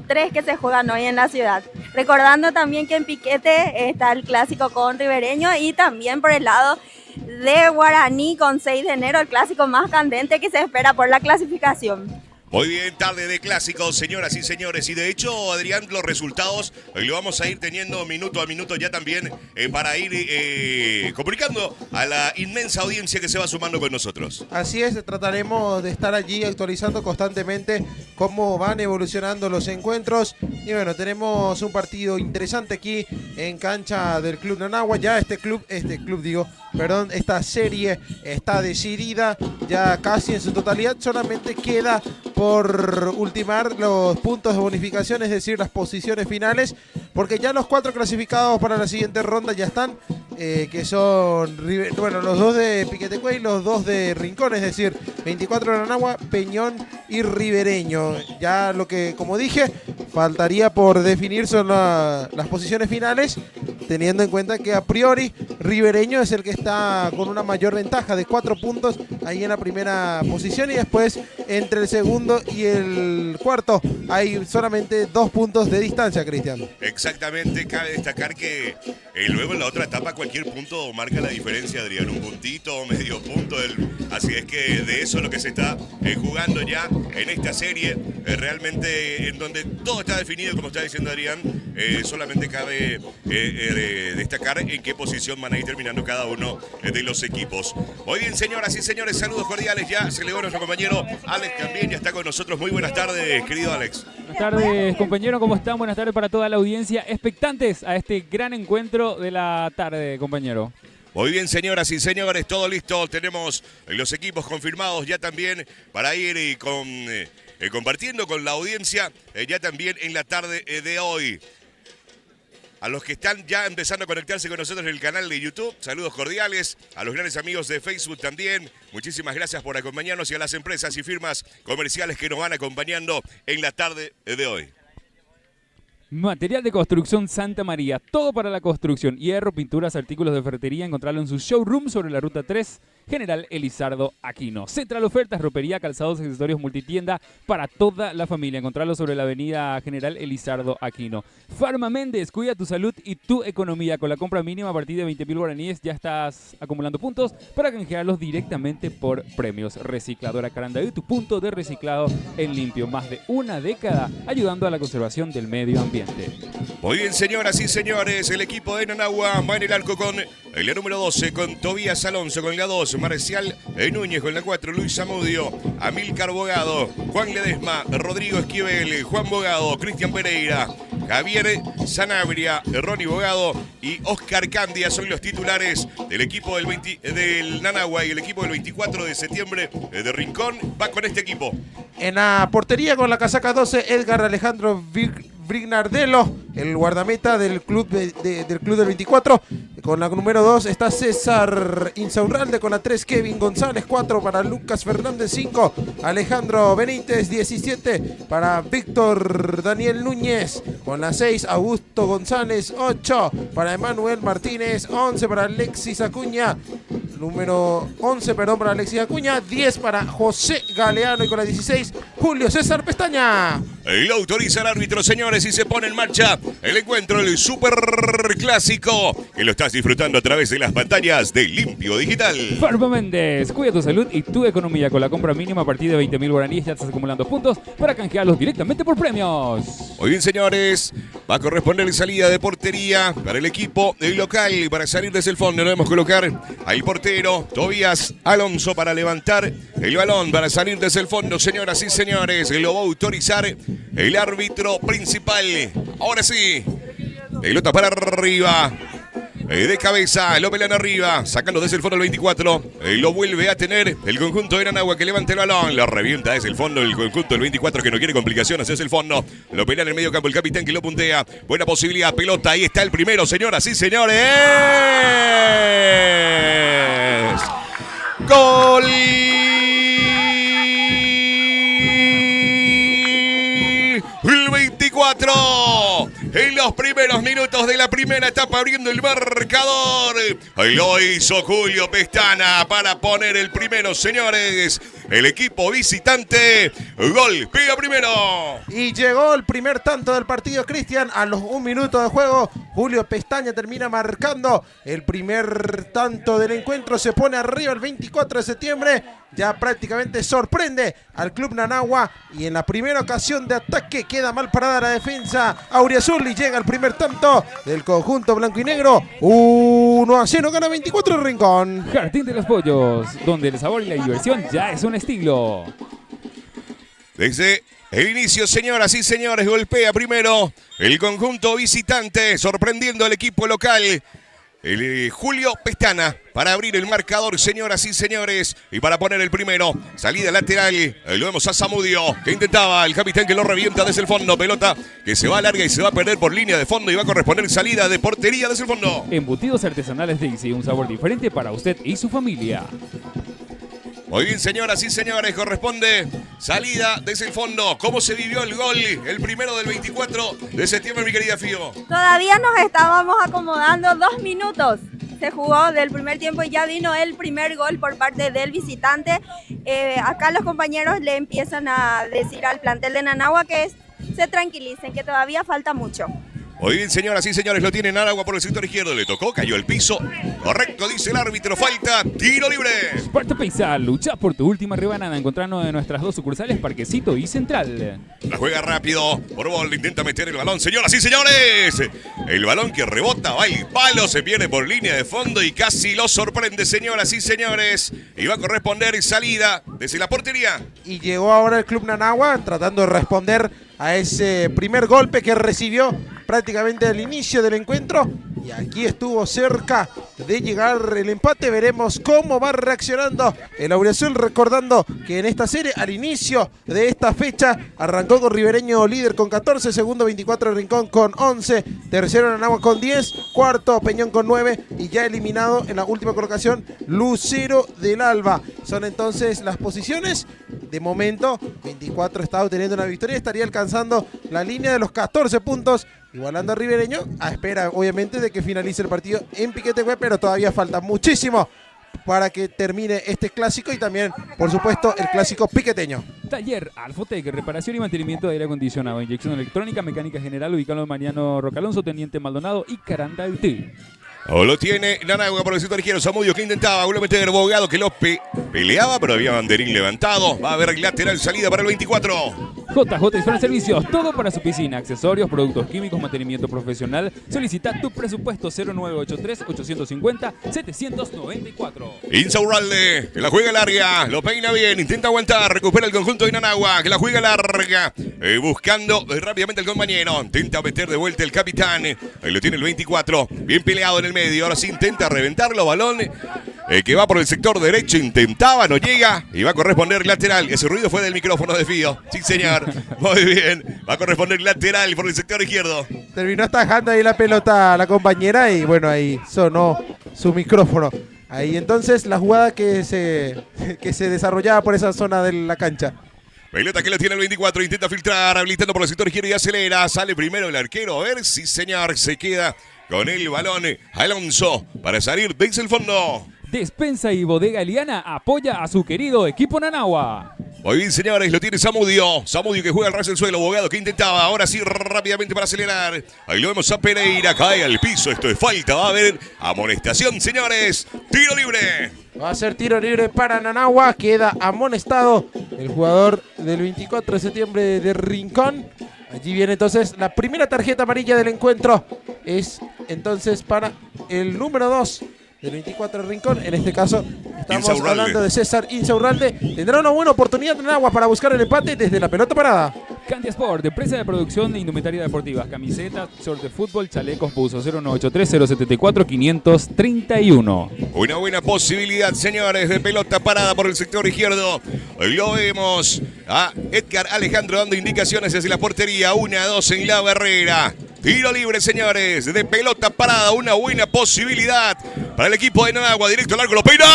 3 que se juegan hoy en la ciudad. Recordando también que en piquete está el clásico con Ribereño y también por el lado de Guaraní con 6 de enero, el clásico más candente que se espera por la clasificación. Muy bien, tarde de clásicos, señoras y señores. Y de hecho, Adrián, los resultados lo vamos a ir teniendo minuto a minuto ya también para ir comunicando a la inmensa audiencia que se va sumando con nosotros. Así es, trataremos de estar allí actualizando constantemente cómo van evolucionando los encuentros. Y bueno, tenemos un partido interesante aquí en cancha del Club Nanagua. Ya esta serie está decidida ya casi en su totalidad. Solamente queda por ultimar los puntos de bonificación, es decir, las posiciones finales, porque ya los 4 clasificados para la siguiente ronda ya están, que son los 2 de Piquetecuey y los 2 de Rincón, es decir, 24 de Nanagua, Peñón y Ribereño. Ya lo que, como dije, faltaría por definir son las posiciones finales, teniendo en cuenta que a priori Ribereño es el que está con una mayor ventaja de 4 puntos ahí en la primera posición, y después entre el segundo y el cuarto hay solamente 2 puntos de distancia, Cristian. Exactamente, cabe destacar que luego en la otra etapa cualquier punto marca la diferencia, Adrián, un puntito, medio punto, así es que de eso es lo que se está jugando ya en esta serie, realmente en donde todo está definido, como está diciendo Adrián, solamente cabe destacar en qué posición van a ir terminando cada uno de los equipos. Muy bien, señoras y señores, saludos cordiales, ya se elevó nuestro compañero Alex también, ya está con nosotros. Muy buenas tardes, querido Alex. Buenas tardes, compañero, ¿cómo están? Buenas tardes para toda la audiencia, expectantes a este gran encuentro de la tarde, compañero. Muy bien, señoras y señores, todo listo. Tenemos los equipos confirmados ya también para ir compartiendo con la audiencia ya también en la tarde de hoy. A los que están ya empezando a conectarse con nosotros en el canal de YouTube, saludos cordiales. A los grandes amigos de Facebook también, muchísimas gracias por acompañarnos, y a las empresas y firmas comerciales que nos van acompañando en la tarde de hoy. Material de construcción Santa María, todo para la construcción, hierro, pinturas, artículos de ferretería, encontrarlo en su showroom sobre la ruta 3, General Elizardo Aquino. Central Ofertas, ropería, calzados, accesorios, multitienda para toda la familia. Encontrarlo sobre la avenida General Elizardo Aquino. Farma Méndez, cuida tu salud y tu economía. Con la compra mínima a partir de 20.000 guaraníes ya estás acumulando puntos para canjearlos directamente por premios. Recicladora Carandaí, tu punto de reciclado en limpio. Más de una década ayudando a la conservación del medio ambiente. Muy bien, señoras y señores, el equipo de Nanagua va en el arco con la número 12, con Tobías Alonso, con la 2, Marcial Núñez, con la 4, Luis Amudio, Amílcar Bogado, Juan Ledesma, Rodrigo Esquivel, Juan Bogado, Cristian Pereira, Javier Sanabria, Ronnie Bogado y Oscar Candia son los titulares del equipo del Nanagua, y el equipo del 24 de septiembre de Rincón va con este equipo. En la portería con la casaca 12, Edgar Alejandro Brignardello, el guardameta del club del 24. Con la número 2 está César Insaurralde, con la 3 Kevin González, 4 para Lucas Fernández, 5 Alejandro Benítez, 17 para Víctor Daniel Núñez, con la 6 Augusto González, 8 para Emanuel Martínez, 11 para Alexis Acuña, número 11, perdón, para Alexis Acuña, 10 para José Galeano, y con la 16 Julio César Pestaña. Lo autoriza el árbitro, señores, y se pone en marcha el encuentro, el super clásico, que lo estás disfrutando a través de las pantallas de Limpio Digital. Farma Méndez, cuida tu salud y tu economía. Con la compra mínima a partir de 20.000 guaraníes ya estás acumulando puntos para canjearlos directamente por premios. Muy bien, señores, va a corresponder salida de portería para el equipo local. Para salir desde el fondo debemos colocar al portero Tobías Alonso para levantar el balón, para salir desde el fondo, señoras y señores. Lo va a autorizar el árbitro principal. Ahora sí, pelota para arriba, de cabeza, lo pelan arriba, sacando desde el fondo el 24, lo vuelve a tener el conjunto de Nanagua, que levanta el balón, lo revienta desde el fondo el conjunto del 24, que no quiere complicaciones desde el fondo, lo pela en el medio campo el capitán, que lo puntea, buena posibilidad, pelota, ahí está el primero, señoras y señores, gol. El 24 en los primeros minutos de la primera primera etapa abriendo el marcador. Lo hizo Julio Pestana para poner el primero, señores. El equipo visitante golpea primero. Y llegó el primer tanto del partido, Cristian. A los 1 minuto de juego, Julio Pestaña termina marcando el primer tanto del encuentro. Se pone arriba el 24 de septiembre. Ya prácticamente sorprende al Club Nanagua. Y en la primera ocasión de ataque queda mal parada la defensa auriazul. Y llega el primer tanto del conjunto blanco y negro. 1-0, gana 24 el Rincón. Jardín de los Pollos, donde el sabor y la diversión ya es un estilo. Desde el inicio, señoras y señores, golpea primero el conjunto visitante, sorprendiendo al equipo local. Julio Pestana para abrir el marcador, señoras y señores, y para poner el primero. Salida lateral, lo vemos a Zamudio, que intentaba, el capitán que lo revienta desde el fondo. Pelota que se va larga y se va a perder por línea de fondo y va a corresponder salida de portería desde el fondo. Embutidos artesanales Daisy, un sabor diferente para usted y su familia. Muy bien, señoras y señores, corresponde salida desde el fondo. ¿Cómo se vivió el gol? El primero del 24 de septiembre, mi querida Fío. Todavía nos estábamos acomodando 2 minutos. Se jugó del primer tiempo y ya vino el primer gol por parte del visitante. Acá los compañeros le empiezan a decir al plantel de Nanagua que se tranquilicen, que todavía falta mucho. Muy bien, señoras y señores, lo tiene Nanagua por el sector izquierdo. Le tocó, cayó al piso. Correcto, dice el árbitro. Falta, tiro libre. Esparta Paisa, lucha por tu última rebanada. Encontrarnos en nuestras 2 sucursales, Parquecito y Central. La juega rápido. Por bol, intenta meter el balón. Señoras y señores, el balón que rebota, va el palo, se pierde por línea de fondo y casi lo sorprende, señoras y señores. Y va a corresponder salida desde la portería. Y llegó ahora el Club Nanagua tratando de responder a ese primer golpe que recibió prácticamente al inicio del encuentro. Y aquí estuvo cerca de llegar el empate. Veremos cómo va reaccionando el auriazul, recordando que en esta serie, al inicio de esta fecha, arrancó con Ribereño líder con 14, segundo 24 Rincón con 11, tercero Nanagua con 10, cuarto Peñón con 9 y ya eliminado en la última colocación Lucero del Alba. Son entonces las posiciones. De momento, 24 está obteniendo una victoria, estaría alcanzando la línea de los 14 puntos, igualando a Ribereño, a espera obviamente de que finalice el partido en Piquetehue, pero todavía falta muchísimo para que termine este clásico y también, por supuesto, el clásico piqueteño. Taller Alfotec, reparación y mantenimiento de aire acondicionado, inyección electrónica, mecánica general, ubicado en Mariano Rocalonso, Teniente Maldonado y Caranda Haití. O lo tiene Nanagua por el sector izquierdo. Zamudio que intentaba, vuelve a meter Bogado que lo peleaba, pero había banderín levantado. Va a haber lateral salida para el 24. JJ Disfraz Servicios, todo para su piscina, accesorios, productos químicos, mantenimiento profesional. Solicita tu presupuesto 0983-850-794. Insaurralde, que la juega larga, lo peina bien, intenta aguantar, recupera el conjunto de Nanagua, que la juega larga, buscando rápidamente el compañero, intenta meter de vuelta el capitán, ahí lo tiene el 24, bien peleado en el medio, ahora sí intenta reventarlo, balón que va por el sector derecho, intentaba, no llega, y va a corresponder lateral. Ese ruido fue del micrófono de Fío, sí señor, muy bien, va a corresponder lateral por el sector izquierdo. Terminó atajando ahí la pelota a la compañera y bueno, ahí sonó su micrófono. Ahí entonces la jugada que se desarrollaba por esa zona de la cancha. Pelota que la tiene el 24, intenta filtrar, habilitando por el sector izquierdo y acelera, sale primero el arquero, a ver si señor se queda con el balón Alonso para salir desde el fondo. Despensa y Bodega Eliana apoya a su querido equipo Nanagua. Muy bien, señores, lo tiene Zamudio. Zamudio que juega al ras del suelo. Bogado que intentaba. Ahora sí, rápidamente para acelerar. Ahí lo vemos a Pereira. Cae al piso. Esto es falta. Va a haber amonestación, señores. Tiro libre. Va a ser tiro libre para Nanagua. Queda amonestado el jugador del 24 de septiembre de Rincón. Allí viene entonces la primera tarjeta amarilla del encuentro. Es entonces para el número 2. Del 24 de Rincón, en este caso estamos hablando de César Insaurralde. Tendrá una buena oportunidad en agua para buscar el empate desde la pelota parada. Candia Sport, empresa de producción de indumentaria deportiva, camisetas, shorts de fútbol, chalecos, buzos, 0983-074-531. Una buena posibilidad, señores, de pelota parada por el sector izquierdo. Lo vemos a Edgar Alejandro dando indicaciones desde la portería. 1-2 en la barrera. Tiro libre, señores, de pelota parada, una buena posibilidad para el equipo de Nanagua. Directo al arco, lo peina.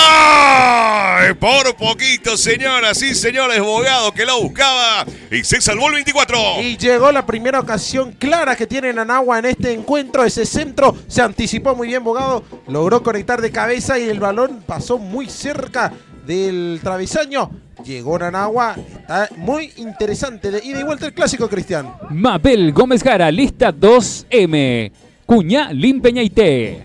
Por poquito, señoras y señores. Bogado que lo buscaba y se salvó el 24. Y llegó la primera ocasión clara que tiene Nanagua en este encuentro. Ese centro se anticipó muy bien Bogado. Logró conectar de cabeza y el balón pasó muy cerca del travesaño. Llegó Nanagua. Está muy interesante. De ida y vuelta el clásico, Cristian. Mabel Gómez Jara, lista 2M. Cuñá Limpeñaité.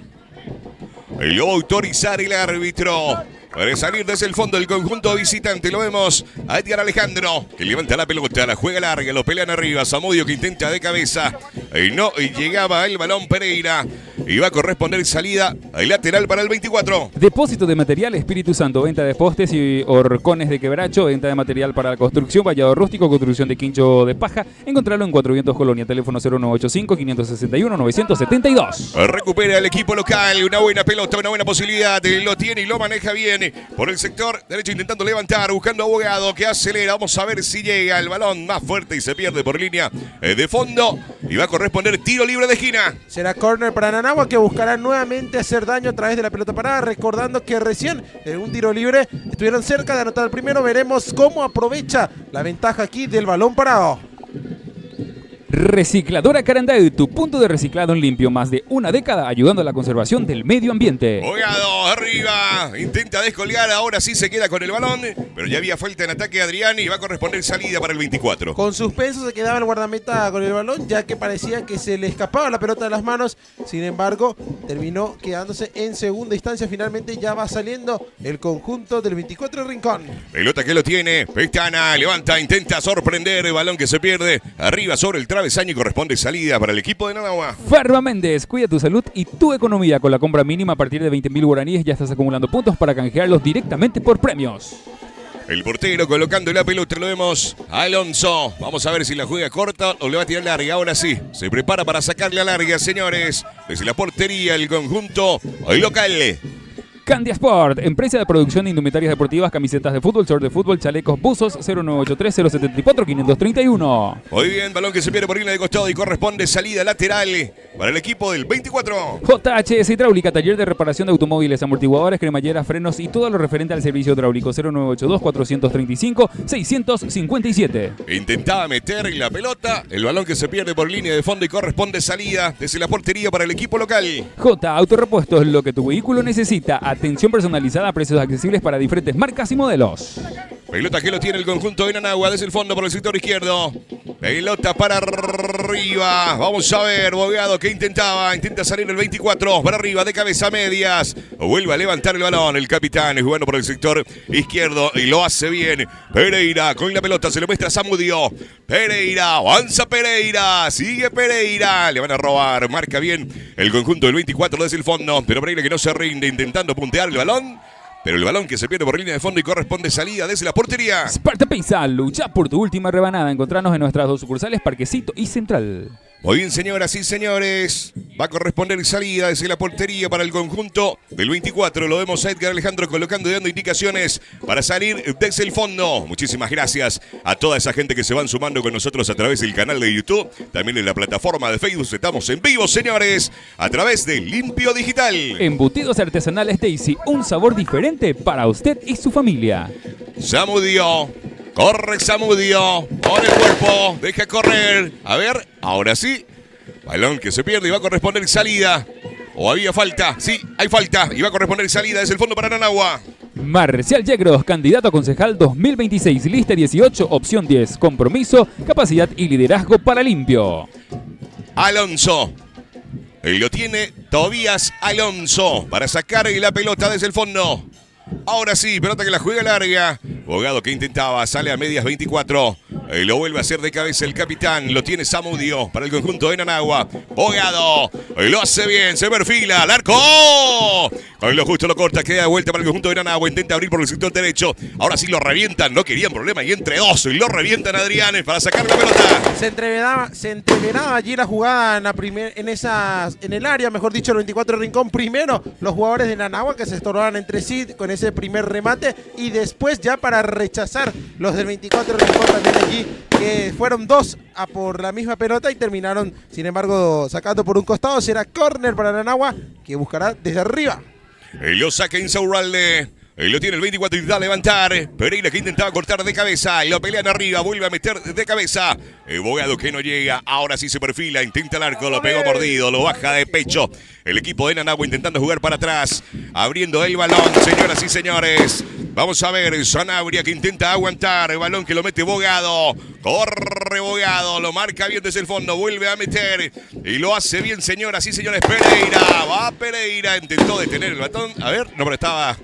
Lo va a autorizar el árbitro. Para salir desde el fondo del conjunto visitante, lo vemos a Edgar Alejandro, que levanta la pelota, la juega larga, lo pelean arriba. Zamudio que intenta de cabeza. Y llegaba el balón Pereira. Y va a corresponder salida al lateral para el 24. Depósito de material Espíritu Santo, venta de postes y horcones de quebracho, venta de material para la construcción, vallado rústico, construcción de quincho de paja. Encontrarlo en Cuatro Vientos Colonia, teléfono 0985-561-972. Recupera el equipo local, una buena pelota, una buena posibilidad, lo tiene y lo maneja bien por el sector derecho, intentando levantar, buscando a Bogado que acelera. Vamos a ver si llega el balón más fuerte y se pierde por línea de fondo. Y va a corresponder tiro libre de esquina. Será córner para Nanagua, que buscará nuevamente hacer daño a través de la pelota parada, recordando que recién en un tiro libre estuvieron cerca de anotar el primero. Veremos cómo aprovecha la ventaja aquí del balón parado. Recicladora Carandau, tu punto de reciclado en limpio, más de una década ayudando a la conservación del medio ambiente. Bogado arriba, intenta descolgar, ahora sí se queda con el balón, pero ya había falta en ataque de Adrián y va a corresponder salida para el 24. Con suspenso se quedaba el guardameta con el balón, ya que parecía que se le escapaba la pelota de las manos. Sin embargo, terminó quedándose en segunda instancia. Finalmente ya va saliendo el conjunto del 24 de Rincón. Pelota que lo tiene, Pestana levanta, intenta sorprender, el balón que se pierde arriba sobre el travesaño y corresponde salida para el equipo de Nanagua. Farma Méndez, cuida tu salud y tu economía. Con la compra mínima a partir de 20.000 guaraníes ya estás acumulando puntos para canjearlos directamente por premios. El portero colocando la pelota, lo vemos a Alonso. Vamos a ver si la juega corta o le va a tirar larga. Ahora sí, se prepara para sacarla larga, señores. Desde la portería, el conjunto local. Candia Sport, empresa de producción de indumentarias deportivas, camisetas de fútbol, short de fútbol, chalecos, buzos, 0983-074-531. Muy bien, balón que se pierde por línea de costado y corresponde salida lateral para el equipo del 24. JHS Hidráulica, taller de reparación de automóviles, amortiguadores, cremalleras, frenos y todo lo referente al servicio hidráulico. 0982-435-657. Intentaba meter la pelota, el balón que se pierde por línea de fondo y corresponde salida desde la portería para el equipo local. J Autorepuestos, lo que tu vehículo necesita. Atención personalizada a precios accesibles para diferentes marcas y modelos. Pelota que lo tiene el conjunto de Nanagua desde el fondo por el sector izquierdo. Pelota para arriba. Vamos a ver, Bogado que intenta salir el 24 para arriba de cabeza medias. Vuelve a levantar el balón. El capitán es jugando por el sector izquierdo y lo hace bien. Pereira con la pelota, se lo muestra a Zamudio. Pereira, avanza Pereira, sigue Pereira. Le van a robar, marca bien el conjunto del 24 desde el fondo. Pero Pereira que no se rinde, intentando puntear el balón. Pero el balón que se pierde por línea de fondo y corresponde salida desde la portería. Sparta Pizza, lucha por tu última rebanada. Encontranos en nuestras dos sucursales, Parquecito y Central. Muy bien, señoras y señores. Va a corresponder salida desde la portería para el conjunto del 24. Lo vemos a Edgar Alejandro colocando y dando indicaciones para salir desde el fondo. Muchísimas gracias a toda esa gente que se van sumando con nosotros a través del canal de YouTube. También en la plataforma de Facebook. Estamos en vivo, señores, a través de Limpio Digital. Embutidos artesanales Daisy, un sabor diferente para usted y su familia. Zamudio. Corre Zamudio, con el cuerpo, deja correr. A ver, ahora sí. Balón que se pierde y va a corresponder salida. ¿O había falta? Sí, hay falta. Y va a corresponder salida desde el fondo para Nanagua. Marcial Yegros, candidato a concejal 2026, lista 18, opción 10. Compromiso, capacidad y liderazgo para limpio. Alonso. Lo tiene Tobías Alonso para sacar la pelota desde el fondo. Ahora sí, pelota que la juega larga. Bogado que intentaba, sale a medias 24. Lo vuelve a hacer de cabeza el capitán. Lo tiene Zamudio para el conjunto de Nanagua. Bogado lo hace bien, se perfila al arco. Con lo justo lo corta, queda de vuelta para el conjunto de Nanagua. Intenta abrir por el sector derecho. Ahora sí lo revientan, no querían problema. Y entre dos lo revientan a Adrianes para sacar la pelota. Se entreveraba allí la jugada en el área, mejor dicho, el 24 de Rincón. Primero los jugadores de Nanagua que se estorbaban entre sí con ese primer remate. Y después ya para rechazar los del 24 de Rincón también allí, que fueron dos a por la misma pelota y terminaron, sin embargo, sacando por un costado. Será córner para Nanagua, que buscará desde arriba. Lo saca Insaurralde. Lo tiene el 24 y da a levantar. Pereira que intentaba cortar de cabeza. Lo pelean arriba. Vuelve a meter de cabeza. Bogado que no llega. Ahora sí se perfila. Intenta el arco. Lo pegó mordido. Lo baja de pecho. El equipo de Nanagua intentando jugar para atrás. Abriendo el balón. Señoras y señores. Vamos a ver. Sanabria que intenta aguantar. El balón que lo mete Bogado. Corre Bogado. Lo marca bien desde el fondo. Vuelve a meter. Y lo hace bien, señoras y señores. Pereira. Va Pereira. Intentó detener el batón. A ver. No, pero estaba...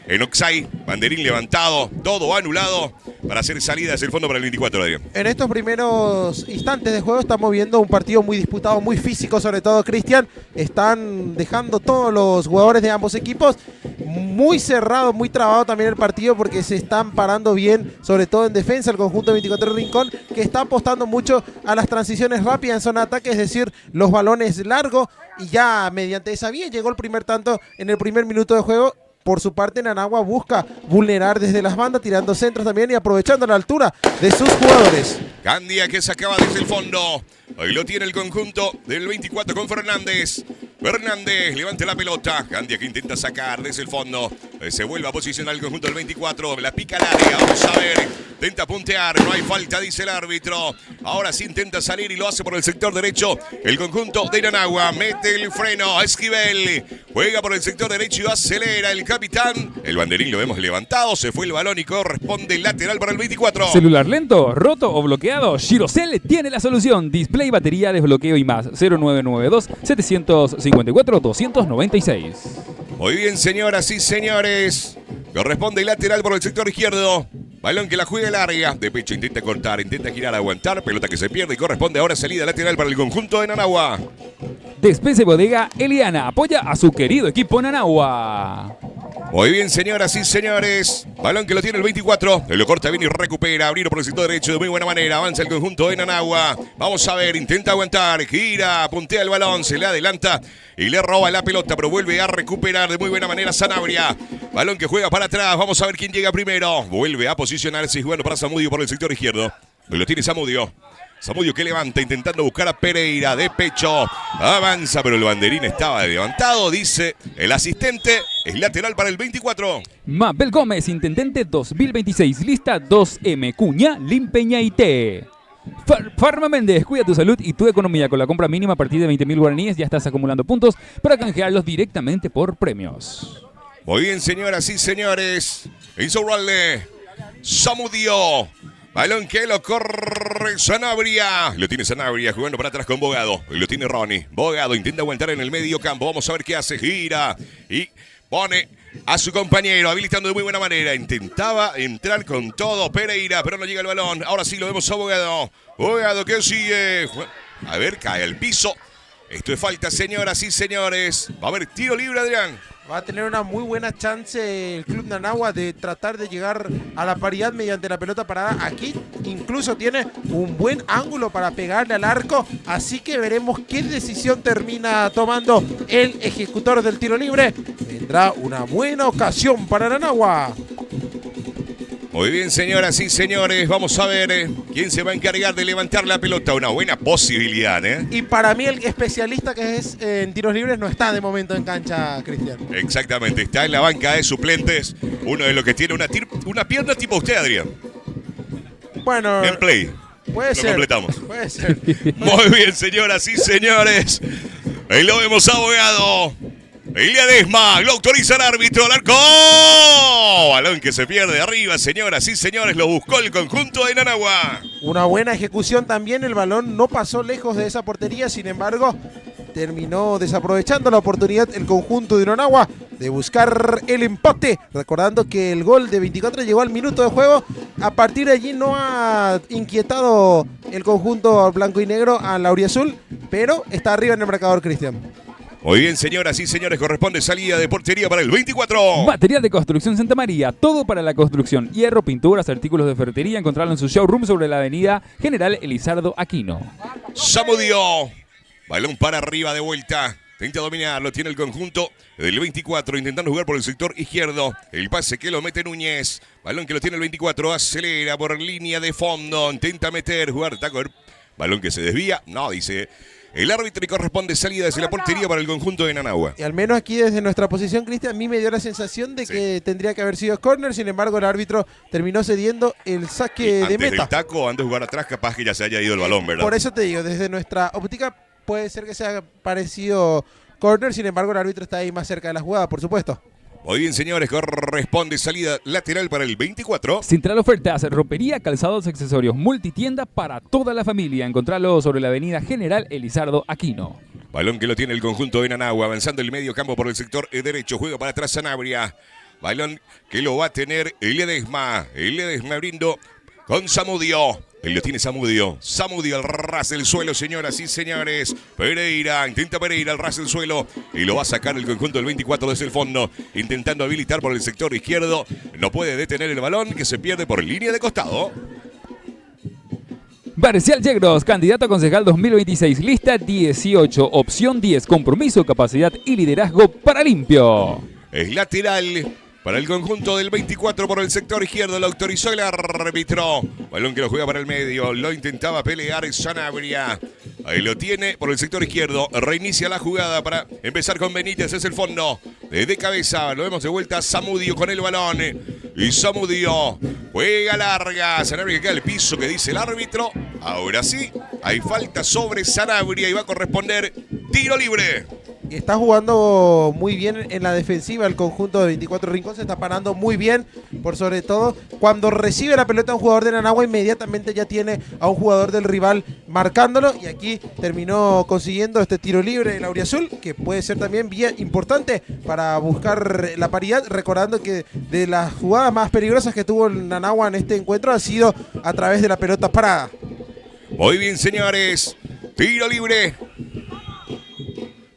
en Oxay, banderín levantado, todo anulado para hacer salida hacia el fondo para el 24, Adrián. En estos primeros instantes de juego estamos viendo un partido muy disputado, muy físico, sobre todo Cristian. Están dejando todos los jugadores de ambos equipos muy cerrado, muy trabado también el partido, porque se están parando bien, sobre todo en defensa, el conjunto de 24 Rincón, que está apostando mucho a las transiciones rápidas en zona de ataque, es decir, los balones largos, y ya mediante esa vía llegó el primer tanto en el primer minuto de juego. Por su parte, Nanagua busca vulnerar desde las bandas, tirando centros también y aprovechando la altura de sus jugadores. Candia que sacaba desde el fondo. Ahí lo tiene el conjunto del 24 con Fernández. Fernández levanta la pelota. Candia que intenta sacar desde el fondo. Se vuelve a posicionar el conjunto del 24. La pica al área. Vamos a ver. Intenta puntear. No hay falta, dice el árbitro. Ahora sí intenta salir y lo hace por el sector derecho. El conjunto de Nanagua mete el freno a Esquivel. Juega por el sector derecho y acelera el capitán. El banderín lo vemos levantado. Se fue el balón y corresponde lateral para el 24. ¿Celular lento, roto o bloqueado? Girocell tiene la solución. Display, batería, desbloqueo y más. 0992-754-296. Muy bien, señoras y señores. Corresponde lateral por el sector izquierdo. Balón que la juega larga. De pecho intenta cortar, intenta girar, aguantar. Pelota que se pierde y corresponde ahora salida lateral para el conjunto de Nanagua. Despensa y Bodega Eliana apoya a su querido equipo Nanagua. Muy bien, señoras y señores. Balón que lo tiene el 24. Lo corta bien y recupera. Abrir por el sector derecho de muy buena manera. Avanza el conjunto de Nanagua. Vamos a ver. Intenta aguantar. Gira. Puntea el balón. Se le adelanta. Y le roba la pelota. Pero vuelve a recuperar de muy buena manera Sanabria. Balón que juega para atrás. Vamos a ver quién llega primero. Vuelve a posicionarse. Jugando para Zamudio por el sector izquierdo. Lo tiene Zamudio. Zamudio que levanta intentando buscar a Pereira de pecho. Avanza, pero el banderín estaba levantado. Dice el asistente. Es lateral para el 24. Mabel Gómez, Intendente 2026. Lista 2M. Cuña, Limpeña y T. Farma Méndez, cuida tu salud y tu economía. Con la compra mínima a partir de 20.000 guaraníes ya estás acumulando puntos para canjearlos directamente por premios. Muy bien, señoras y señores. Insaurralde. Zamudio. Balón que lo corre Sanabria. Lo tiene Sanabria jugando para atrás con Bogado. Lo tiene Ronnie. Bogado intenta aguantar en el medio campo. Vamos a ver qué hace. Gira y pone a su compañero, habilitando de muy buena manera. Intentaba entrar con todo Pereira, pero no llega el balón. Ahora sí lo vemos a Bogado. Bogado que sigue. A ver, cae al piso. Esto es falta, señoras y señores. Va a haber tiro libre, Adrián. Va a tener una muy buena chance el Club Nanagua de tratar de llegar a la paridad mediante la pelota parada. Aquí incluso tiene un buen ángulo para pegarle al arco. Así que veremos qué decisión termina tomando el ejecutor del tiro libre. Vendrá una buena ocasión para Nanagua. Muy bien, señoras y señores, vamos a ver quién se va a encargar de levantar la pelota. Una buena posibilidad, ¿eh? Y para mí el especialista que es en tiros libres no está de momento en cancha, Cristian. Exactamente, está en la banca de suplentes. Uno de los que tiene una pierna tipo usted, Adrián. Bueno, En play. puede Lo ser. completamos. Puede ser. Muy bien, señoras y señores. Ahí lo vemos, Abogado. Elia Desma, lo autoriza el árbitro al arco. Balón que se pierde arriba, señoras y señores. Lo buscó el conjunto de Nanagua. Una buena ejecución también. El balón no pasó lejos de esa portería. Sin embargo, terminó desaprovechando la oportunidad el conjunto de Nanagua de buscar el empate. Recordando que el gol de 24 llegó al minuto de juego. A partir de allí no ha inquietado el conjunto blanco y negro a Lauriazul, pero está arriba en el marcador, Cristian. Muy bien, señoras y señores, corresponde salida de portería para el 24. Material de construcción Santa María, todo para la construcción. Hierro, pinturas, artículos de ferretería. Encontrarlo en su showroom sobre la avenida General Elizardo Aquino. Zamudio. Balón para arriba de vuelta. Intenta dominar, lo tiene el conjunto del 24, intentando jugar por el sector izquierdo. El pase que lo mete Núñez. Balón que lo tiene el 24, acelera por línea de fondo. Intenta meter, jugar taco. Balón que se desvía. No, dice el árbitro y corresponde salida desde la portería para el conjunto de Nanagua. Y al menos aquí desde nuestra posición, Cristian, a mí me dio la sensación de que tendría que haber sido córner, sin embargo el árbitro terminó cediendo el saque de Antes meta. del taco, antes de jugar atrás, capaz que ya se haya ido el balón, ¿verdad? Por eso te digo, desde nuestra óptica puede ser que sea parecido córner, sin embargo el árbitro está ahí más cerca de la jugada, por supuesto. Muy bien, señores, corresponde salida lateral para el 24. Central Ofertas, ropería, calzados, accesorios, multitienda para toda la familia. Encontralo sobre la avenida General Elizardo Aquino. Balón que lo tiene el conjunto de Nanagua, avanzando el medio campo por el sector derecho. Juega para atrás Sanabria. Balón que lo va a tener Ledesma. Ledesma abriendo con Zamudio. Él lo tiene Zamudio. Zamudio al ras del suelo, señoras y señores. Pereira, intenta Pereira al ras del suelo. Y lo va a sacar el conjunto del 24 desde el fondo. Intentando habilitar por el sector izquierdo. No puede detener el balón que se pierde por línea de costado. Marcial Yegros, candidato a concejal 2026, lista 18, opción 10, compromiso, capacidad y liderazgo para limpio. Es lateral para el conjunto del 24 por el sector izquierdo. Lo autorizó el árbitro. Balón que lo juega para el medio. Lo intentaba pelear Sanabria. Ahí lo tiene por el sector izquierdo. Reinicia la jugada para empezar con Benítez. Es el fondo. De cabeza. Lo vemos de vuelta. Zamudio con el balón. Y Zamudio juega larga. Sanabria que queda al piso, que dice el árbitro. Ahora sí. Hay falta sobre Sanabria y va a corresponder tiro libre. Y está jugando muy bien en la defensiva el conjunto de 24 Rincón, se está parando muy bien, por sobre todo cuando recibe la pelota un jugador de Nanagua, inmediatamente ya tiene a un jugador del rival marcándolo, y aquí terminó consiguiendo este tiro libre el Auriazul, que puede ser también bien importante para buscar la paridad, recordando que de las jugadas más peligrosas que tuvo el Nanagua en este encuentro ha sido a través de la pelota parada. Muy bien, señores, tiro libre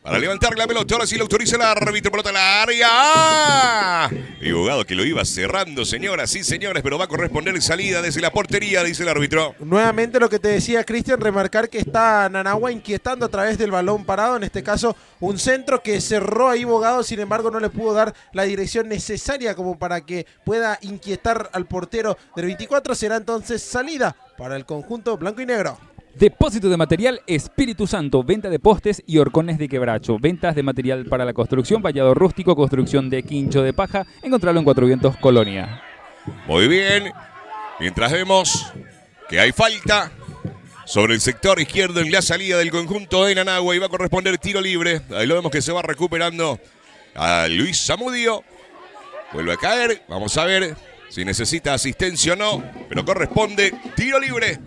para levantar la pelota. Ahora sí lo autoriza el árbitro. Pelota al área. ¡Ah! Y jugado que lo iba cerrando, señoras y señores, pero va a corresponder salida desde la portería, dice el árbitro. Nuevamente lo que te decía, Cristian, remarcar que está Nanagua inquietando a través del balón parado. En este caso, un centro que cerró ahí Bogado, sin embargo no le pudo dar la dirección necesaria como para que pueda inquietar al portero del 24. Será entonces salida para el conjunto blanco y negro. Depósito de material Espíritu Santo, venta de postes y horcones de quebracho, ventas de material para la construcción, vallado rústico, construcción de quincho de paja, encontrarlo en Cuatro Vientos, Colonia. Muy bien, mientras vemos que hay falta sobre el sector izquierdo en la salida del conjunto de Nanagua y va a corresponder tiro libre. Ahí lo vemos que se va recuperando a Luis Zamudio. Vuelve a caer, vamos a ver si necesita asistencia o no, pero corresponde tiro libre.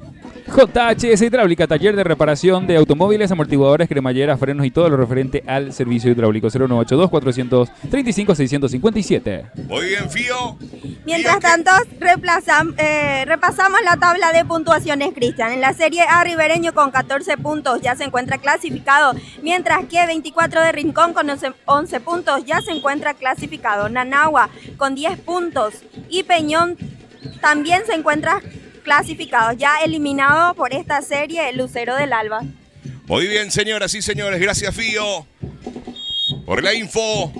JHS Hidráulica, taller de reparación de automóviles, amortiguadores, cremalleras, frenos y todo lo referente al servicio hidráulico. 0982-435-657. Muy bien, Fío. Mientras tanto, repasamos la tabla de puntuaciones, Cristian. En la Serie A, Ribereño con 14 puntos ya se encuentra clasificado, mientras que 24 de Rincón con 11 puntos ya se encuentra clasificado. Nanagua con 10 puntos y Peñón también se encuentra clasificados, ya eliminado por esta serie el Lucero del Alba. Muy bien, señoras y señores, gracias, Fío, por la info.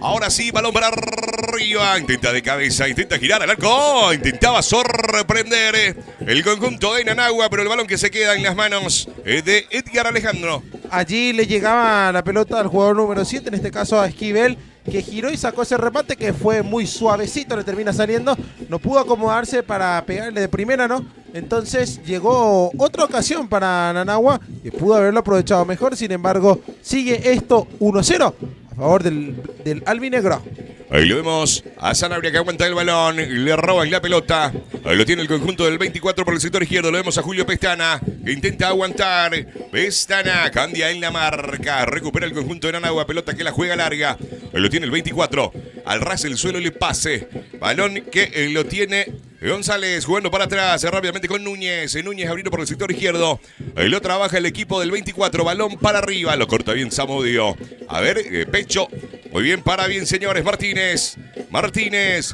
Ahora sí, balón para arriba, intenta de cabeza, intenta girar al arco, intentaba sorprender el conjunto de Nanagua, pero el balón que se queda en las manos de Edgar Alejandro. Allí le llegaba la pelota al jugador número 7, en este caso a Esquivel, que giró y sacó ese remate que fue muy suavecito, le termina saliendo, no pudo acomodarse para pegarle de primera, ¿no? Entonces llegó otra ocasión para Nanagua, que pudo haberlo aprovechado mejor, sin embargo sigue esto 1-0 a favor del albinegro. Ahí lo vemos a Sanabria que aguanta el balón, le roban la pelota. Ahí lo tiene el conjunto del 24 por el sector izquierdo. Lo vemos a Julio Pestana que intenta aguantar. Pestana cambia en la marca. Recupera el conjunto de Nanagua. Pelota que la juega larga. Ahí lo tiene el 24. Al ras del suelo le pase. Balón que lo tiene González jugando para atrás rápidamente con Núñez. Núñez abriendo por el sector izquierdo. Ahí lo trabaja el equipo del 24. Balón para arriba. Lo corta bien Zamudio. A ver, pecho. Muy bien, para bien, señores. Martínez.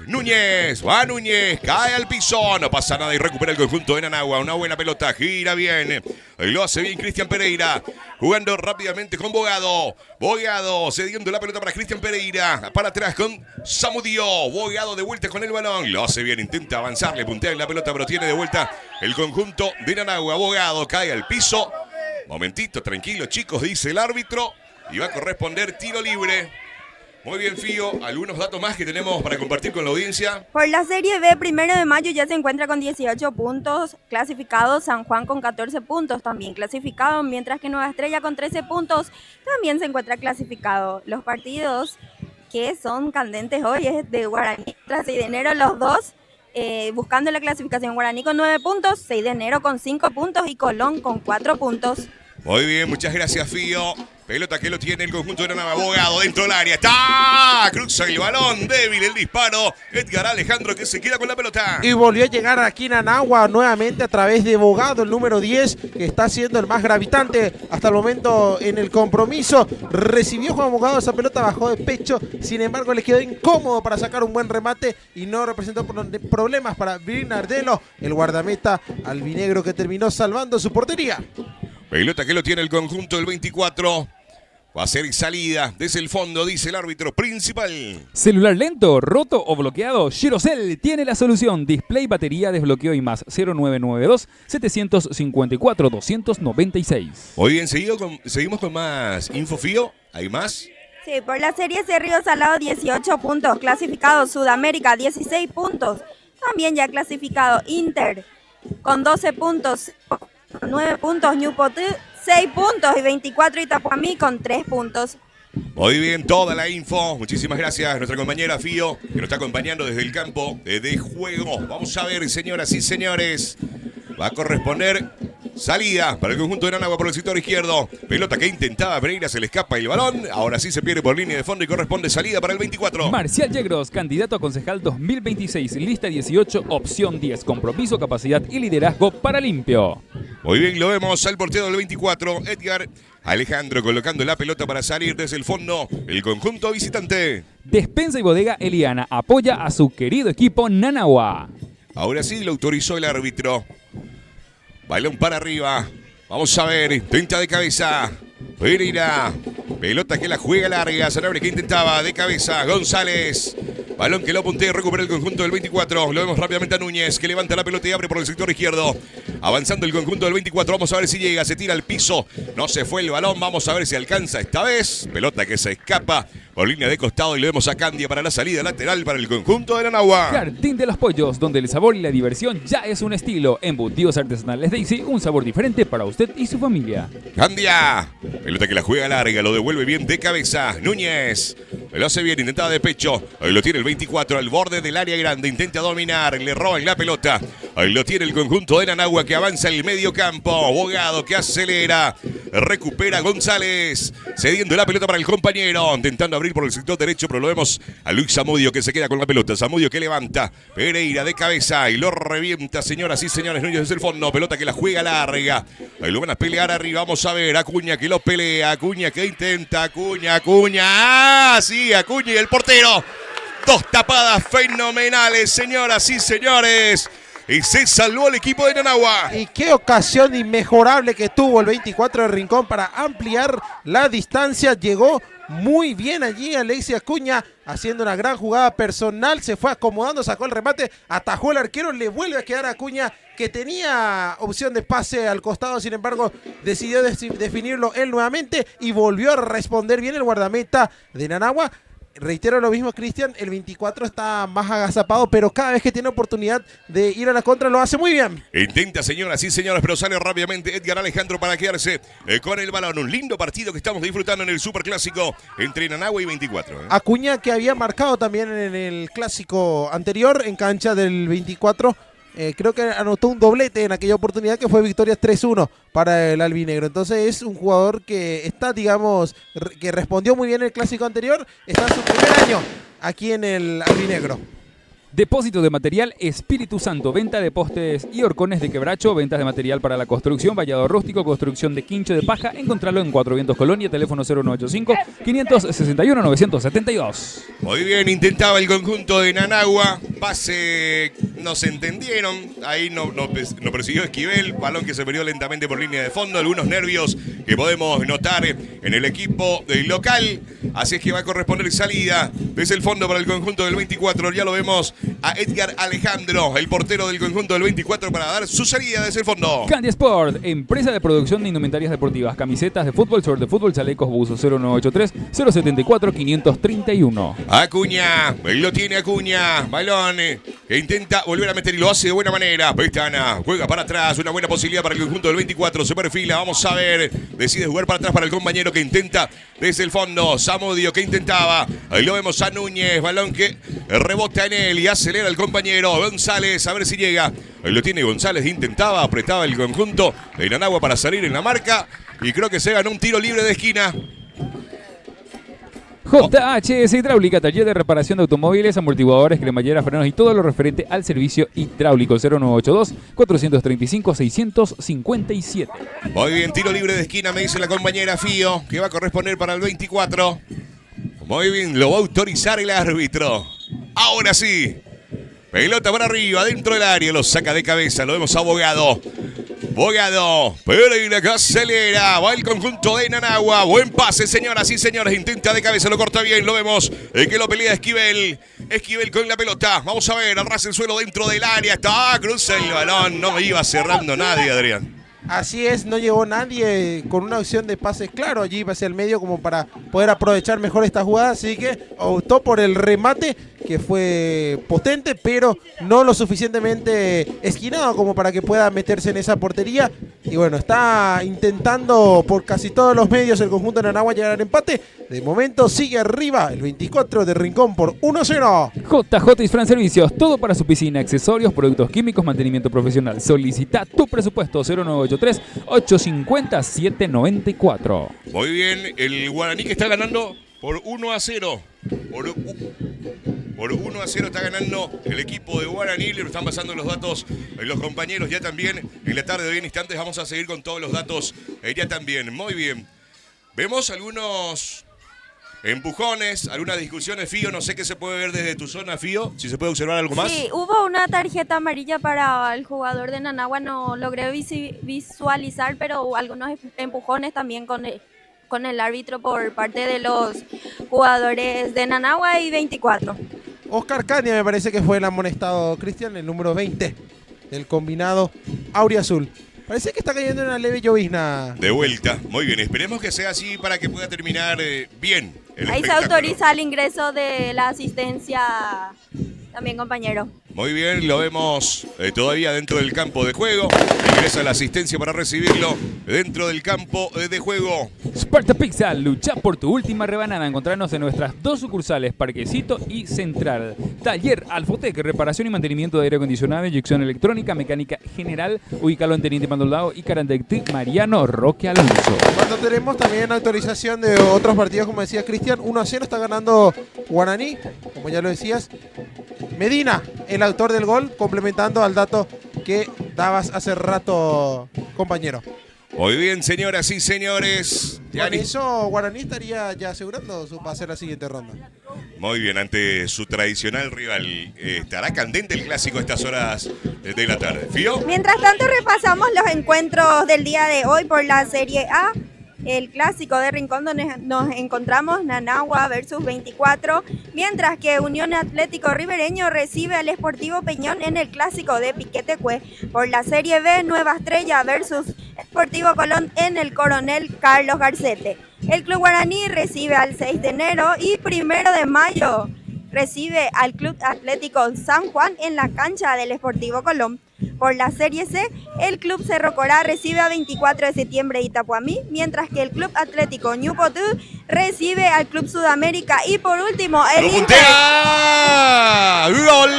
Núñez. Va Núñez. Cae al piso. No pasa nada y recupera el conjunto de Nanagua. Una buena pelota. Gira bien. Ahí lo hace bien Cristian Pereira. Jugando rápidamente con Bogado. Bogado cediendo la pelota para Cristian Pereira. Para atrás con Zamudio. Bogado de vuelta con el balón. Lo hace bien. Intenta avanzar. Le puntea en la pelota, pero tiene de vuelta el conjunto de Nanagua. Bogado cae al piso. Momentito, tranquilo, chicos, dice el árbitro. Y va a corresponder tiro libre. Muy bien, Fío. ¿Algunos datos más que tenemos para compartir con la audiencia? Por la Serie B, 1 de mayo ya se encuentra con 18 puntos clasificados, San Juan con 14 puntos también clasificado, mientras que Nueva Estrella con 13 puntos también se encuentra clasificado. Los partidos que son candentes hoy es de Guaraní contra 6 de enero, los dos buscando la clasificación. Guaraní con 9 puntos, 6 de enero con 5 puntos y Colón con 4 puntos. Muy bien, muchas gracias, Fío. Pelota que lo tiene el conjunto de Nanagua. Abogado dentro del área. ¡Está! Cruza el balón. Débil el disparo. Edgar Alejandro que se queda con la pelota. Y volvió a llegar aquí Nanagua nuevamente a través de Bogado, el número 10, que está siendo el más gravitante hasta el momento en el compromiso. Recibió Juan Bogado esa pelota, bajó de pecho. Sin embargo, le quedó incómodo para sacar un buen remate y no representó problemas para Brinardelo, el guardameta albinegro que terminó salvando su portería. Pelota que lo tiene el conjunto del 24. Va a ser salida desde el fondo, dice el árbitro principal. Celular lento, roto o bloqueado, Girocell tiene la solución. Display, batería, desbloqueo y más. 0992-754-296. Muy bien, seguimos con más info, Fío. ¿Hay más? Sí, por la Serie C, Río Salado 18 puntos, clasificado Sudamérica 16 puntos, también ya clasificado Inter con 12 puntos, 9 puntos Ñupotú, 6 puntos y 24 Itapuamí con 3 puntos. Muy bien, toda la info. Muchísimas gracias a nuestra compañera Fío, que nos está acompañando desde el campo de juego. Vamos a ver, señoras y señores. Va a corresponder salida para el conjunto de Nanagua por el sector izquierdo. Pelota que intentaba Pereira, se le escapa el balón. Ahora sí se pierde por línea de fondo y corresponde salida para el 24. Marcial Yegros, candidato a concejal 2026, lista 18, opción 10, compromiso, capacidad y liderazgo para limpio. Muy bien, lo vemos al portero del 24, Edgar Alejandro, colocando la pelota para salir desde el fondo el conjunto visitante. Despensa y bodega Eliana apoya a su querido equipo Nanagua. Ahora sí lo autorizó el árbitro. Balón para arriba. Vamos a ver. Intenta de cabeza. Pereira. Pelota que la juega larga. Sanabria que intentaba de cabeza. González. Balón que lo puntea. Recupera el conjunto del 24. Lo vemos rápidamente a Núñez que levanta la pelota y abre por el sector izquierdo. Avanzando el conjunto del 24. Vamos a ver si llega. Se tira al piso. No se fue el balón. Vamos a ver si alcanza esta vez. Pelota que se escapa por línea de costado y lo vemos a Candia para la salida lateral para el conjunto de Nanagua. Jardín de los Pollos, donde el sabor y la diversión ya es un estilo. Embutidos artesanales Daisy, un sabor diferente para usted y su familia. Candia. Pelota que la juega larga, lo devuelve bien de cabeza. Núñez. Lo hace bien, intentada de pecho. Ahí lo tiene el 24 al borde del área grande. Intenta dominar, le roban la pelota. Ahí lo tiene el conjunto de Nanagua que avanza el medio campo. Bogado que acelera. Recupera González. Cediendo la pelota para el compañero. Intentando abrir por el sector derecho, pero lo vemos a Luis Zamudio que se queda con la pelota. Zamudio que levanta. Pereira de cabeza y lo revienta, señoras y señores. Núñez desde el fondo. Pelota que la juega larga. Ahí lo van a pelear arriba. Vamos a ver. Acuña que lo pelea. Acuña que intenta. Acuña. ¡Ah! Sí, Acuña y el portero. Dos tapadas fenomenales, señoras y señores. Y se salvó el equipo de Nanagua. Y qué ocasión inmejorable que tuvo el 24 de Rincón para ampliar la distancia. Llegó muy bien allí Alexis Acuña, haciendo una gran jugada personal. Se fue acomodando, sacó el remate, atajó el arquero, le vuelve a quedar a Acuña, que tenía opción de pase al costado. Sin embargo, decidió definirlo él nuevamente y volvió a responder bien el guardameta de Nanagua. Reitero lo mismo, Cristian, el 24 está más agazapado, pero cada vez que tiene oportunidad de ir a la contra lo hace muy bien. Intenta, señoras y señores, pero sale rápidamente Edgar Alejandro para quedarse con el balón. Un lindo partido que estamos disfrutando en el Superclásico entre Nanagua y 24. Acuña, que había marcado también en el clásico anterior en cancha del 24. Creo que anotó un doblete en aquella oportunidad que fue victoria 3-1 para el albinegro. Entonces es un jugador que está, digamos, que respondió muy bien en el clásico anterior. Está en su primer año aquí en el albinegro. Depósito de material Espíritu Santo, venta de postes y horcones de quebracho, ventas de material para la construcción, vallado rústico, construcción de quincho de paja. Encontrarlo en Cuatro Vientos Colonia, teléfono 0985-561-972. Muy bien, intentaba el conjunto de Nanagua. Pase, no se entendieron. Ahí no persiguió Esquivel. Balón que se perdió lentamente por línea de fondo. Algunos nervios que podemos notar en el equipo del local. Así es que va a corresponder salida desde el fondo para el conjunto del 24. Ya lo vemos a Edgar Alejandro, el portero del conjunto del 24, para dar su salida desde el fondo. Candy Sport, empresa de producción de indumentarias deportivas, camisetas de fútbol, short de fútbol, chalecos, buzos. 0983-074-531. Acuña, lo tiene Acuña, balón que intenta volver a meter y lo hace de buena manera. Pestana juega para atrás, una buena posibilidad para el conjunto del 24, se perfila, vamos a ver, decide jugar para atrás para el compañero que intenta desde el fondo. Samudio que intentaba, ahí lo vemos a Núñez, balón que rebota en él y acelera el compañero González, a ver si llega. Ahí lo tiene González, intentaba, apretaba el conjunto de Nanagua para salir en la marca y creo que se ganó un tiro libre de esquina. JHS Hidráulica, taller de reparación de automóviles, amortiguadores, cremalleras, frenos y todo lo referente al servicio hidráulico. 0982-435-657. Muy bien, tiro libre de esquina, me dice la compañera Fío, que va a corresponder para el 24. Muy bien, lo va a autorizar el árbitro. Ahora sí. Pelota para arriba, dentro del área, lo saca de cabeza, lo vemos a Bogado. Bogado, Pereira que acelera, va el conjunto de Nanagua, buen pase, señoras y señores, intenta de cabeza, lo corta bien, lo vemos, que lo pelea Esquivel con la pelota, vamos a ver, arrasa el suelo dentro del área, está, cruza el balón, no me iba cerrando nadie, Adrián. Así es, no llegó nadie con una opción de pase claro allí hacia el medio como para poder aprovechar mejor esta jugada, así que optó por el remate que fue potente, pero no lo suficientemente esquinado como para que pueda meterse en esa portería. Y bueno, está intentando por casi todos los medios el conjunto de Nanagua llegar al empate. De momento sigue arriba el 24 de Rincón por 1-0. JJ Isfran Servicios, todo para su piscina, accesorios, productos químicos, mantenimiento profesional. Solicita tu presupuesto 0983-850-794. Muy bien, el Guaraní que está ganando por 1-0. Por 1-0 está ganando el equipo de Guaraní. Le están pasando los datos los compañeros ya también. En la tarde de hoy en instantes vamos a seguir con todos los datos ya también. Muy bien. Vemos algunos empujones, algunas discusiones, Fío. No sé qué se puede ver desde tu zona, Fío. Si se puede observar algo más. Sí, hubo una tarjeta amarilla para el jugador de Nanagua. No logré visualizar, pero algunos empujones también con el árbitro por parte de los jugadores de Nanagua y 24. Oscar Caña me parece que fue el amonestado, Cristian, el número 20 del combinado auriazul. Parece que está cayendo una leve llovizna. De vuelta, muy bien, esperemos que sea así para que pueda terminar bien el Ahí se autoriza el ingreso de la asistencia también, compañero. Muy bien, lo vemos todavía dentro del campo de juego. Ingresa la asistencia para recibirlo dentro del campo de juego. Sparta Pizza, lucha por tu última rebanada. Encontrarnos en nuestras dos sucursales, Parquecito y Central. Taller Alfotec, reparación y mantenimiento de aire acondicionado, inyección electrónica, mecánica general. Ubícalo en Teniente Maldonado y Carandectic Mariano Roque Alonso. Cuando tenemos también autorización de otros partidos, como decía Cristian, 1-0 está ganando Guaraní, como ya lo decías. Medina, el autor del gol, complementando al dato que dabas hace rato, compañero. Muy bien, señoras y señores. Con eso Guaraní estaría ya asegurando su pase a la siguiente ronda. Muy bien, ante su tradicional rival. ¿Estará candente el clásico a estas horas de la tarde? ¿Fío? Mientras tanto, repasamos los encuentros del día de hoy por la Serie A. El clásico de Rincón, donde nos encontramos Nanagua versus 24, mientras que Unión Atlético Ribereño recibe al Sportivo Peñón en el clásico de Piquetecue. Por la Serie B, Nueva Estrella versus Sportivo Colón en el Coronel Carlos Garcete. El Club Guaraní recibe al 6 de enero y 1 de mayo recibe al Club Atlético San Juan en la cancha del Sportivo Colón. Por la Serie C, el Club Cerro Corá recibe a 24 de septiembre Itapuamí, mientras que el Club Atlético Ñupotú recibe al Club Sudamérica y por último el ¡Lo puntea! ¡Gol!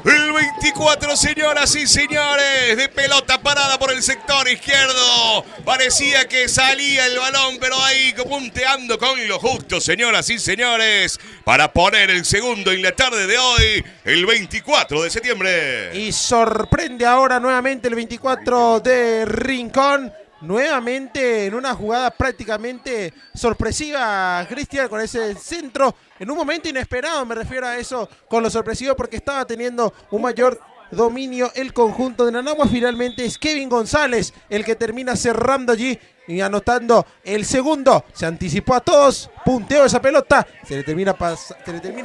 El 24, señoras y señores, de pelota parada por el sector izquierdo. Parecía que salía el balón, pero ahí punteando con lo justo, señoras y señores, para poner el segundo en la tarde de hoy, el 24 de septiembre. Y sorprende ahora nuevamente el 24 de Rincón. Nuevamente en una jugada prácticamente sorpresiva, Cristian, con ese centro en un momento inesperado. Me refiero a eso con lo sorpresivo porque estaba teniendo un mayor dominio el conjunto de Nanagua. Finalmente es Kevin González el que termina cerrando allí y anotando el segundo. Se anticipó a todos, punteó esa pelota, se le termina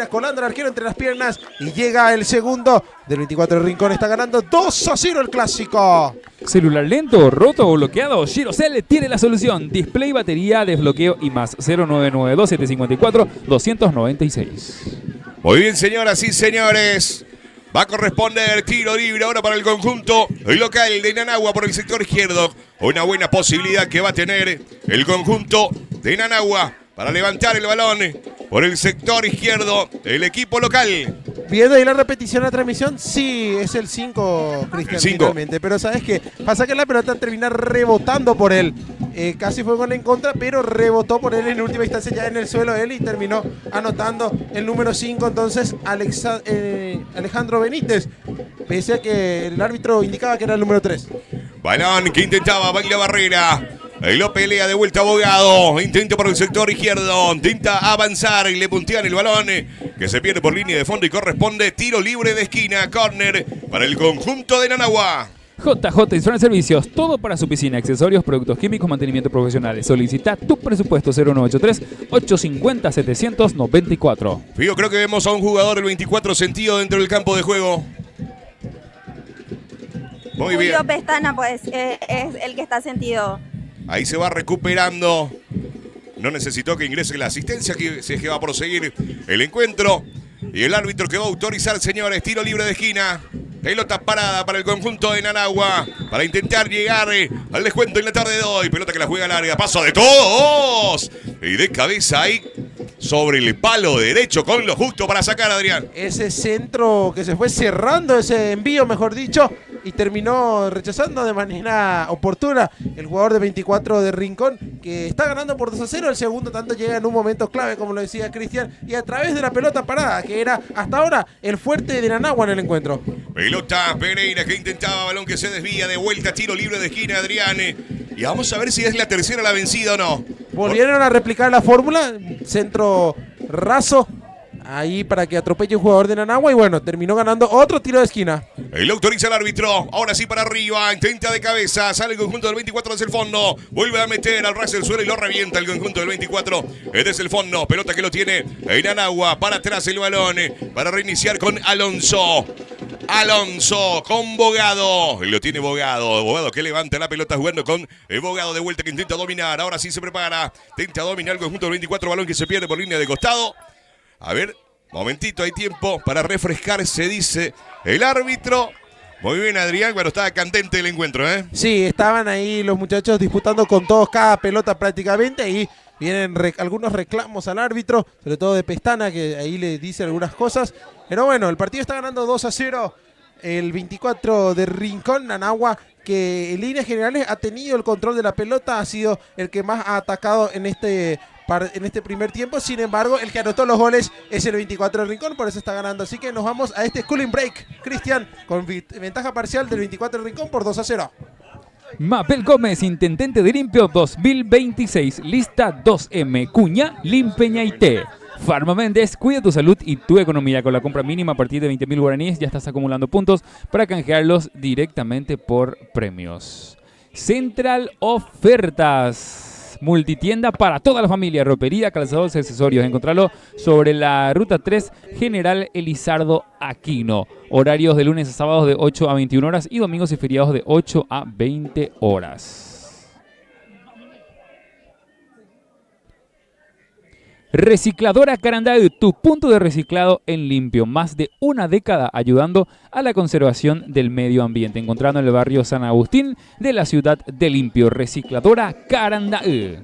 colando al arquero entre las piernas y llega el segundo del 24 de Rincón. Está ganando 2-0 el clásico. Celular lento, roto o bloqueado, Girocell tiene la solución. Display, batería, desbloqueo y más. 0992-754-296. Muy bien, señoras y señores. Va a corresponder tiro libre ahora para el conjunto local de Nanagua por el sector izquierdo. Una buena posibilidad que va a tener el conjunto de Nanagua para levantar el balón por el sector izquierdo el equipo local. Viendo ahí la repetición de la transmisión, sí, es el 5, Cristian, finalmente. Pero ¿sabes qué? Pasa que la pelota termina rebotando por él. Casi fue gol en contra, pero rebotó por él en última instancia ya en el suelo él y terminó anotando el número 5. Entonces, Alejandro Benítez, pese a que el árbitro indicaba que era el número 3. Balón que intentaba Baglia Barrera. Ahí lo pelea de vuelta Abogado. Intenta por el sector izquierdo. Intenta avanzar y le puntean el balón que se pierde por línea de fondo y corresponde tiro libre de esquina. Córner para el conjunto de Nanagua. JJ Insurance Servicios, todo para su piscina, accesorios, productos químicos, mantenimiento profesional. Solicita tu presupuesto 0983-850-794. Fío, creo que vemos a un jugador del 24 sentido dentro del campo de juego. Muy bien. Julio Pestana, pues, es el que está sentido. Ahí se va recuperando. No necesitó que ingrese la asistencia, que si es que va a proseguir el encuentro. Y el árbitro que va a autorizar, señores, tiro libre de esquina. Pelota parada para el conjunto de Nanagua para intentar llegar al descuento en la tarde de hoy. Pelota que la juega larga. Paso de todos. Y de cabeza ahí sobre el palo derecho con lo justo para sacar a Adrián. Ese centro que se fue cerrando, ese envío, mejor dicho, y terminó rechazando de manera oportuna el jugador de 24 de Rincón, que está ganando por 2-0. El segundo tanto llega en un momento clave, como lo decía Cristian, y a través de la pelota parada, que era hasta ahora el fuerte de Nanagua en el encuentro. Pelota Pereira que intentaba, balón que se desvía, de vuelta, tiro libre de esquina, Adrián. Y vamos a ver si es la tercera la vencida o no. Volvieron a replicar la fórmula, centro raso, ahí para que atropelle un jugador de Nanagua, y bueno, terminó ganando otro tiro de esquina. El autoriza el árbitro, ahora sí para arriba, intenta de cabeza, sale el conjunto del 24 desde el fondo, vuelve a meter al ras del suelo y lo revienta el conjunto del 24 desde el fondo. Pelota que lo tiene en Nanagua, para atrás el balón, para reiniciar con Alonso. Alonso con Bogado, lo tiene Bogado que levanta la pelota jugando con Bogado de vuelta que intenta dominar, ahora sí se prepara, intenta dominar el conjunto del 24, balón que se pierde por línea de costado. A ver, momentito, hay tiempo para refrescarse, dice el árbitro. Muy bien, Adrián, bueno, estaba candente el encuentro, ¿eh? Sí, estaban ahí los muchachos disputando con todos cada pelota prácticamente, y vienen algunos reclamos al árbitro, sobre todo de Pestana, que ahí le dice algunas cosas. Pero bueno, el partido está ganando 2-0. El 24 de Rincón, Nanagua, que en líneas generales ha tenido el control de la pelota, ha sido el que más ha atacado en este primer tiempo. Sin embargo, el que anotó los goles es el 24 de Rincón, por eso está ganando. Así que nos vamos a este cooling break, Cristian, con ventaja parcial del 24 de Rincón por 2-0. Mabel Gómez, intendente de limpio 2026, lista 2M, Cuña, Limpeñaité. Farma Méndez, cuida tu salud y tu economía. Con la compra mínima a partir de 20.000 guaraníes ya estás acumulando puntos para canjearlos directamente por premios. Central Ofertas, multitienda para toda la familia, ropería, calzados y accesorios. Encontralo sobre la ruta 3, General Elizardo Aquino. Horarios de lunes a sábados de 8 a 21 horas y domingos y feriados de 8 a 20 horas. Recicladora Carandaú, tu punto de reciclado en limpio. Más de una década ayudando a la conservación del medio ambiente. Encontrando en el barrio San Agustín de la ciudad de Limpio. Recicladora Carandaú.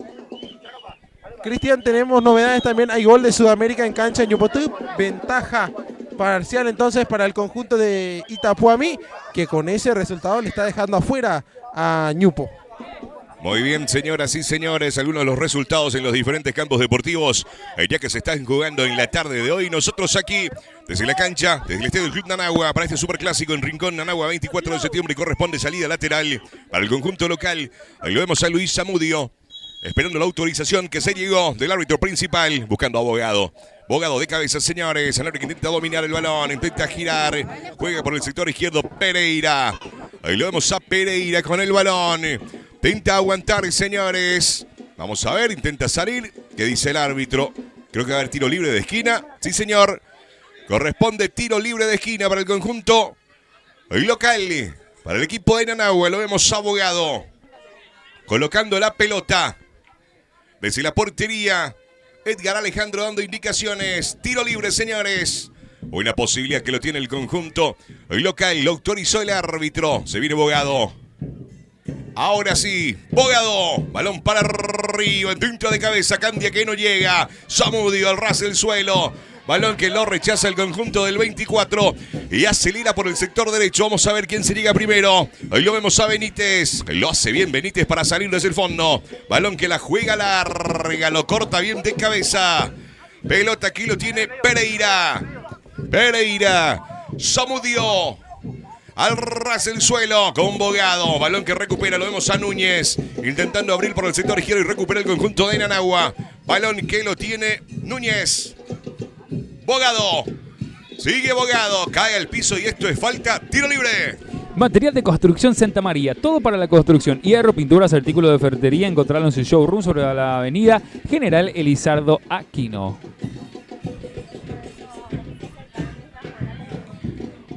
Cristian, tenemos novedades también. Hay gol de Sudamérica en cancha en Ñupotú. Ventaja parcial entonces para el conjunto de Itapuamí, que con ese resultado le está dejando afuera a Ñupo. Muy bien, señoras y señores, algunos de los resultados en los diferentes campos deportivos, ya que se están jugando en la tarde de hoy. Nosotros aquí, desde la cancha, desde el estadio del Club Nanagua, para este superclásico en Rincón, Nanagua, 24 de septiembre, y corresponde salida lateral para el conjunto local. Ahí lo vemos a Luis Zamudio, esperando la autorización que se llegó del árbitro principal, buscando abogado. Bogado de cabeza, señores. Sanabria que intenta dominar el balón, intenta girar. Juega por el sector izquierdo Pereira. Ahí lo vemos a Pereira con el balón. Intenta aguantar, señores. Vamos a ver, intenta salir. ¿Qué dice el árbitro? Creo que va a haber tiro libre de esquina. Sí, señor. Corresponde tiro libre de esquina para el conjunto local. Para el equipo de Nanahua. Lo vemos a Bogado colocando la pelota desde la portería. Edgar Alejandro dando indicaciones. Tiro libre, señores. Buena posibilidad que lo tiene el conjunto local. Lo autorizó el árbitro. Se viene Bogado. Ahora sí, Bogado. Balón para arriba. Dentro de cabeza. Candia que no llega. Zamudio al ras del suelo. Balón que lo rechaza el conjunto del 24 y acelera por el sector derecho. Vamos a ver quién se llega primero. Ahí lo vemos a Benítez. Lo hace bien Benítez para salir desde el fondo. Balón que la juega larga. Lo corta bien de cabeza. Pelota aquí lo tiene Pereira. Pereira. Zamudio. Al ras del suelo con Bogado. Balón que recupera. Lo vemos a Núñez. Intentando abrir por el sector izquierdo y recupera el conjunto de Nanahua. Balón que lo tiene Núñez. Bogado. Sigue Bogado. Cae al piso y esto es falta. Tiro libre. Material de construcción Santa María, todo para la construcción. Hierro, pinturas, artículos de ferretería. Encontrarlo en su showroom sobre la avenida General Elizardo Aquino.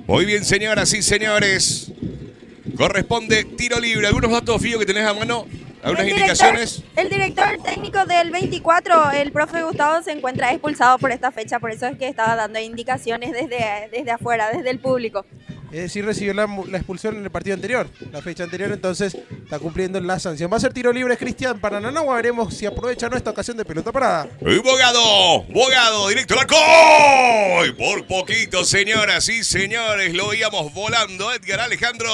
Muy bien, señoras y señores. Corresponde tiro libre. ¿Algunos datos, Fío, que tenés a mano? ¿Algunas indicaciones? El director técnico del 24, el profe Gustavo, se encuentra expulsado por esta fecha. Por eso es que estaba dando indicaciones desde afuera, desde el público. Es decir, recibió la expulsión en el partido anterior, la fecha anterior, entonces está cumpliendo la sanción. Va a ser tiro libre, Cristian, para Nanahua. Veremos si aprovecha esta ocasión de pelota parada. Y Bogado, directo al arco. Y por poquito, señoras y señores, lo veíamos volando. Edgar Alejandro.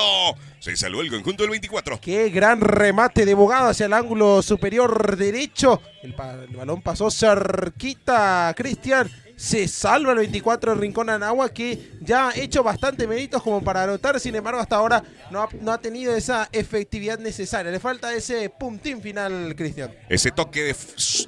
Se salvó el conjunto del 24. Qué gran remate de Bogado hacia el ángulo superior derecho. El balón pasó cerquita, Cristian. Se salva el 24 de Rincón Nanahua, que ya ha hecho bastante méritos como para anotar. Sin embargo, hasta ahora no ha tenido esa efectividad necesaria. Le falta ese puntín final, Cristian. Ese toque,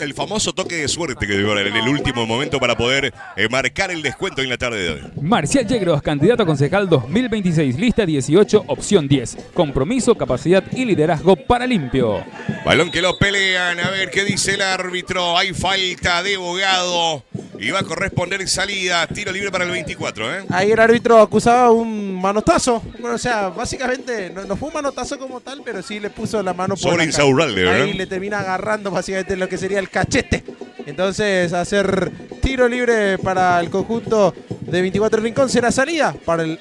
el famoso toque de suerte que dio en el último momento para poder marcar el descuento en la tarde de hoy. Marcial Yegros, candidato a concejal 2026, lista 18, opción 10. Compromiso, capacidad y liderazgo para limpio. Balón que lo pelean. A ver qué dice el árbitro. Hay falta de Bogado. Y va a corresponder salida. Tiro libre para el 24, ¿eh? Ahí el árbitro acusaba un manotazo. Bueno, o sea, básicamente no fue un manotazo como tal, pero sí le puso la mano por sobre Insaurralde, ¿verdad? Ahí le termina agarrando básicamente lo que sería el cachete. Entonces, hacer tiro libre para el conjunto de 24 Rincón será salida para el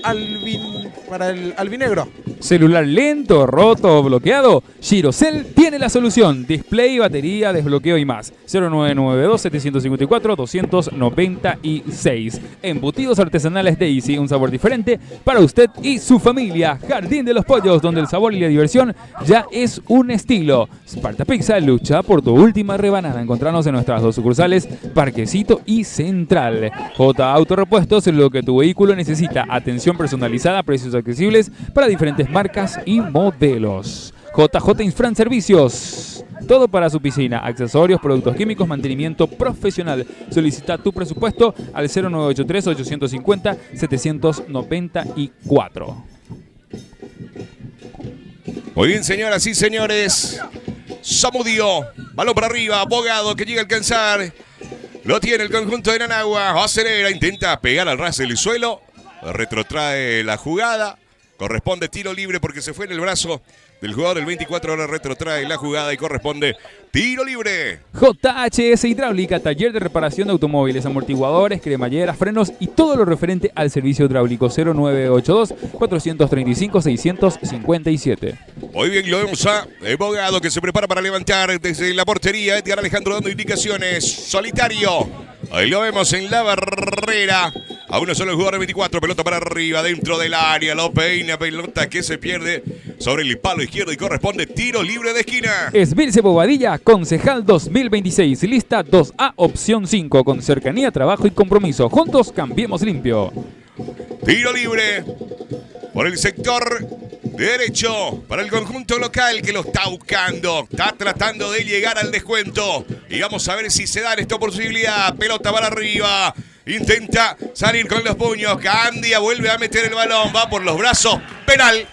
albinegro. Celular lento, roto o bloqueado. Girocell tiene la solución. Display, batería, desbloqueo y más. 0992-754-296. Embutidos artesanales Daisy, un sabor diferente para usted y su familia. Jardín de los Pollos, donde el sabor y la diversión ya es un estilo. Sparta Pizza lucha por tu última rebanada. Encontrarnos en nuestras dos sucursales, Parquecito y Central. J Autorepuestos, lo que tu vehículo necesita. Atención personalizada, precios accesibles para diferentes marcas y modelos. JJ Infran Servicios. Todo para su piscina, accesorios, productos químicos, mantenimiento profesional. Solicita tu presupuesto al 0983-850-794. Muy bien, señoras y señores. Zamudio. Balón para arriba. Bogado que llega a alcanzar. Lo tiene el conjunto de Nanahua. Acelera, intenta pegar al ras del suelo. Retrotrae la jugada. Corresponde tiro libre porque se fue en el brazo del jugador del 24. Ahora retrotrae la jugada y corresponde tiro libre. JHS Hidráulica, taller de reparación de automóviles, amortiguadores, cremalleras, frenos y todo lo referente al servicio hidráulico. 0982-435-657. Muy bien, lo vemos a Bogado que se prepara para levantar desde la portería. Edgar Alejandro dando indicaciones. Solitario. Ahí lo vemos en la barrera. A uno solo el jugador de 24. Pelota para arriba, dentro del área. Lo peina, pelota que se pierde sobre el palo izquierdo y corresponde tiro libre de esquina. Esbirce Bobadilla, concejal 2026. Lista 2A, opción 5. Con cercanía, trabajo y compromiso. Juntos cambiemos limpio. Tiro libre por el sector derecho para el conjunto local que lo está buscando. Está tratando de llegar al descuento. Y vamos a ver si se da esta posibilidad. Pelota para arriba. Intenta salir con los puños. Candia vuelve a meter el balón. Va por los brazos. Penal.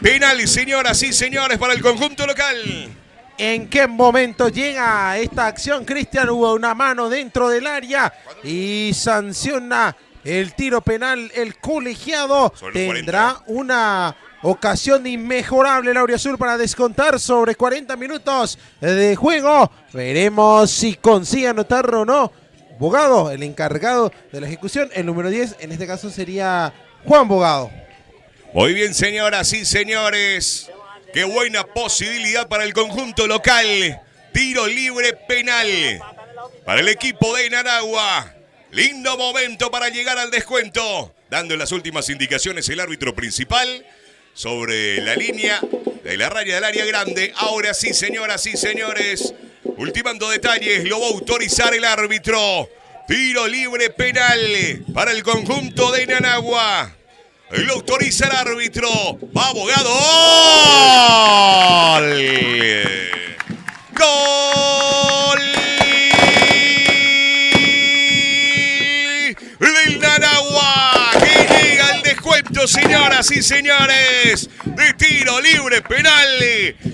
Penal, señoras y señores, para el conjunto local. ¿En qué momento llega esta acción, Cristian? Hubo una mano dentro del área y sanciona el tiro penal. El colegiado tendrá una ocasión inmejorable, Lauriazul, para descontar sobre 40 minutos de juego. Veremos si consigue anotar o no. Bogado, el encargado de la ejecución, el número 10, en este caso sería Juan Bogado. Muy bien, señoras y señores. Qué buena posibilidad para el conjunto local. Tiro libre penal para el equipo de Nanagua. Lindo momento para llegar al descuento. Dando las últimas indicaciones el árbitro principal sobre la línea de la raya del área grande. Ahora sí, señoras y señores. Ultimando detalles, lo va a autorizar el árbitro. Tiro libre penal para el conjunto de Nanagua. Lo autoriza el árbitro. Va Bogado. ¡Gol! ¡Gol! Del Nanagua, que llega al descuento, señoras y señores. De tiro libre penal.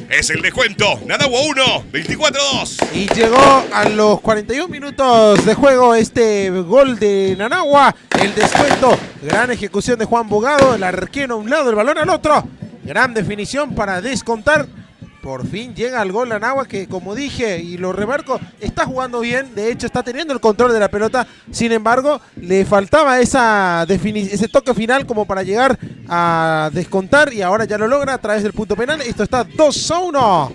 Es el descuento. Nanagua 1, 24-2. Y llegó a los 41 minutos de juego este gol de Nanagua. El descuento. Gran ejecución de Juan Bogado. El arquero a un lado, el balón al otro. Gran definición para descontar. Por fin llega el gol Nanagua, que como dije y lo remarco, está jugando bien. De hecho está teniendo el control de la pelota. Sin embargo, le faltaba ese toque final como para llegar a descontar. Y ahora ya lo logra a través del punto penal. Esto está 2-1.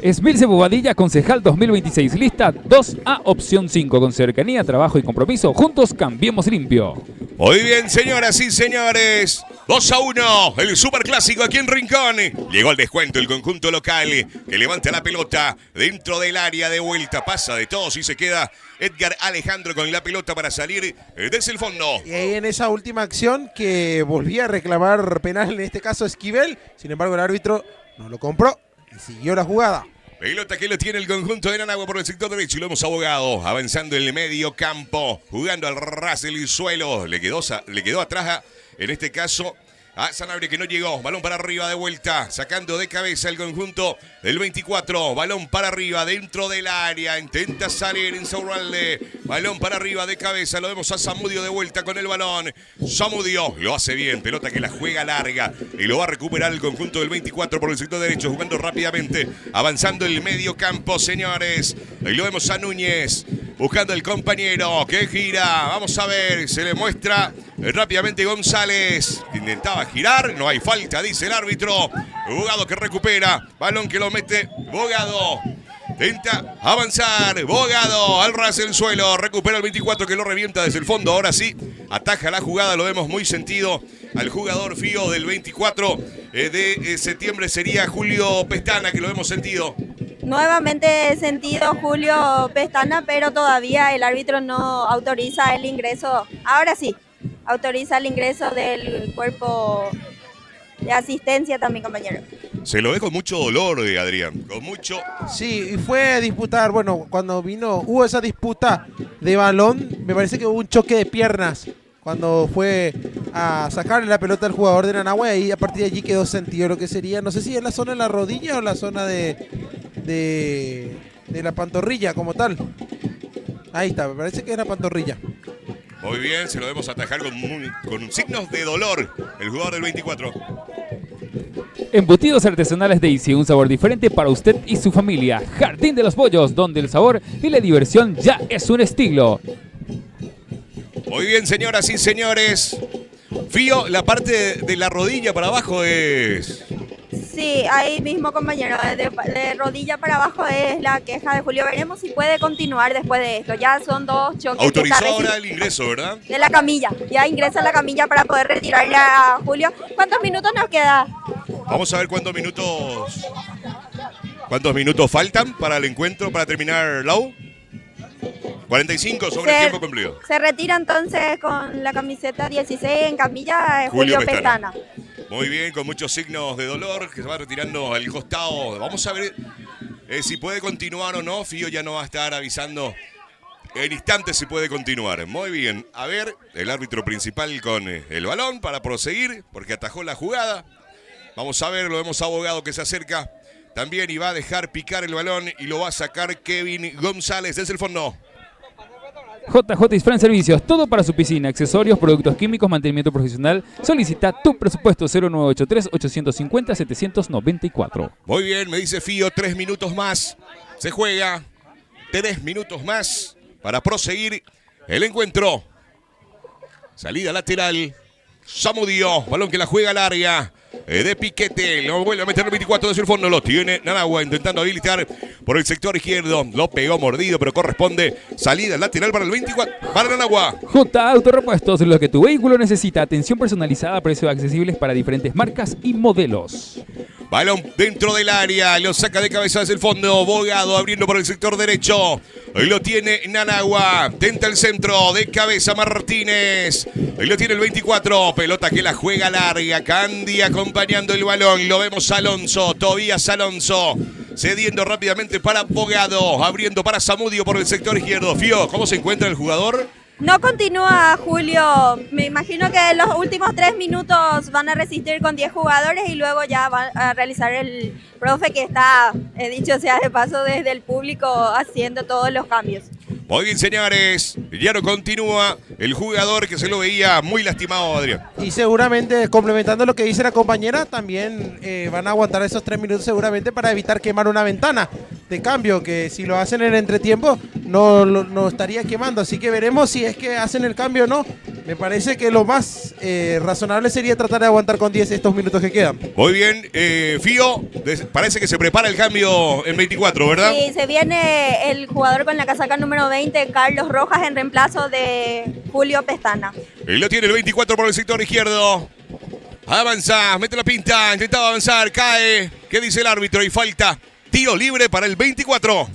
Esmilce Bobadilla, concejal 2026, lista 2A, opción 5, con cercanía, trabajo y compromiso. Juntos cambiemos limpio. Muy bien, señoras y señores. 2-1, el superclásico aquí en Rincón. Llegó al descuento el conjunto local que levanta la pelota dentro del área de vuelta. Pasa de todos y se queda Edgar Alejandro con la pelota para salir desde el fondo. Y ahí en esa última acción que volvía a reclamar penal, en este caso Esquivel. Sin embargo, el árbitro no lo compró y siguió la jugada. Pelota que lo tiene el conjunto de Nanagua por el sector derecho y lo hemos abogado. Avanzando en el medio campo, jugando al ras del suelo. Le quedó atrás, en este caso, a Sanabria, que no llegó. Balón para arriba de vuelta, sacando de cabeza el conjunto del 24. Balón para arriba dentro del área. Intenta salir Insaurralde. Balón para arriba de cabeza. Lo vemos a Zamudio de vuelta con el balón. Zamudio lo hace bien. Pelota que la juega larga y lo va a recuperar el conjunto del 24 por el sector derecho, jugando rápidamente, avanzando el medio campo, señores. Ahí lo vemos a Núñez buscando el compañero que gira. Vamos a ver, se le muestra rápidamente González. Intentaba girar, no hay falta, dice el árbitro. Bogado que recupera, balón que lo mete Bogado. Intenta avanzar, Bogado al ras del suelo, recupera el 24 que lo revienta desde el fondo. Ahora sí, ataja la jugada, lo vemos muy sentido al jugador Fío del 24 de septiembre. Sería Julio Pestana, que lo hemos sentido. Nuevamente sentido Julio Pestana, pero todavía el árbitro no autoriza el ingreso. Ahora sí, autoriza el ingreso del cuerpo de asistencia también, compañero. Se lo ve con mucho dolor, Adrián, con mucho. Sí, y fue a disputar, bueno, cuando hubo esa disputa de balón, me parece que hubo un choque de piernas cuando fue a sacarle la pelota al jugador de Nanagua, y a partir de allí quedó sentido lo que sería, no sé si es la zona de la rodilla o la zona de la pantorrilla como tal. Ahí está, me parece que es la pantorrilla. Muy bien, se lo vemos atajar con signos de dolor el jugador del 24. Embutidos artesanales Daisy, un sabor diferente para usted y su familia. Jardín de los Pollos, donde el sabor y la diversión ya es un estilo. Muy bien, señoras y señores. Fío, la parte de la rodilla para abajo es... Sí, ahí mismo, compañero, de rodilla para abajo es la queja de Julio. Veremos si puede continuar después de esto. Ya son dos choques. Autorizó ahora el ingreso, ¿verdad? De la camilla. Ya ingresa a la camilla para poder retirarle a Julio. ¿Cuántos minutos nos queda? Vamos a ver cuántos minutos faltan para el encuentro, para terminar Lau. 45 sobre el tiempo cumplido. Se retira entonces con la camiseta 16 en camilla Julio Pestana. Muy bien, con muchos signos de dolor que se va retirando al costado. Vamos a ver si puede continuar o no. Fío ya no va a estar avisando en instantes si puede continuar. Muy bien. A ver, el árbitro principal con el balón para proseguir, porque atajó la jugada. Vamos a ver, lo vemos abogado que se acerca también y va a dejar picar el balón y lo va a sacar Kevin González desde el fondo. JJ Isfran Servicios, todo para su piscina, accesorios, productos químicos, mantenimiento profesional. Solicita tu presupuesto 0983-850-794. Muy bien, me dice Fío, 3 minutos más. Se juega 3 minutos más para proseguir el encuentro. Salida lateral. Samudio, balón que la juega larga. De Piquete, lo vuelve a meter el 24 desde el fondo, lo tiene Nanagua intentando habilitar por el sector izquierdo, lo pegó mordido, pero corresponde salida lateral para el 24, para Nanagua. J Autorepuestos, lo que tu vehículo necesita, atención personalizada, precios accesibles para diferentes marcas y modelos. Balón dentro del área, lo saca de cabeza desde el fondo, Bogado abriendo por el sector derecho, ahí lo tiene Nanagua, tenta el centro, de cabeza Martínez, ahí lo tiene el 24, pelota que la juega larga, Candy acompañando el balón, lo vemos Alonso, Tobías Alonso, cediendo rápidamente para Bogado, abriendo para Samudio por el sector izquierdo. Fío, ¿cómo se encuentra el jugador? No continúa Julio, me imagino que los últimos 3 minutos van a resistir con 10 jugadores y luego ya va a realizar el profe que está, dicho sea de paso, desde el público haciendo todos los cambios. Muy bien, señores, ya no continúa el jugador que se lo veía muy lastimado, Adrián. Y seguramente, complementando lo que dice la compañera, también van a aguantar esos 3 minutos seguramente para evitar quemar una ventana de cambio, que si lo hacen en el entretiempo no estaría quemando. Así que veremos si es que hacen el cambio o no. Me parece que lo más razonable sería tratar de aguantar con 10 estos minutos que quedan. Muy bien, Fío, parece que se prepara el cambio en 24, ¿verdad? Sí, se viene el jugador con la casaca número 20, Carlos Rojas, en reemplazo de Julio Pestana. Él lo tiene el 24 por el sector izquierdo. Avanza, mete la pinta, intentaba avanzar, cae. ¿Qué dice el árbitro? Y falta tiro libre para el 24.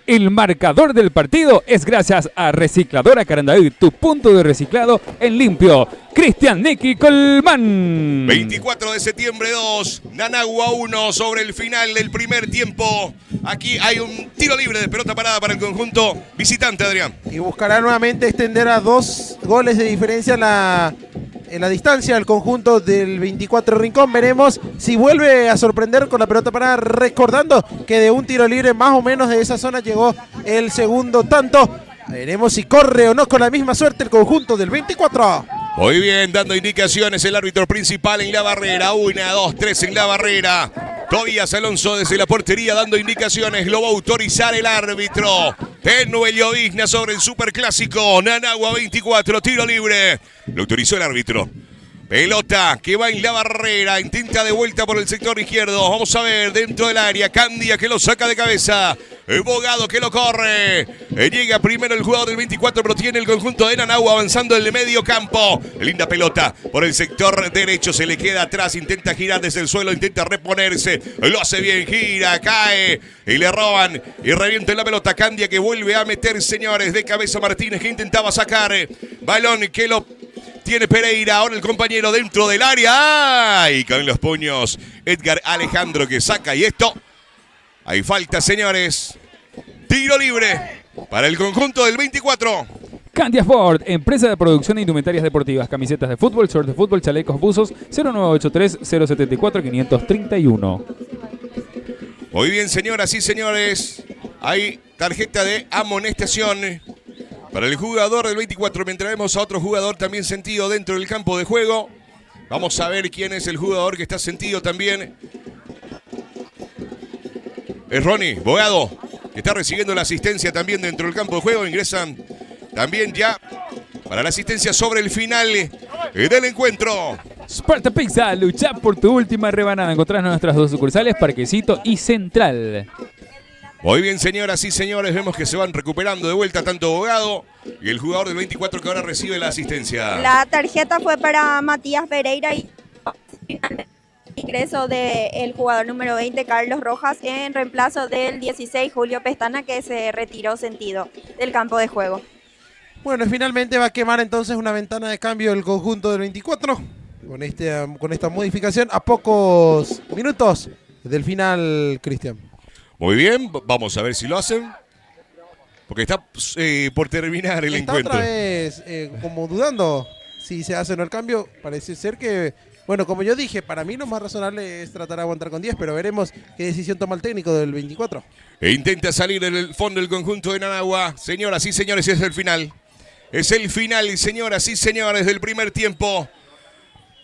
El marcador del partido es gracias a Recicladora Carandaí, tu punto de reciclado en limpio. Cristian Nicky Colmán. 24 de septiembre 2, Nanagua 1 sobre el final del primer tiempo. Aquí hay un tiro libre de pelota parada para el conjunto visitante, Adrián. Y buscará nuevamente extender a 2 goles de diferencia en la distancia al conjunto del 24 Rincón. Veremos si vuelve a sorprender con la pelota parada, recordando que de un tiro libre más o menos de esa zona llegó el segundo tanto. Veremos si corre o no con la misma suerte el conjunto del 24. Muy bien, dando indicaciones el árbitro principal en la barrera. 1, 2, 3 en la barrera. Tobías Alonso desde la portería dando indicaciones. Lo va a autorizar el árbitro. Tenue Llovizna sobre el superclásico. Nanagua 24, tiro libre. Lo autorizó el árbitro. Pelota que va en la barrera, intenta de vuelta por el sector izquierdo. Vamos a ver, dentro del área, Candia que lo saca de cabeza. El Bogado que lo corre. Llega primero el jugador del 24, pero tiene el conjunto de Nanagua avanzando en el medio campo. Linda pelota por el sector derecho, se le queda atrás, intenta girar desde el suelo, intenta reponerse. Lo hace bien, gira, cae y le roban y revienta la pelota. Candia que vuelve a meter, señores, de cabeza Martínez que intentaba sacar. Balón que lo tiene Pereira, ahora el compañero dentro del área. Y con los puños Edgar Alejandro que saca y esto. Hay falta, señores. Tiro libre para el conjunto del 24. Candia Ford, empresa de producción de indumentarias deportivas, camisetas de fútbol, shorts de fútbol, chalecos, buzos, 0983-074-531. Muy bien, señoras y señores. Hay tarjeta de amonestación para el jugador del 24, mientras vemos a otro jugador también sentido dentro del campo de juego. Vamos a ver quién es el jugador que está sentido también. Es Ronnie Bogado, que está recibiendo la asistencia también dentro del campo de juego. Ingresan también ya para la asistencia sobre el final del encuentro. Sparta Pizza, lucha por tu última rebanada. Encontrás nuestras 2 sucursales, Parquecito y Central. Muy bien, señoras y señores, vemos que se van recuperando de vuelta tanto Bogado y el jugador del 24 que ahora recibe la asistencia. La tarjeta fue para Matías Pereira y ingreso del jugador número 20, Carlos Rojas, en reemplazo del 16, Julio Pestana, que se retiró sentido del campo de juego. Bueno, finalmente va a quemar entonces una ventana de cambio el conjunto del 24. con esta modificación a pocos minutos del final, Cristian. Muy bien, vamos a ver si lo hacen. Porque está por terminar el Está encuentro. otra vez como dudando si se hace o no el cambio. Parece ser que, bueno, como yo dije, para mí lo más razonable es tratar de aguantar con 10, pero veremos qué decisión toma el técnico del 24. E intenta salir en el fondo del conjunto de Nanagua. Señoras y señores, es el final. Es el final, señoras y señores, del primer tiempo.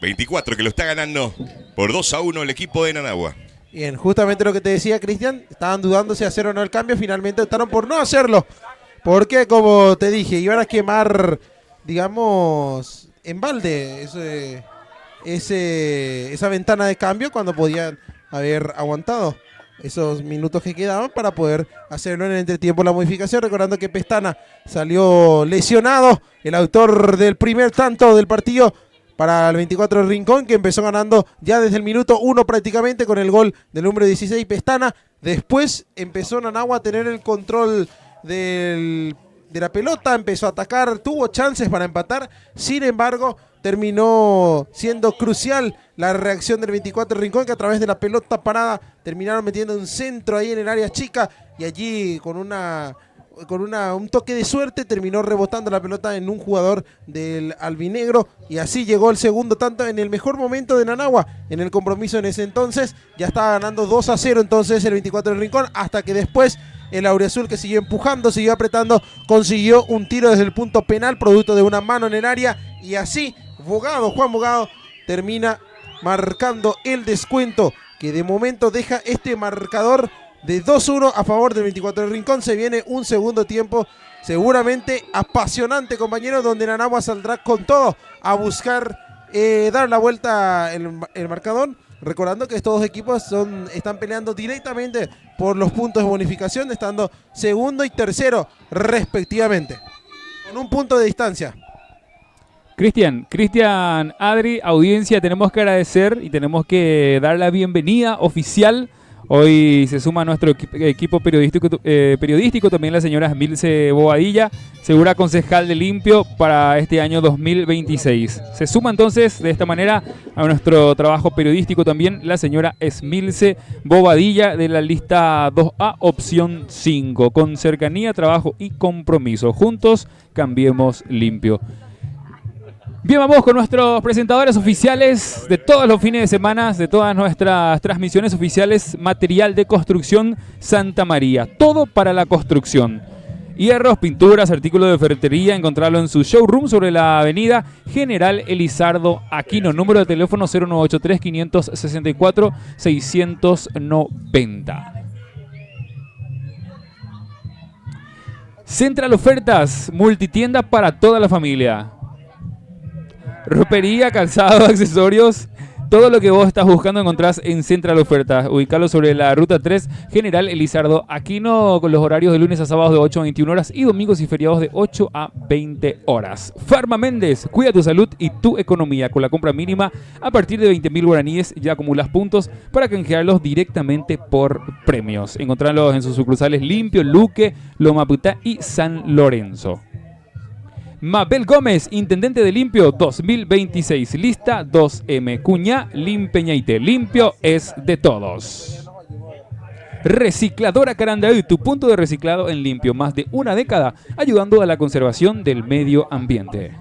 24 que lo está ganando por 2-1 el equipo de Nanagua. Bien, justamente lo que te decía, Cristian, estaban dudando si hacer o no el cambio, finalmente optaron por no hacerlo. Porque, como te dije, iban a quemar, digamos, en balde esa ventana de cambio cuando podían haber aguantado esos minutos que quedaban para poder hacerlo en el entretiempo la modificación. Recordando que Pestana salió lesionado, el autor del primer tanto del partido para el 24 del Rincón, que empezó ganando ya desde el minuto 1 prácticamente con el gol del número 16 Pestana. Después empezó Nanagua a tener el control de la pelota, empezó a atacar, tuvo chances para empatar, sin embargo terminó siendo crucial la reacción del 24 Rincón, que a través de la pelota parada terminaron metiendo un centro ahí en el área chica, y allí con un toque de suerte terminó rebotando la pelota en un jugador del albinegro, y así llegó el segundo tanto en el mejor momento de Nanagua en el compromiso. En ese entonces ya estaba ganando 2-0 entonces el 24 del Rincón, hasta que después el auriazul, que siguió empujando, siguió apretando, consiguió un tiro desde el punto penal producto de una mano en el área, y así Juan Bogado termina marcando el descuento, que de momento deja este marcador de 2-1 a favor del 24 del Rincón. Se viene un segundo tiempo seguramente apasionante, compañeros, donde Nanagua saldrá con todo a buscar dar la vuelta el marcador. Recordando que estos dos equipos están peleando directamente por los puntos de bonificación, estando segundo y tercero respectivamente, con un punto de distancia. Cristian, Adri, audiencia, tenemos que agradecer y tenemos que dar la bienvenida oficial. Hoy se suma a nuestro equipo periodístico también la señora Esmilce Bobadilla, segura concejal de Limpio para este año 2026. Se suma entonces de esta manera a nuestro trabajo periodístico también la señora Esmilce Bobadilla, de la lista 2A, opción 5, con cercanía, trabajo y compromiso. Juntos cambiemos Limpio. Bien, vamos con nuestros presentadores oficiales de todos los fines de semana, de todas nuestras transmisiones oficiales. Material de construcción Santa María, todo para la construcción. Hierros, pinturas, artículos de ferretería, encontrarlo en su showroom sobre la avenida General Elizardo Aquino. Número de teléfono 0983-564-690. Central Ofertas, multitienda para toda la familia. Ropería, calzado, accesorios, todo lo que vos estás buscando encontrás en Central Ofertas. Ubicalo sobre la ruta 3, General Elizardo Aquino, con los horarios de lunes a sábados de 8 a 21 horas y domingos y feriados de 8 a 20 horas. Farma Méndez, cuida tu salud y tu economía. Con la compra mínima a partir de 20.000 guaraníes ya acumulas puntos para canjearlos directamente por premios. Encontrarlos en sus sucursales Limpio, Luque, Loma Putá y San Lorenzo. Mabel Gómez, intendente de Limpio 2026, lista 2M, Cuñá, Limpeñaite. Limpio es de todos. Recicladora Carandaí, tu punto de reciclado en Limpio, más de una década ayudando a la conservación del medio ambiente.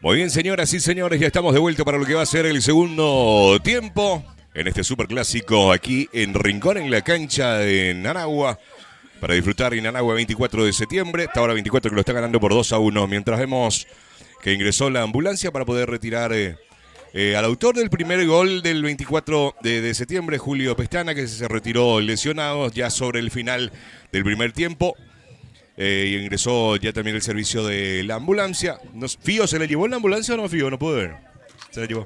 Muy bien, señoras y señores, ya estamos de vuelta para lo que va a ser el segundo tiempo en este superclásico aquí en Rincón, en la cancha de Nanagua, para disfrutar en Nanagua 24 de septiembre. Hasta ahora 24 que lo está ganando por 2-1, mientras vemos que ingresó la ambulancia para poder retirar al autor del primer gol del 24 de septiembre, Julio Pestana, que se retiró lesionado ya sobre el final del primer tiempo. Y ingresó ya también el servicio de la ambulancia. ¿Fío se le llevó la ambulancia o no, Fío? No puedo ver. Se la llevó.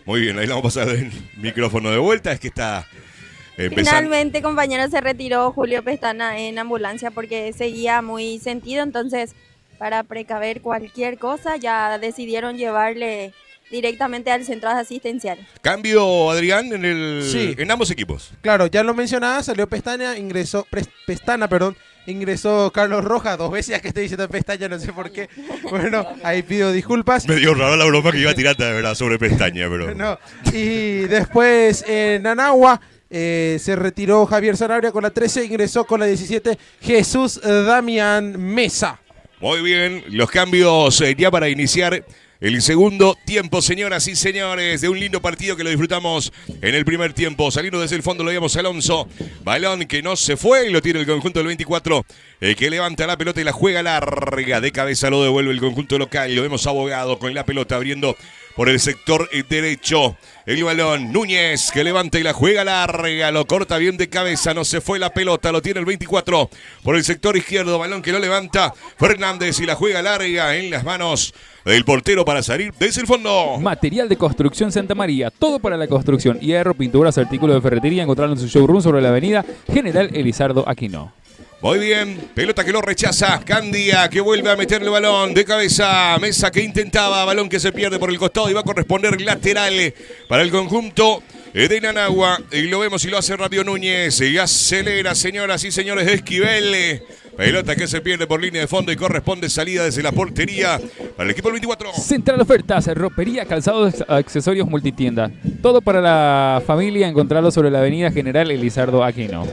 Muy bien, ahí le vamos a pasar el micrófono de vuelta. Es que está empezando. Finalmente, compañero, se retiró Julio Pestana en ambulancia porque seguía muy sentido. Entonces, para precaver cualquier cosa, ya decidieron llevarle directamente al centro asistencial. Cambio, Adrián, Sí. en ambos equipos. Claro, ya lo mencionaba, salió Pestana, ingresó Carlos Rojas, 2 veces ya que estoy diciendo Pestaña, no sé por qué. Bueno, ahí pido disculpas. Me dio raro la broma que iba a tirar de verdad sobre Pestaña, pero... No. Y después en Nanagua se retiró Javier Sanabria con la 13, ingresó con la 17 Jesús Damián Mesa. Muy bien, los cambios ya para iniciar el segundo tiempo, señoras y señores, de un lindo partido que lo disfrutamos en el primer tiempo. Saliendo desde el fondo lo vemos a Alonso. Balón que no se fue y lo tiene el conjunto del 24, que levanta la pelota y la juega larga. De cabeza lo devuelve el conjunto local. Lo vemos Abogado con la pelota abriendo por el sector derecho. El balón, Núñez, que levanta y la juega larga. Lo corta bien de cabeza, no se fue la pelota. Lo tiene el 24 por el sector izquierdo. Balón que lo levanta Fernández y la juega larga en las manos del portero para salir desde el fondo. Material de construcción Santa María, todo para la construcción. Hierro, pinturas, artículos de ferretería, encontrarlo en su showroom sobre la avenida General Elizardo Aquino. Muy bien, pelota que lo rechaza, Candia que vuelve a meterle el balón de cabeza, Mesa que intentaba, balón que se pierde por el costado y va a corresponder lateral para el conjunto de Nanagua. Y lo vemos y lo hace rápido Núñez, y acelera, señoras y señores, de Esquivel. Pelota que se pierde por línea de fondo y corresponde salida desde la portería para el equipo del 24. Central Ofertas, ropería, calzados, accesorios, multitienda. Todo para la familia, encontrarlo sobre la avenida General Elizardo Aquino.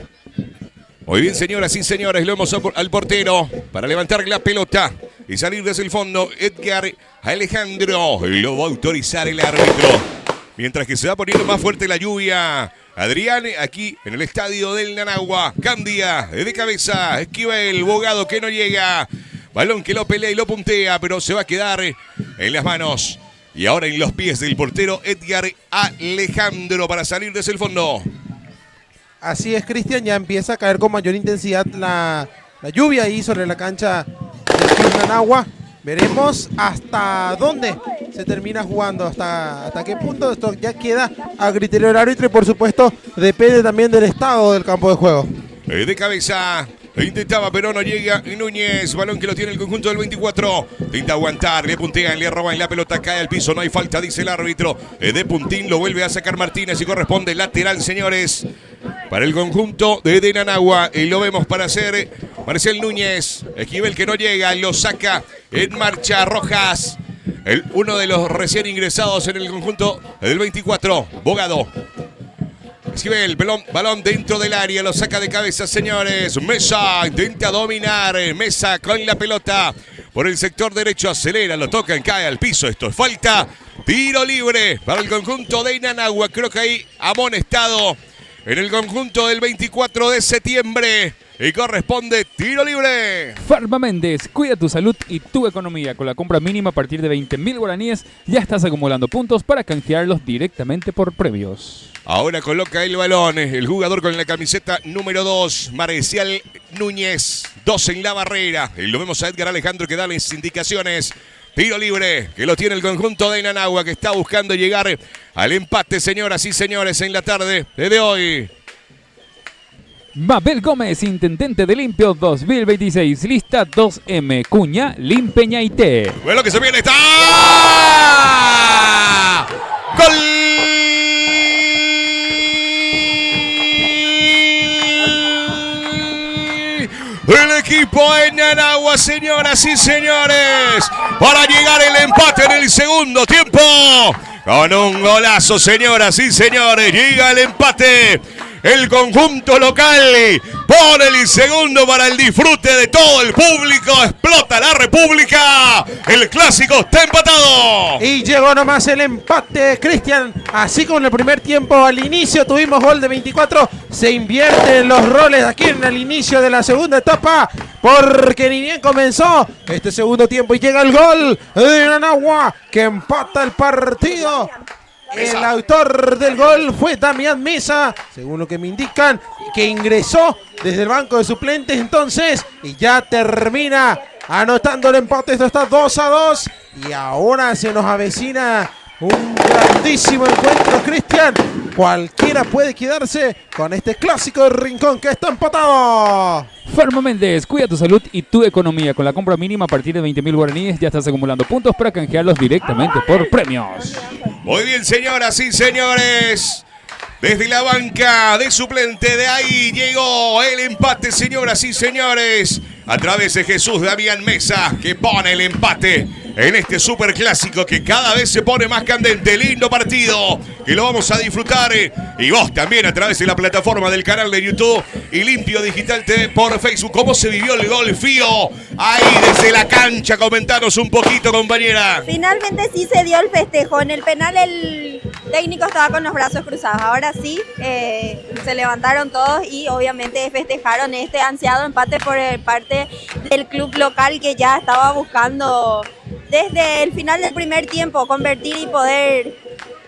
Muy bien, señoras y señores, lo vemos al portero para levantar la pelota y salir desde el fondo. Edgar Alejandro lo va a autorizar el árbitro. Mientras que se va poniendo más fuerte la lluvia. Adrián, aquí en el estadio del Nanagua. Candia, de cabeza. Esquivel, Bogado que no llega. Balón que lo pelea y lo puntea, pero se va a quedar en las manos. Y ahora en los pies del portero Edgar Alejandro para salir desde el fondo. Así es, Cristian, ya empieza a caer con mayor intensidad la lluvia ahí sobre la cancha del Club Nanagua. Veremos hasta dónde se termina jugando, hasta qué punto. Esto ya queda a criterio del árbitro y por supuesto depende también del estado del campo de juego. De cabeza, intentaba pero no llega Núñez, balón que lo tiene el conjunto del 24, intenta aguantar, le puntean, le roban la pelota, cae al piso, no hay falta, dice el árbitro. De puntín lo vuelve a sacar Martínez y corresponde lateral, señores, para el conjunto de Nanagua. Y lo vemos para hacer Marcel Núñez, Esquivel que no llega, lo saca en marcha Rojas, uno de los recién ingresados en el conjunto del 24, Bogado. Esquivel, balón dentro del área, lo saca de cabeza, señores. Mesa intenta dominar, Mesa con la pelota por el sector derecho, acelera, lo tocan, cae al piso, esto es falta. Tiro libre para el conjunto de Nanagua, creo que hay amonestado en el conjunto del 24 de septiembre. Y corresponde tiro libre. Farma Méndez, cuida tu salud y tu economía. Con la compra mínima a partir de 20.000 guaraníes, ya estás acumulando puntos para canjearlos directamente por premios. Ahora coloca el balón, el jugador con la camiseta número 2, Marcial Núñez, 2 en la barrera. Y lo vemos a Edgar Alejandro que da las indicaciones. Tiro libre, que lo tiene el conjunto de Nanagua, que está buscando llegar al empate, señoras y señores, en la tarde de hoy. Mabel Gómez, intendente de Limpio 2026, lista 2M, Cuña, Limpeñaité. Bueno, que se viene, está. ¡Gol! El equipo de Nanagua, señoras y señores, para llegar el empate en el segundo tiempo. Con un golazo, señoras y señores, llega el empate el conjunto local pone el segundo para el disfrute de todo el público. Explota la República. El clásico está empatado. Y llegó nomás el empate, Cristian. Así como en el primer tiempo, al inicio tuvimos gol de 24. Se invierten los roles aquí en el inicio de la segunda etapa, porque ni bien comenzó este segundo tiempo y llega el gol de Nanagua, que empata el partido. El autor del gol fue Damián Mesa, según lo que me indican, que ingresó desde el banco de suplentes entonces y ya termina anotando el empate. Esto está 2-2 y ahora se nos avecina un grandísimo encuentro, Cristian. Cualquiera puede quedarse con este clásico de Rincón que está empatado. Farma Méndez, cuida tu salud y tu economía. Con la compra mínima a partir de 20.000 guaraníes ya estás acumulando puntos para canjearlos directamente por premios. Muy bien, señoras y señores. Desde la banca de suplente, de ahí llegó el empate, señoras y señores. A través de Jesús Damián Mesa, que pone el empate en este superclásico que cada vez se pone más candente. Lindo partido, que lo vamos a disfrutar. Y vos también a través de la plataforma del canal de YouTube y Limpio Digital TV por Facebook. ¿Cómo se vivió el gol, Fío? Ahí desde la cancha, comentanos un poquito, compañera. Finalmente sí se dio el festejo. En el penal el técnico estaba con los brazos cruzados. Ahora sí, se levantaron todos y obviamente festejaron este ansiado empate por parte del club local, que ya estaba buscando desde el final del primer tiempo convertir y poder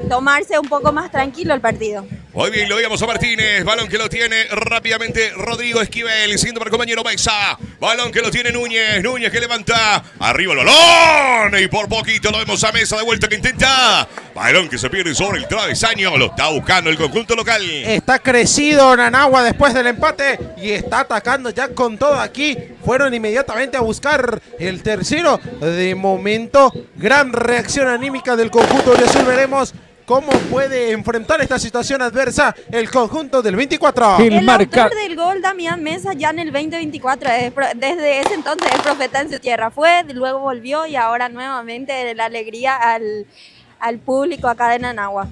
tomarse un poco más tranquilo el partido. Muy bien, lo veíamos a Martínez, balón que lo tiene rápidamente Rodrigo Esquivel, siguiendo para el compañero Mesa, balón que lo tiene Núñez, Núñez que levanta, arriba el balón, y por poquito lo vemos a Mesa de vuelta que intenta, balón que se pierde sobre el travesaño, lo está buscando el conjunto local. Está crecido Nanagua después del empate y está atacando ya con todo aquí. Fueron inmediatamente a buscar el tercero. De momento, gran reacción anímica del conjunto de azul. Veremos cómo puede enfrentar esta situación adversa el conjunto del 24. El autor del gol, Damián Mesa, ya en el 2024, desde ese entonces es profeta en su tierra. Fue, luego volvió y ahora nuevamente la alegría al público acá de Nanagua.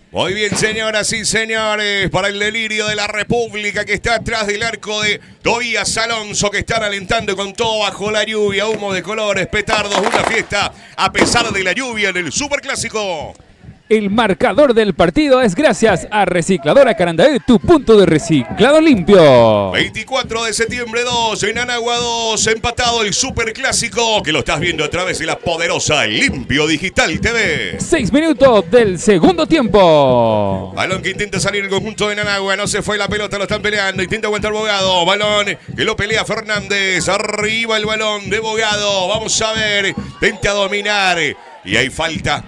Muy bien, señoras y señores, para el delirio de la República que está atrás del arco de Tobías Alonso, que están alentando con todo bajo la lluvia, humo de colores, petardos, una fiesta a pesar de la lluvia en el Superclásico. El marcador del partido es gracias a Recicladora Carandaí, tu punto de reciclado limpio. 24 de septiembre 2, en Nanagua 2, empatado el Superclásico, que lo estás viendo a través de la poderosa Limpio Digital TV. 6 minutos del segundo tiempo. Balón que intenta salir el conjunto de Nanagua, no se fue la pelota, lo están peleando, intenta aguantar Bogado, balón que lo pelea Fernández, arriba el balón de Bogado, vamos a ver, intenta dominar, y hay falta.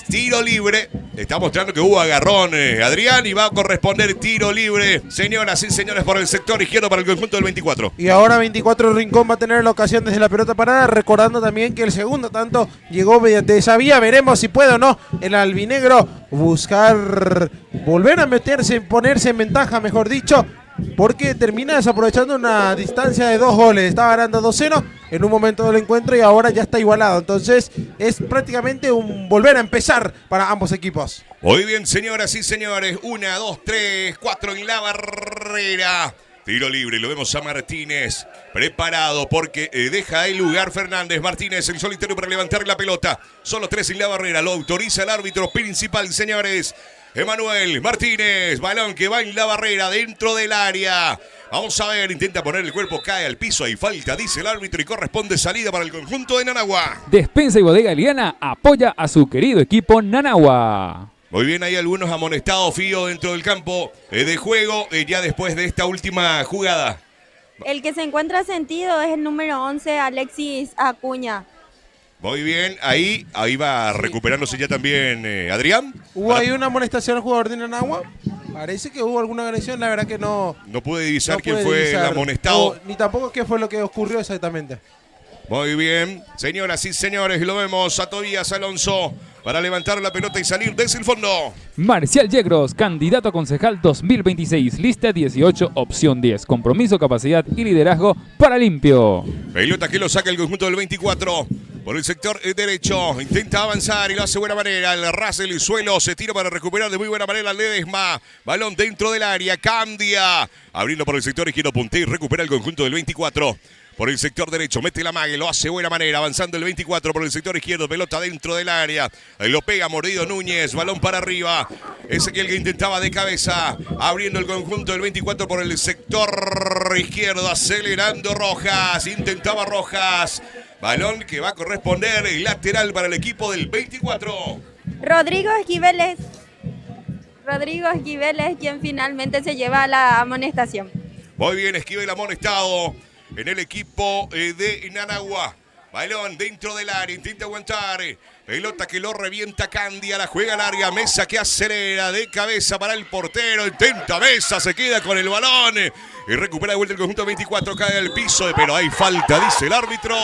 Tiro libre, está mostrando que hubo agarrón Adrián y va a corresponder tiro libre, señoras y señores, por el sector izquierdo para el conjunto del 24. Y ahora 24 Rincón va a tener la ocasión desde la pelota parada, recordando también que el segundo tanto llegó mediante esa vía. Veremos si puede o no el albinegro buscar volver a meterse, ponerse en ventaja, mejor dicho, porque termina desaprovechando una distancia de 2 goles. Estaba ganando 2-0 en un momento del encuentro y ahora ya está igualado. Entonces es prácticamente un volver a empezar para ambos equipos. Muy bien, señoras y señores. 1, 2, 3, 4 en la barrera. Tiro libre, lo vemos a Martínez preparado porque deja el lugar Fernández. Martínez en solitario para levantar la pelota. Solo 3 en la barrera, lo autoriza el árbitro principal, señores. Emanuel Martínez, balón que va en la barrera dentro del área. Vamos a ver, intenta poner el cuerpo, cae al piso, hay falta, dice el árbitro y corresponde salida para el conjunto de Nanagua. Despensa y Bodega Eliana apoya a su querido equipo Nanagua. Muy bien, hay algunos amonestados, Fío, dentro del campo de juego, ya después de esta última jugada. El que se encuentra sentido es el número 11, Alexis Acuña. Muy bien, ahí va recuperándose ya también Adrián. ¿Hubo ahí una amonestación al jugador de Nanagua? Parece que hubo alguna agresión, la verdad que no. No pude divisar quién fue el amonestado. Ni tampoco qué fue lo que ocurrió exactamente. Muy bien, señoras y señores, lo vemos a Tobías Alonso para levantar la pelota y salir desde el fondo. Marcial Yegros, candidato a concejal 2026, lista 18, opción 10, compromiso, capacidad y liderazgo para Limpio. Pelota que lo saca el conjunto del 24. por el sector derecho. Intenta avanzar y lo hace de buena manera. El ras del suelo se tira para recuperar de muy buena manera Ledesma. Balón dentro del área. Candia. Abriendo por el sector izquierdo. Punté y recupera el conjunto del 24. Por el sector derecho, mete la mague, lo hace de buena manera, avanzando el 24 por el sector izquierdo, pelota dentro del área, lo pega mordido Núñez, balón para arriba, Ezequiel que intentaba de cabeza, abriendo el conjunto del 24 por el sector izquierdo, acelerando Rojas, intentaba Rojas, balón que va a corresponder el lateral para el equipo del 24. Rodrigo Esquivel es quien finalmente se lleva la amonestación. Muy bien, Esquivel amonestado en el equipo de Nanagua. Balón dentro del área, intenta aguantar. Pelota que lo revienta Candia, la juega al área. Mesa que acelera de cabeza para el portero. Intenta Mesa, se queda con el balón. Y recupera de vuelta el conjunto 24, cae al piso. Pero hay falta, dice el árbitro.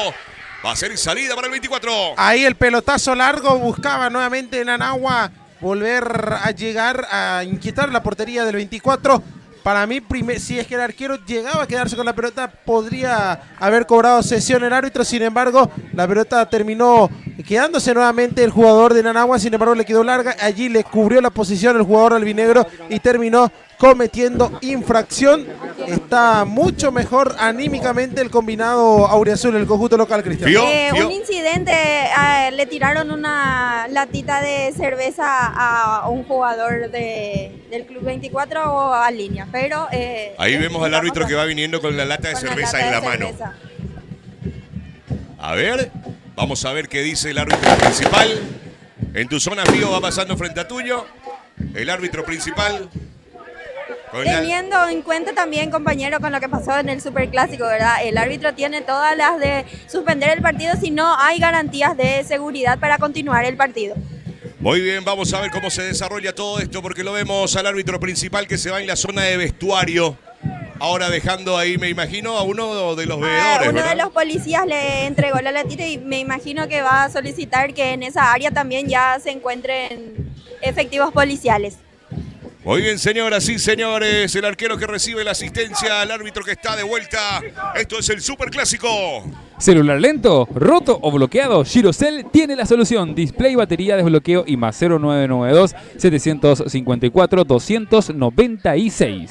Va a ser salida para el 24. Ahí el pelotazo largo buscaba nuevamente Nanagua volver a llegar a inquietar la portería del 24. Para mí, si es que el arquero llegaba a quedarse con la pelota, podría haber cobrado cesión el árbitro. Sin embargo, la pelota terminó quedándose nuevamente el jugador de Nanagua. Sin embargo, le quedó larga. Allí le cubrió la posición el jugador albinegro y terminó cometiendo infracción. Está mucho mejor anímicamente el combinado auriazul, el conjunto local, Cristian. Un incidente, le tiraron una latita de cerveza a un jugador del Club 24 o a línea, pero... ahí vemos al árbitro que va viniendo con la lata de cerveza en la mano. A ver, vamos a ver qué dice el árbitro principal. En tu zona, Fío, va pasando frente a tuyo. El árbitro principal... Teniendo en cuenta también, compañero, con lo que pasó en el Superclásico, ¿verdad? El árbitro tiene todas las de suspender el partido si no hay garantías de seguridad para continuar el partido. Muy bien, vamos a ver cómo se desarrolla todo esto, porque lo vemos al árbitro principal que se va en la zona de vestuario. Ahora dejando ahí, me imagino, a uno de los veedores, uno ¿verdad? de los policías le entregó la latita y me imagino que va a solicitar que en esa área también ya se encuentren efectivos policiales. Muy bien, señoras y señores, el arquero que recibe la asistencia al árbitro que está de vuelta. Esto es el Superclásico. ¿Celular lento, roto o bloqueado? Girocell tiene la solución. Display, batería, desbloqueo y más 0992-754-296.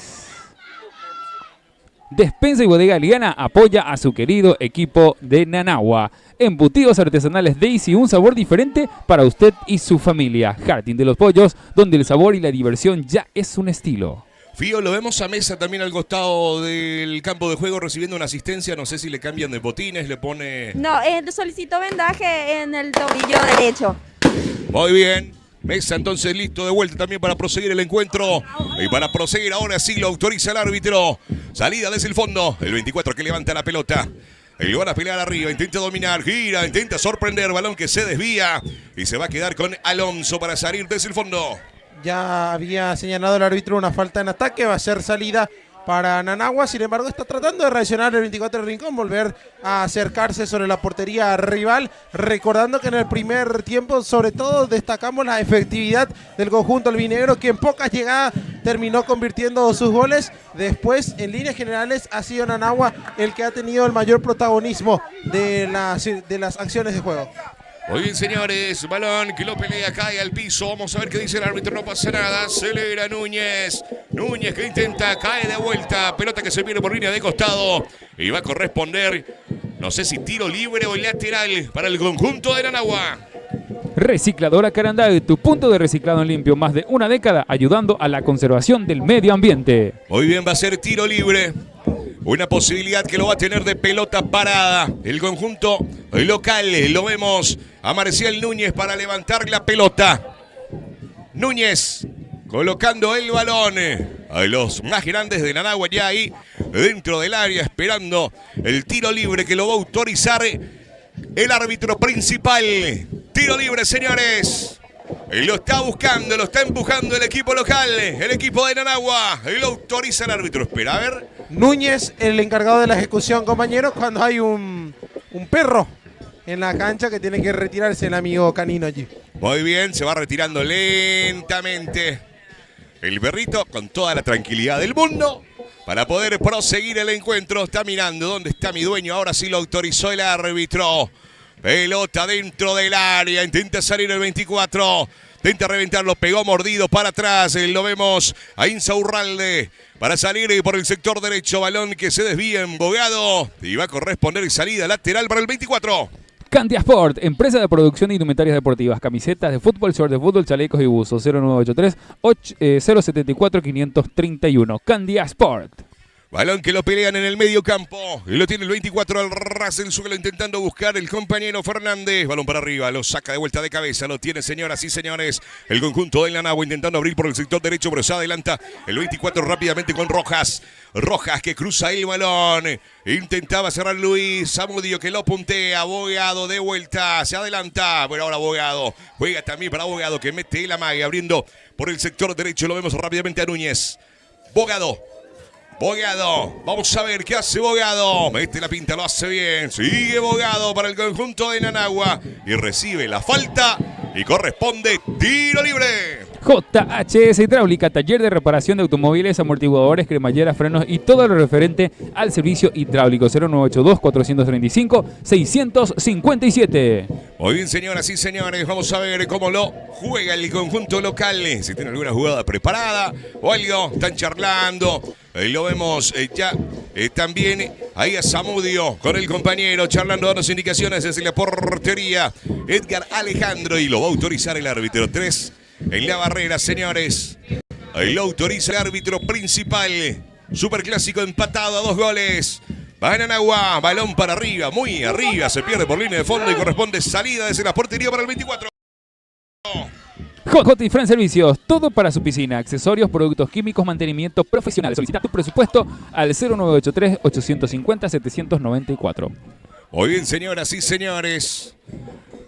Despensa y Bodega Liana apoya a su querido equipo de Nanagua. Embutidos artesanales Daisy, un sabor diferente para usted y su familia. Jardín de los Pollos, donde el sabor y la diversión ya es un estilo. Fío, lo vemos a Mesa también al costado del campo de juego recibiendo una asistencia. No sé si le cambian de botines, le pone... No, solicitó vendaje en el tobillo derecho. Muy bien. Mesa entonces listo de vuelta también para proseguir el encuentro. Y para proseguir ahora sí lo autoriza el árbitro. Salida desde el fondo. El 24 que levanta la pelota. Y van a pelear arriba, intenta dominar, gira, intenta sorprender, balón que se desvía. Y se va a quedar con Alonso para salir desde el fondo. Ya había señalado el árbitro una falta en ataque, va a ser salida para Nanagua. Sin embargo, está tratando de reaccionar el 24 de Rincón, volver a acercarse sobre la portería rival, recordando que en el primer tiempo sobre todo destacamos la efectividad del conjunto albinegro, que en pocas llegadas terminó convirtiendo sus goles. Después, en líneas generales, ha sido Nanagua el que ha tenido el mayor protagonismo de las acciones de juego. Muy bien, señores, balón que lo pelea, cae al piso. Vamos a ver qué dice el árbitro, no pasa nada. Acelera Núñez. Núñez que intenta, cae de vuelta. Pelota que se viene por línea de costado. Y va a corresponder, no sé si tiro libre o lateral para el conjunto de Nanagua. Recicladora Caranday, tu punto de reciclado en limpio. Más de una década ayudando a la conservación del medio ambiente. Muy bien, va a ser tiro libre. Una posibilidad que lo va a tener de pelota parada. El conjunto local, lo vemos a Marcial Núñez para levantar la pelota. Núñez colocando el balón a los más grandes de Nanagua ya ahí dentro del área esperando el tiro libre que lo va a autorizar el árbitro principal. Tiro libre, señores. Lo está buscando, lo está empujando el equipo local, el equipo de Nanagua. Lo autoriza el árbitro. Espera, a ver. Núñez, el encargado de la ejecución, compañeros, cuando hay un perro en la cancha que tiene que retirarse el amigo canino allí. Muy bien, se va retirando lentamente el perrito con toda la tranquilidad del mundo para poder proseguir el encuentro. Está mirando dónde está mi dueño. Ahora sí lo autorizó el árbitro. Pelota dentro del área. Intenta salir el 24. Intenta reventarlo. Pegó mordido para atrás. Lo vemos a Insaurralde para salir por el sector derecho. Balón que se desvía en Bogado. Y va a corresponder salida lateral para el 24. Candia Sport, empresa de producción de indumentarias deportivas, camisetas de fútbol, shorts de fútbol, chalecos y buzos. 0983-074-531. Candia Sport. Balón que lo pelean en el medio campo. Y lo tiene el 24 al ras del suelo intentando buscar el compañero Fernández. Balón para arriba, lo saca de vuelta de cabeza. Lo tiene, señoras y señores, el conjunto del Nanagua intentando abrir por el sector derecho, pero se adelanta el 24 rápidamente con Rojas. Rojas que cruza el balón. Intentaba cerrar Luis Zamudio que lo puntea. Bogado de vuelta, se adelanta. Bueno, ahora Bogado juega también para Bogado que mete la magia abriendo por el sector derecho. Lo vemos rápidamente a Núñez. Bogado, vamos a ver qué hace Bogado. Mete la pinta, lo hace bien. Sigue Bogado para el conjunto de Nanagua. Y recibe la falta y corresponde tiro libre. JHS Hidráulica, taller de reparación de automóviles, amortiguadores, cremalleras, frenos y todo lo referente al servicio hidráulico. 0982-435-657. Muy bien, señoras y señores, vamos a ver cómo lo juega el conjunto local. Si tiene alguna jugada preparada o algo, están charlando. Lo vemos ya también ahí a Zamudio con el compañero charlando, dando indicaciones desde la portería. Edgar Alejandro y lo va a autorizar el árbitro. 3 en la barrera, señores. Ahí lo autoriza el árbitro principal. Superclásico empatado a 2 goles. Va Nanagua, balón para arriba, muy arriba. Se pierde por línea de fondo y corresponde salida desde la portería para el 24. JJ Fran Servicios, todo para su piscina, accesorios, productos químicos, mantenimiento profesional. Solicita tu presupuesto al 0983-850-794. Muy bien, señoras y señores.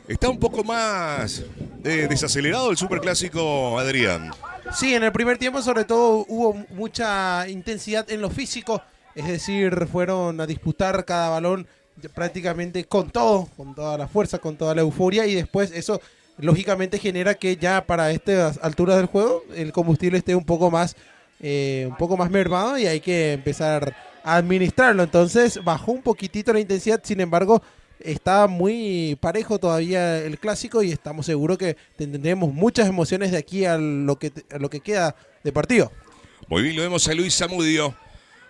Está un poco más desacelerado el superclásico, Adrián. Sí, en el primer tiempo sobre todo hubo mucha intensidad en lo físico. Es decir, fueron a disputar cada balón prácticamente con todo, con toda la fuerza, con toda la euforia. Y después eso lógicamente genera que ya para estas alturas del juego el combustible esté un poco más mermado y hay que empezar a administrarlo. Entonces bajó un poquitito la intensidad, sin embargo está muy parejo todavía el clásico y estamos seguros que tendremos muchas emociones de aquí a lo que queda de partido. Muy bien, lo vemos a Luis Zamudio.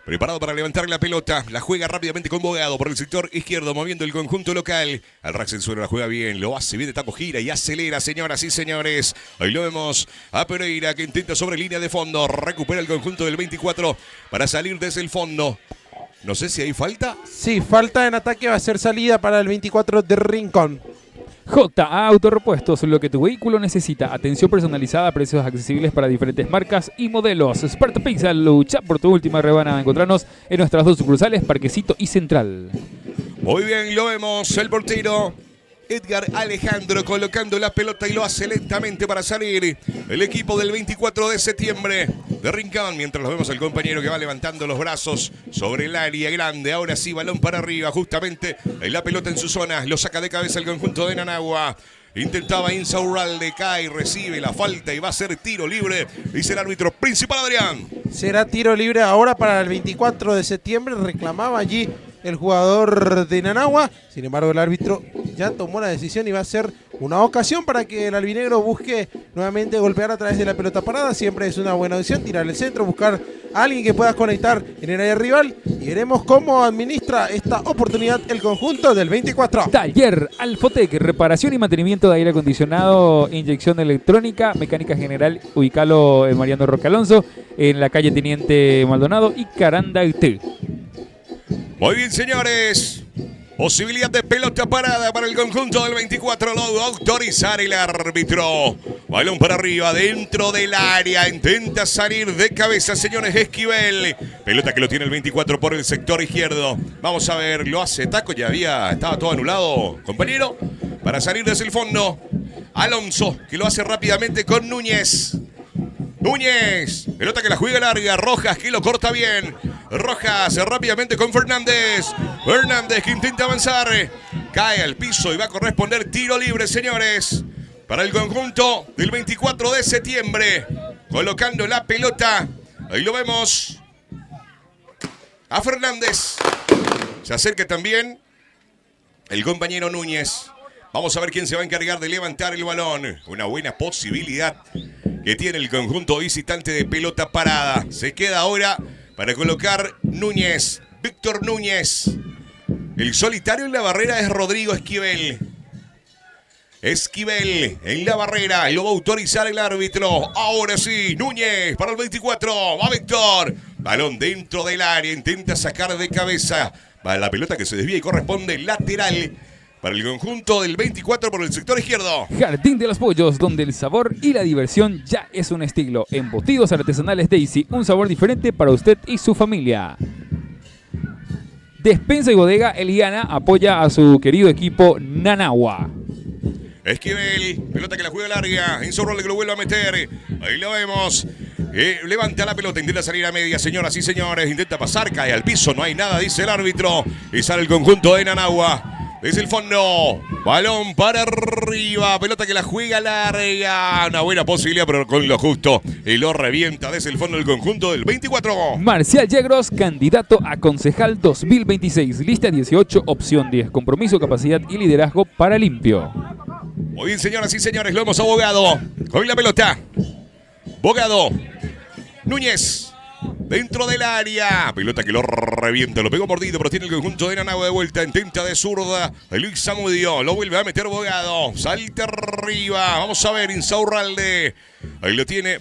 Preparado para levantar la pelota, la juega rápidamente con Bogado por el sector izquierdo, moviendo el conjunto local. Al Rax en suelo la juega bien, lo hace bien de taco, gira y acelera, señoras y señores. Ahí lo vemos a Pereira que intenta sobre línea de fondo, recupera el conjunto del 24 para salir desde el fondo. No sé si hay falta. Sí, falta en ataque, va a ser salida para el 24 de Rincón. JA Autorepuestos, lo que tu vehículo necesita. Atención personalizada, precios accesibles para diferentes marcas y modelos. Sparta Pizza, lucha por tu última rebanada. Encontrarnos en nuestras 2 sucursales, Parquecito y Central. Muy bien, lo vemos, el portero Edgar Alejandro colocando la pelota y lo hace lentamente para salir el equipo del 24 de septiembre de Rincón, mientras lo vemos al compañero que va levantando los brazos sobre el área grande. Ahora sí, balón para arriba, justamente la pelota en su zona, lo saca de cabeza el conjunto de Nanagua. Intentaba Insaurralde, cae, recibe la falta y va a ser tiro libre, dice el árbitro principal, Adrián. Será tiro libre ahora para el 24 de septiembre, reclamaba allí el jugador de Nanagua. Sin embargo, el árbitro ya tomó la decisión y va a ser una ocasión para que el albinegro busque nuevamente golpear a través de la pelota parada. Siempre es una buena opción tirar el centro, buscar a alguien que pueda conectar en el área rival. Y veremos cómo administra esta oportunidad el conjunto del 24. Taller Alfotec, reparación y mantenimiento de aire acondicionado, inyección electrónica, mecánica general, ubicalo en Mariano Roque Alonso, en la calle Teniente Maldonado y Carandaití. Muy bien, señores. Posibilidad de pelota parada para el conjunto del 24. Lo va a autorizar el árbitro. Balón para arriba, dentro del área. Intenta salir de cabeza, señores. Esquivel. Pelota que lo tiene el 24 por el sector izquierdo. Vamos a ver, lo hace taco. Estaba todo anulado, compañero. Para salir desde el fondo. Alonso, que lo hace rápidamente con Núñez. Núñez, pelota que la juega larga. Rojas que lo corta bien. Rojas rápidamente con Fernández. Fernández que intenta avanzar. Cae al piso y va a corresponder tiro libre, señores. Para el conjunto del 24 de septiembre. Colocando la pelota. Ahí lo vemos. A Fernández. Se acerca también el compañero Núñez. Vamos a ver quién se va a encargar de levantar el balón. Una buena posibilidad que tiene el conjunto visitante de pelota parada. Se queda ahora para colocar Núñez. Víctor Núñez. El solitario en la barrera es Rodrigo Esquivel. Esquivel en la barrera. Lo va a autorizar el árbitro. Ahora sí, Núñez para el 24. Va Víctor. Balón dentro del área. Intenta sacar de cabeza. Va la pelota que se desvía y corresponde lateral para el conjunto del 24 por el sector izquierdo. Jardín de los Pollos, donde el sabor y la diversión ya es un estilo. Embutidos artesanales Daisy, un sabor diferente para usted y su familia. Despensa y bodega Eliana apoya a su querido equipo Nanagua. Esquivel, pelota que la juega larga. Enzo Rolle que lo vuelve a meter. Ahí lo vemos. Levanta la pelota, intenta salir a media, señoras y señores. Intenta pasar, cae al piso, no hay nada, dice el árbitro. Y sale el conjunto de Nanagua. Desde el fondo, balón para arriba, pelota que la juega larga. Una buena posibilidad, pero con lo justo. Y lo revienta desde el fondo del conjunto del 24. Marcial Yegros, candidato a concejal 2026. Lista 18, opción 10. Compromiso, capacidad y liderazgo para limpio. Muy bien, señoras y señores, lo hemos abogado. Con la pelota. Bogado. Núñez. Dentro del área. Pelota que lo revienta. Lo pegó mordido, pero tiene el conjunto de Nanagua de vuelta. Intenta de zurda. Luis Zamudio. Lo vuelve a meter Bogado. Salta arriba. Vamos a ver. Insaurralde. Ahí lo tiene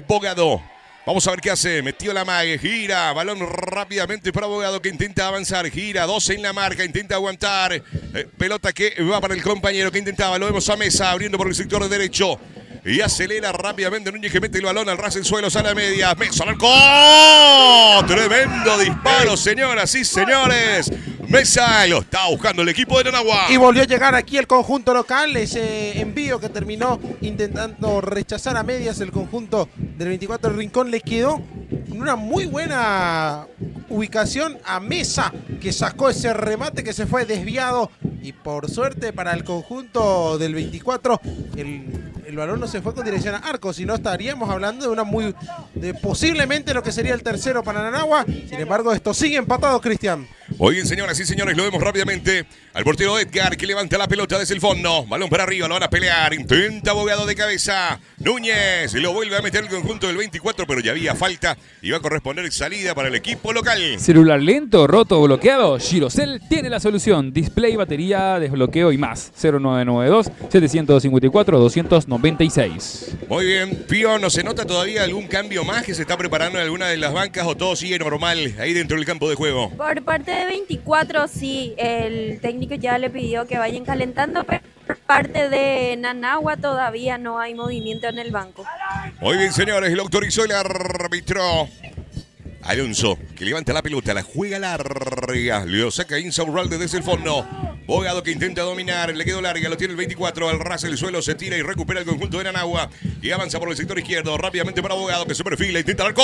Bogado. Vamos a ver qué hace. Metió la mague. Gira. Balón rápidamente para Bogado que intenta avanzar. Gira. 2 en la marca. Intenta aguantar. Pelota que va para el compañero que intentaba. Lo vemos a Mesa abriendo por el sector derecho. Y acelera rápidamente Núñez que mete el balón al ras del suelo, sale a media. Mesa al arco. Tremendo disparo, señoras y señores. Mesa lo está buscando el equipo de Nanagua. Y volvió a llegar aquí el conjunto local. Ese envío que terminó intentando rechazar a medias el conjunto del 24 Rincón le quedó en una muy buena ubicación a Mesa, que sacó ese remate que se fue desviado. Y por suerte para el conjunto del 24, el balón no se fue con dirección a arco, sino estaríamos hablando de una posiblemente lo que sería el tercero para Nanagua. Sin embargo, esto sigue empatado, Cristian. Muy bien, señoras y señores, lo vemos rápidamente al portero Edgar que levanta la pelota desde el fondo. Balón para arriba, lo van a pelear. Intenta Bogado de cabeza. Núñez lo vuelve a meter el conjunto del 24, pero ya había falta y va a corresponder salida para el equipo local. Celular lento, roto o bloqueado. Girocell tiene la solución. Display, batería, desbloqueo y más. 0992-754-296. Muy bien, Pío, ¿no se nota todavía algún cambio más que se está preparando en alguna de las bancas o todo sigue normal ahí dentro del campo de juego? Por parte de 24, sí, el técnico ya le pidió que vayan calentando, pero por parte de Nanagua todavía no hay movimiento en el banco. Muy bien, señores, lo autorizó el árbitro. Alonso, que levanta la pelota, la juega larga, lo saca Insaurralde desde el fondo. Bogado que intenta dominar, le quedó larga, lo tiene el 24, al ras del suelo, se tira y recupera el conjunto de Nanagua. Y avanza por el sector izquierdo, rápidamente para Bogado que se perfila, intenta el arco.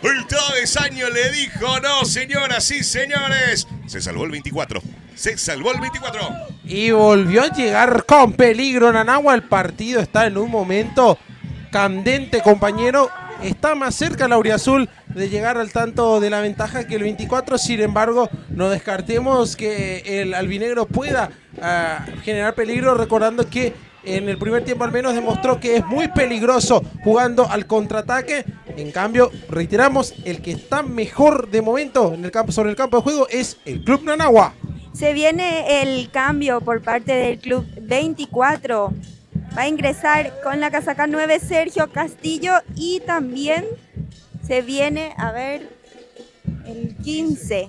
El travesaño le dijo no, señoras y señores. Se salvó el 24, se salvó el 24. Y volvió a llegar con peligro Nanagua. El partido está en un momento candente, compañero. Está más cerca el auriazul de llegar al tanto de la ventaja que el 24. Sin embargo, no descartemos que el albinegro pueda generar peligro, recordando que en el primer tiempo al menos demostró que es muy peligroso jugando al contraataque. En cambio, reiteramos, el que está mejor de momento en el campo, sobre el campo de juego es el Club Nanagua. Se viene el cambio por parte del Club 24. Va a ingresar con la casaca 9 Sergio Castillo y también se viene, a ver, el 15,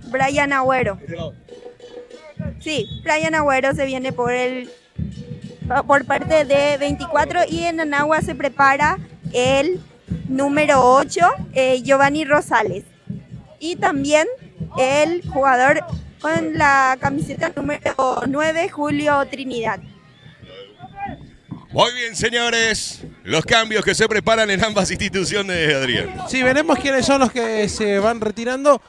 Brian Agüero. Sí, Brian Agüero se viene por parte de 24 y en Nanagua se prepara el número 8, Giovanni Rosales. Y también el jugador con la camiseta número 9, Julio Trinidad. Muy bien, señores. Los cambios que se preparan en ambas instituciones, Adrián. Sí, veremos quiénes son los que se van retirando.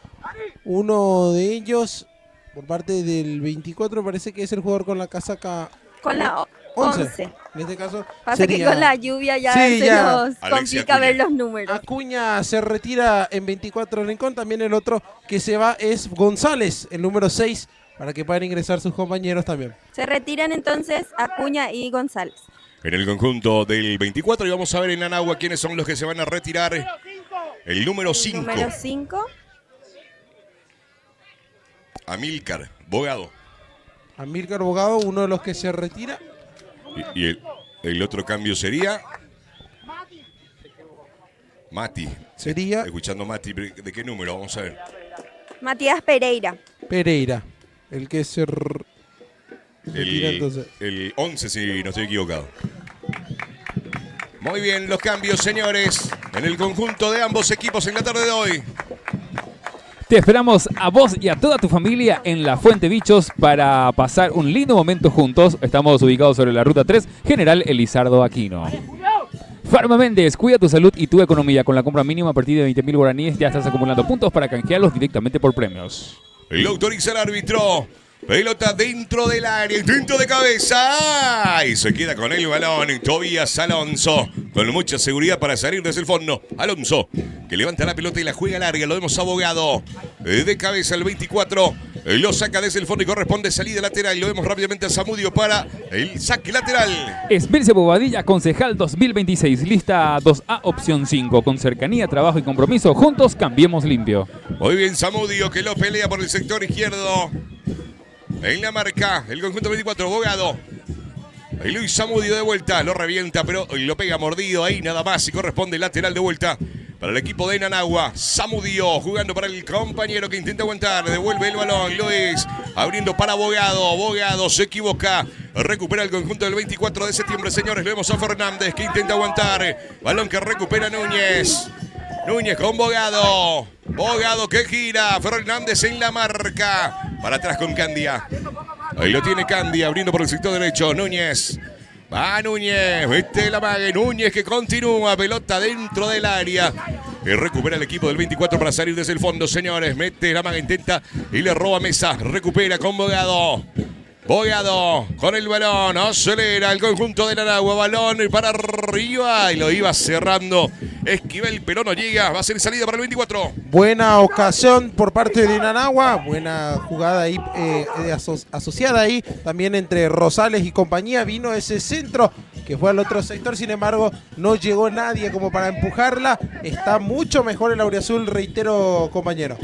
Uno de ellos, por parte del 24, parece que es el jugador con la casaca... Con la 11. En este caso Pasa sería... que con la lluvia ya Sí, se ya. nos Alexia complica Acuña. ver los números. Acuña se retira en 24 Rincón. También el otro que se va es González, el número 6, para que puedan ingresar sus compañeros también. Se retiran entonces Acuña y González. En el conjunto del 24 y vamos a ver en Anagua quiénes son los que se van a retirar. El número 5. Número 5. Amílcar Bogado. Amílcar Bogado, uno de los que se retira. Y el otro cambio sería Mati. Sería Escuchando Mati, ¿de qué número? Vamos a ver. Matías Pereira. Pereira, el que se retira entonces. El 11, si no estoy equivocado. Muy bien, los cambios, señores, en el conjunto de ambos equipos en la tarde de hoy. Te esperamos a vos y a toda tu familia en la Fuente Bichos para pasar un lindo momento juntos. Estamos ubicados sobre la Ruta 3, General Elizardo Aquino. Farma Méndez, cuida tu salud y tu economía. Con la compra mínima a partir de 20.000 guaraníes ya estás acumulando puntos para canjearlos directamente por premios. Lo autoriza el árbitro. Pelota dentro del área, intento de cabeza. Y se queda con el balón. Tobías Alonso. Con mucha seguridad para salir desde el fondo. Alonso, que levanta la pelota y la juega larga. Lo vemos Abogado. De cabeza el 24. Lo saca desde el fondo y corresponde salida lateral. Lo vemos rápidamente a Zamudio para el saque lateral. Esbirce Bobadilla, concejal 2026. Lista 2A, opción 5. Con cercanía, trabajo y compromiso. Juntos cambiemos limpio. Muy bien Zamudio, que lo pelea por el sector izquierdo. En la marca, el conjunto 24, Bogado. Y Luis Zamudio de vuelta, lo revienta, pero lo pega mordido ahí nada más y corresponde lateral de vuelta para el equipo de Nanagua. Zamudio jugando para el compañero que intenta aguantar, devuelve el balón, Luis abriendo para Bogado. Bogado se equivoca, recupera el conjunto del 24 de septiembre, señores. Lo vemos a Fernández que intenta aguantar, balón que recupera Núñez. Núñez con Bogado. Bogado que gira. Fernández en la marca. Para atrás con Candia. Ahí lo tiene Candia abriendo por el sector derecho. Núñez. Va Núñez. Mete la mague. Núñez que continúa. Pelota dentro del área. Y recupera el equipo del 24 para salir desde el fondo, señores. Mete la maga, intenta y le roba Mesa. Recupera con Bogado. Bogado con el balón, acelera el conjunto de Nanagua, balón para arriba y lo iba cerrando Esquivel, pero no llega, va a ser salida para el 24. Buena ocasión por parte de Nanagua, buena jugada ahí asociada ahí también entre Rosales y compañía, vino ese centro que fue al otro sector, sin embargo no llegó nadie como para empujarla, está mucho mejor el auriazul, reitero compañero.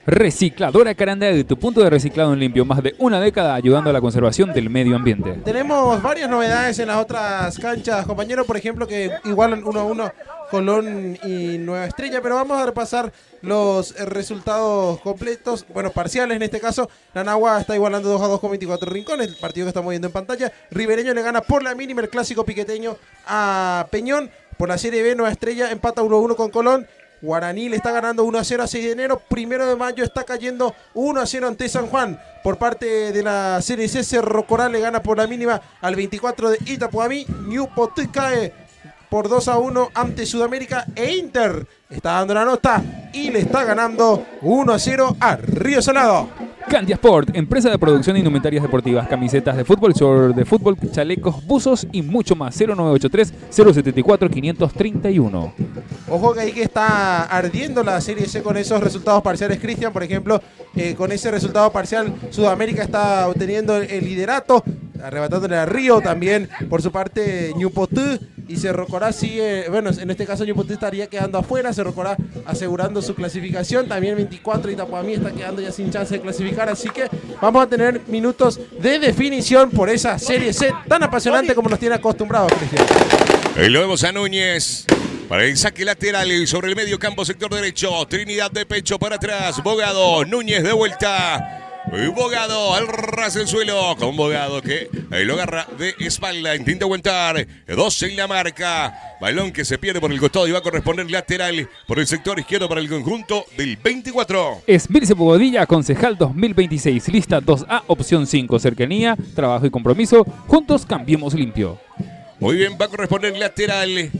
Recicladora Carandel, tu punto de reciclado en limpio, más de una década ayudando a la conservación del medio ambiente. Tenemos varias novedades en las otras canchas, compañeros, por ejemplo, que igualan 1-1 Colón y Nueva Estrella, pero vamos a repasar los resultados completos, bueno, parciales en este caso. Nanagua está igualando 2-2 con 24 Rincones, el partido que estamos viendo en pantalla. Ribereño le gana por la mínima el clásico piqueteño a Peñón. Por la Serie B, Nueva Estrella empata 1-1 con Colón. Guaraní le está ganando 1-0 a 6 de enero. 1 de mayo está cayendo 1-0 ante San Juan. Por parte de la Serie C, Cerro Coral le gana por la mínima al 24 de Itapuamí. Ñupotí cae por 2-1 ante Sudamérica. E Inter está dando la nota y le está ganando 1-0 a Río Salado. Candia Sport, empresa de producción de indumentarias deportivas, camisetas de fútbol, short de fútbol, chalecos, buzos y mucho más. 0983-074-531. Ojo que ahí que está ardiendo la Serie C con esos resultados parciales, Cristian. Por ejemplo, con ese resultado parcial, Sudamérica está obteniendo el liderato, arrebatándole a Río. También, por su parte, Ñupotí y Cerro Corá sigue, bueno, en este caso Ñupotí estaría quedando afuera, Cerro Corá asegurando su clasificación. También 24 Itapuamí está quedando ya sin chance de clasificar. Así que vamos a tener minutos de definición por esa Serie C tan apasionante como nos tiene acostumbrados, Cristian. Y lo vemos a Núñez para el saque lateral y sobre el medio campo, sector derecho. Trinidad de pecho para atrás. Bogado, Núñez de vuelta. Y Bogado al ras del suelo. Con Bogado que lo agarra de espalda. Intenta aguantar. 2 en la marca. Balón que se pierde por el costado y va a corresponder lateral por el sector izquierdo para el conjunto del 24. Esbirce Bobadilla, concejal 2026. Lista 2A, opción 5. Cercanía, trabajo y compromiso. Juntos cambiemos limpio. Muy bien, va a corresponder lateral.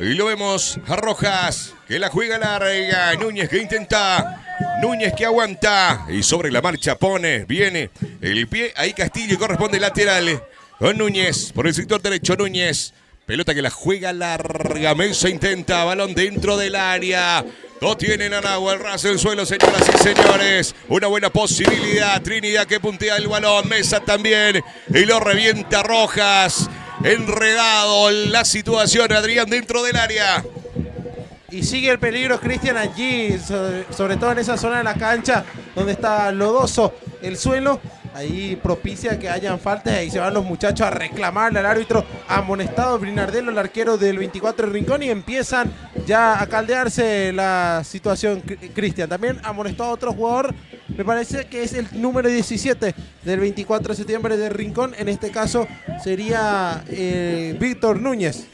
Y lo vemos a Rojas, que la juega larga. Núñez que intenta. Núñez que aguanta. Y sobre la marcha pone, viene el pie. Ahí Castillo y corresponde lateral. Con Núñez, por el sector derecho Núñez. Pelota que la juega larga. Mesa intenta. Balón dentro del área. Lo tienen Anagua, el ras del suelo, señoras y señores. Una buena posibilidad. Trinidad que puntea el balón. Mesa también. Y lo revienta Rojas. Enredado la situación. Adrián dentro del área. Y sigue el peligro, Cristian, allí, sobre todo en esa zona de la cancha donde está lodoso el suelo. Ahí propicia que hayan faltas. Ahí se van los muchachos a reclamarle al árbitro amonestado Brinardelo, el arquero del 24 de Rincón, y empiezan ya a caldearse la situación, Cristian. También amonestó a otro jugador, me parece que es el número 17 del 24 de septiembre de Rincón. En este caso sería Víctor Núñez.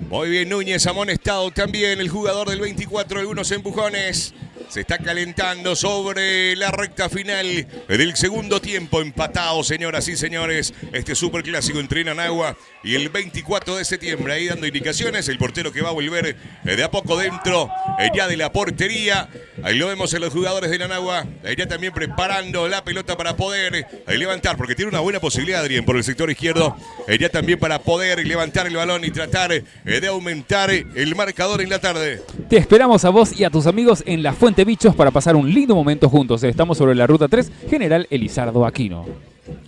Muy bien, Núñez amonestado también, el jugador del 24, algunos empujones. Se está calentando sobre la recta final del segundo tiempo. Empatado, señoras y señores. Este superclásico entre Anagua y el 24 de septiembre. Ahí dando indicaciones. El portero que va a volver de a poco dentro ya de la portería. Ahí lo vemos en los jugadores de Anagua. Ya también preparando la pelota para poder levantar. Porque tiene una buena posibilidad, Adrián, por el sector izquierdo. Ya también para poder levantar el balón y tratar de aumentar el marcador en la tarde. Te esperamos a vos y a tus amigos en la Fuente Bichos para pasar un lindo momento juntos. Estamos sobre la ruta 3, General Elizardo Aquino.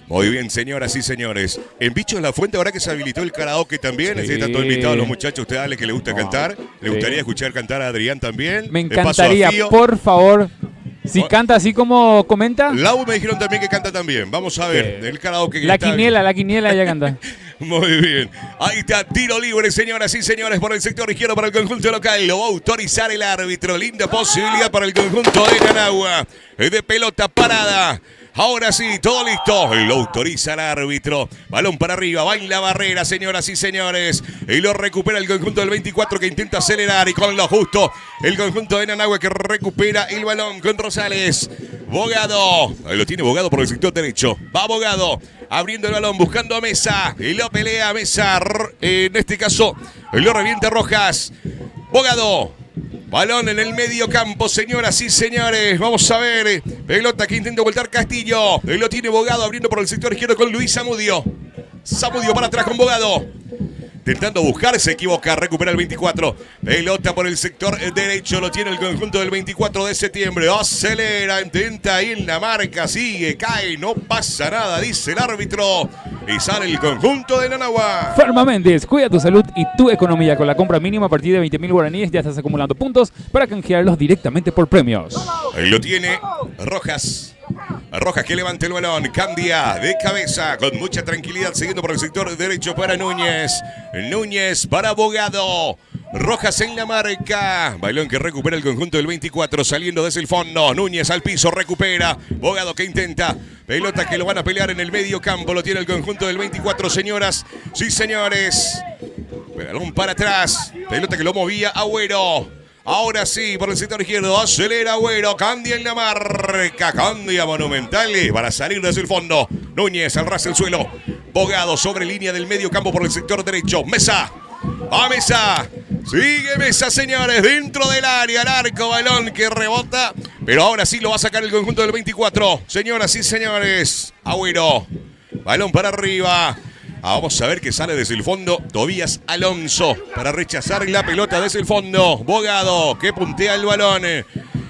Muy bien, señoras y señores. En Bichos La Fuente, ahora que se habilitó el karaoke también, Sí. están todos invitados los muchachos. Usted dale que le gusta cantar. ¿Le gustaría escuchar cantar a Adrián también? Me De paso a encantaría, Fío. por favor. Si canta así como comenta. Lau me dijeron también que canta también. Vamos a ver, el karaoke que La está quiniela ella canta. Muy bien. Ahí está, tiro libre, señoras y señores, por el sector izquierdo para el conjunto local. Lo va a autorizar el árbitro. Linda posibilidad para el conjunto de Anagua. De pelota parada. Ahora sí, todo listo. Lo autoriza el árbitro. Balón para arriba, va en la barrera, señoras y señores. Y lo recupera el conjunto del 24 que intenta acelerar. Y con lo justo, el conjunto de Anagua que recupera el balón con Rosales. Bogado. Ahí lo tiene Bogado por el sector derecho. Va Bogado. Abriendo el balón, buscando a Mesa. Y lo pelea a Mesa. En este caso, lo revienta Rojas. Bogado. Balón en el medio campo, señoras y señores. Vamos a ver. Pelota que intenta voltar Castillo. Lo tiene Bogado abriendo por el sector izquierdo con Luis Zamudio. Zamudio para atrás con Bogado. Intentando buscar, se equivoca, recupera el 24. Pelota por el sector derecho, lo tiene el conjunto del 24 de septiembre. Acelera, intenta ahí en la marca, sigue, cae, no pasa nada, dice el árbitro. Y sale el conjunto de Anagua. Farma Méndez, cuida tu salud y tu economía. Con la compra mínima a partir de 20.000 guaraníes ya estás acumulando puntos para canjearlos directamente por premios. Ahí lo tiene Rojas. Rojas que levanta el balón, cambia de cabeza con mucha tranquilidad, siguiendo por el sector derecho para Núñez. Núñez para Bogado. Rojas en la marca. Balón que recupera el conjunto del 24, saliendo desde el fondo. Núñez al piso, recupera. Bogado que intenta. Pelota que lo van a pelear en el medio campo. Lo tiene el conjunto del 24, señoras. Sí, señores. Balón para atrás. Pelota que lo movía Agüero. Ahora sí, por el sector izquierdo, acelera Agüero, cambia en la marca, cambia Monumental para salir desde el fondo. Núñez al ras del suelo, Bogado sobre línea del medio campo por el sector derecho. Mesa, va Mesa, sigue Mesa, señores, dentro del área, el arco, balón que rebota, pero ahora sí lo va a sacar el conjunto del 24. Señoras y señores, Agüero, balón para arriba. Vamos a ver que sale desde el fondo Tobías Alonso para rechazar la pelota desde el fondo. Bogado que puntea el balón.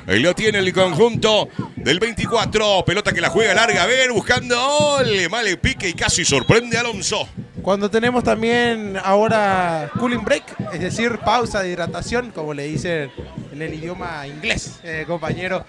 Lo tiene el conjunto del 24. Pelota que la juega larga. A ver, buscando. ¡Ole! Mal el pique y casi sorprende a Alonso. Cuando tenemos también ahora cooling break, es decir, pausa de hidratación, como le dicen en el idioma inglés, compañero.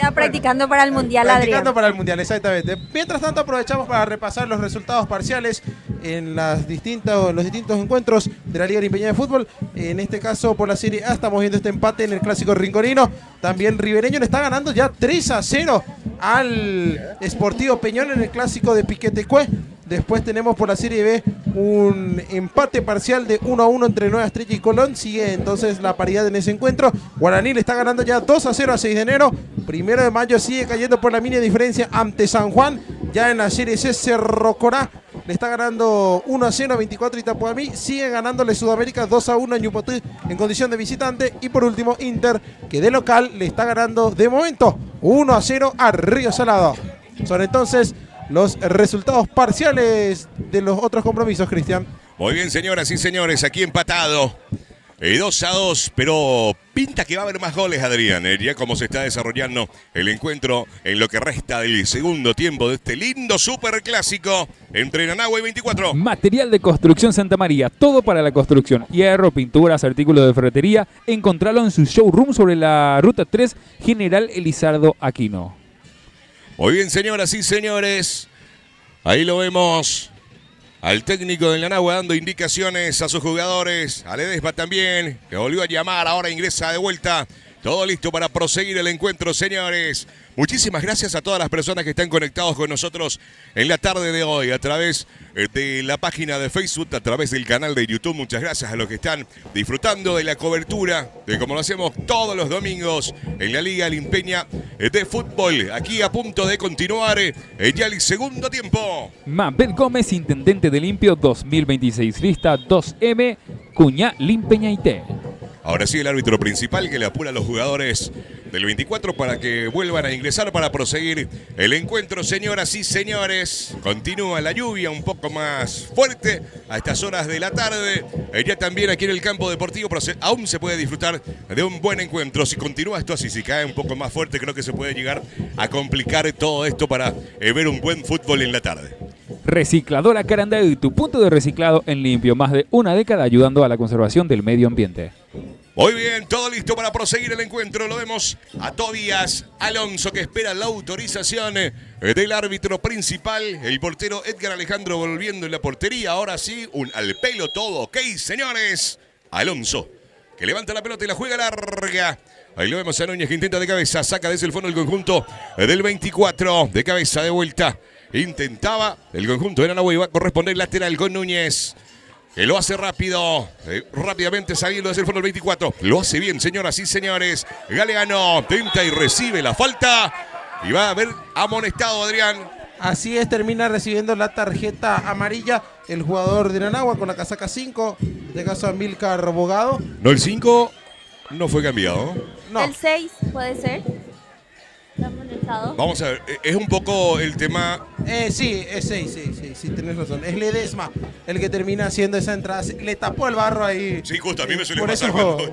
Ya practicando para el Mundial, Practicando Adrián. para el Mundial, exactamente. Mientras tanto, aprovechamos para repasar los resultados parciales en los distintos encuentros de la Liga Limpeña de Fútbol. En este caso, por la Serie A, estamos viendo este empate en el Clásico Rinconino. También Ribereño le está ganando ya 3-0 al Sportivo Peñón en el Clásico de Piquetecue. Después tenemos por la Serie B un empate parcial de 1-1 entre Nueva Estrella y Colón. Sigue entonces la paridad en ese encuentro. Guaraní le está ganando ya 2-0 a 6 de enero. 1 de mayo sigue cayendo por la mínima diferencia ante San Juan. Ya en la Serie C, Cerro Corá le está ganando 1-0 a 24 Itapuamí. Sigue ganándole Sudamérica 2-1 a Ñupotí en condición de visitante. Y por último, Inter, que de local le está ganando de momento 1-0 a Río Salado. Son entonces los resultados parciales de los otros compromisos, Cristian. Muy bien, señoras y señores, aquí empatado. 2-2, pero pinta que va a haber más goles, Adrián. Ya como se está desarrollando el encuentro en lo que resta del segundo tiempo de este lindo superclásico entre Nanagua y 24. Material de construcción Santa María, todo para la construcción. Hierro, pinturas, artículos de ferretería. Encontralo en su showroom sobre la Ruta 3, General Elizardo Aquino. Muy bien, señoras y señores. Ahí lo vemos al técnico del Nanagua dando indicaciones a sus jugadores. A Ledesma también, que volvió a llamar, ahora ingresa de vuelta. Todo listo para proseguir el encuentro, señores. Muchísimas gracias a todas las personas que están conectados con nosotros en la tarde de hoy a través de la página de Facebook, a través del canal de YouTube. Muchas gracias a los que están disfrutando de la cobertura, de como lo hacemos todos los domingos en la Liga Limpeña de Fútbol. Aquí a punto de continuar ya el segundo tiempo. Mabel Gómez, intendente de Limpio 2026, lista 2M, Cuñá Limpeñaité. Ahora sí, el árbitro principal que le apura a los jugadores del 24 para que vuelvan a ingresar para proseguir el encuentro, señoras y señores. Continúa la lluvia un poco más fuerte a estas horas de la tarde. Ya también aquí en el campo deportivo, pero aún se puede disfrutar de un buen encuentro. Si continúa esto así, si cae un poco más fuerte, creo que se puede llegar a complicar todo esto para ver un buen fútbol en la tarde. Recicladora Caranday, tu punto de reciclado en Limpio. Más de una década ayudando a la conservación del medio ambiente. Muy bien, todo listo para proseguir el encuentro. Lo vemos a Tobías Alonso que espera la autorización del árbitro principal. El portero Edgar Alejandro volviendo en la portería. Ahora sí, al pelo todo. Ok, señores. Alonso que levanta la pelota y la juega larga. Ahí lo vemos a Núñez que intenta de cabeza. Saca desde el fondo el conjunto del 24. De cabeza de vuelta. Intentaba el conjunto de Nanagua y va a corresponder lateral con Núñez. Que lo hace rápido, rápidamente saliendo desde el fondo del 24. Lo hace bien, señoras y señores. Galeano tenta y recibe la falta. Y va a haber amonestado, Adrián. Así es, termina recibiendo la tarjeta amarilla el jugador de Nanagua con la casaca 5. En este caso, Amílcar Bogado. No, el 5 no fue cambiado. No. El 6 puede ser. Está amonestado. Vamos a ver, es un poco el tema. Sí, es 6, sí, tenés razón. Es Ledesma el que termina haciendo esa entrada. Le tapó el barro ahí. Sí, justo, a mí me suele Por pasar eso cuando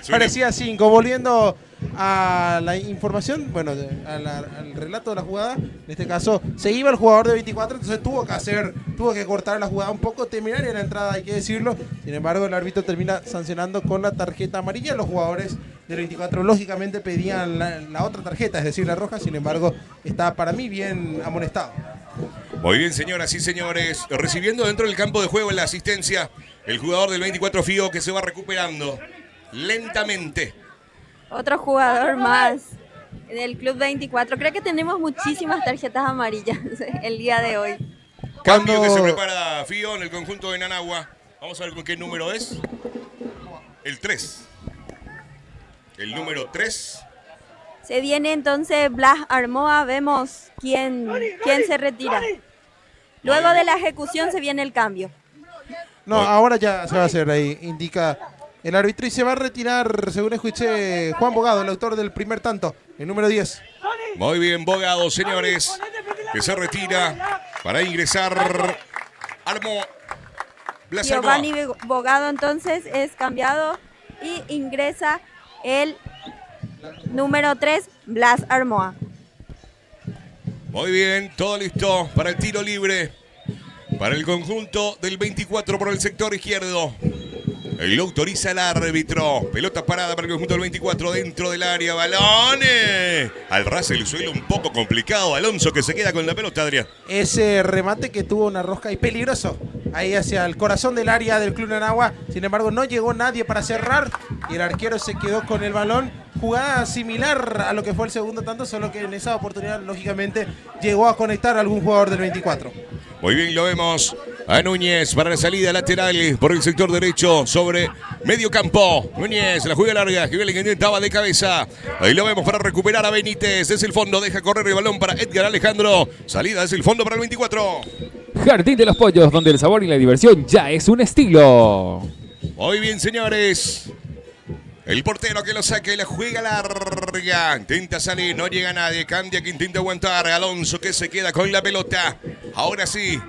parecía 5. Volviendo a la información, bueno, al relato de la jugada, en este caso se iba el jugador de 24, entonces tuvo que cortar la jugada un poco, terminar en la entrada, hay que decirlo. Sin embargo, el árbitro termina sancionando con la tarjeta amarilla. Los jugadores del 24 lógicamente pedían la otra tarjeta, es decir, la roja. Sin embargo, está para mí bien amonestado. Muy bien, señoras y señores. Recibiendo dentro del campo de juego en la asistencia el jugador del 24 Fío que se va recuperando lentamente. Otro jugador más del Club 24. Creo que tenemos muchísimas tarjetas amarillas el día de hoy. Cambio que se prepara Fío en el conjunto de Nanagua. Vamos a ver con qué número es. El 3. El número 3. Se viene entonces Blas Armoa. Vemos quién se retira. Luego de la ejecución se viene el cambio. No, ahora ya se va a hacer ahí, indica el árbitro, y se va a retirar, según escuché, Juan Bogado, el autor del primer tanto, el número 10. Muy bien, Bogado, señores, que se retira para ingresar Blas Armoa. Giovanni Bogado entonces es cambiado y ingresa el número 3, Blas Armoa. Muy bien, todo listo para el tiro libre para el conjunto del 24 por el sector izquierdo. Lo autoriza el árbitro. Pelota parada para el conjunto del 24 dentro del área. Balón. Al ras el suelo un poco complicado. Alonso que se queda con la pelota, Adrián. Ese remate que tuvo una rosca y peligroso ahí hacia el corazón del área del Club Nanagua. Sin embargo, no llegó nadie para cerrar y el arquero se quedó con el balón. Jugada similar a lo que fue el segundo tanto, solo que en esa oportunidad, lógicamente, llegó a conectar a algún jugador del 24. Muy bien, lo vemos a Núñez para la salida lateral por el sector derecho sobre medio campo. Núñez, la juega larga, que intentaba de cabeza. Ahí lo vemos para recuperar a Benítez. Desde el fondo deja correr el balón para Edgar Alejandro. Salida desde el fondo para el 24. Jardín de los Pollos, donde el sabor y la diversión ya es un estilo. Muy bien, señores. El portero que lo saca y la juega larga. Intenta salir, no llega nadie. Candia que intenta aguantar. Alonso que se queda con la pelota. Ahora sí,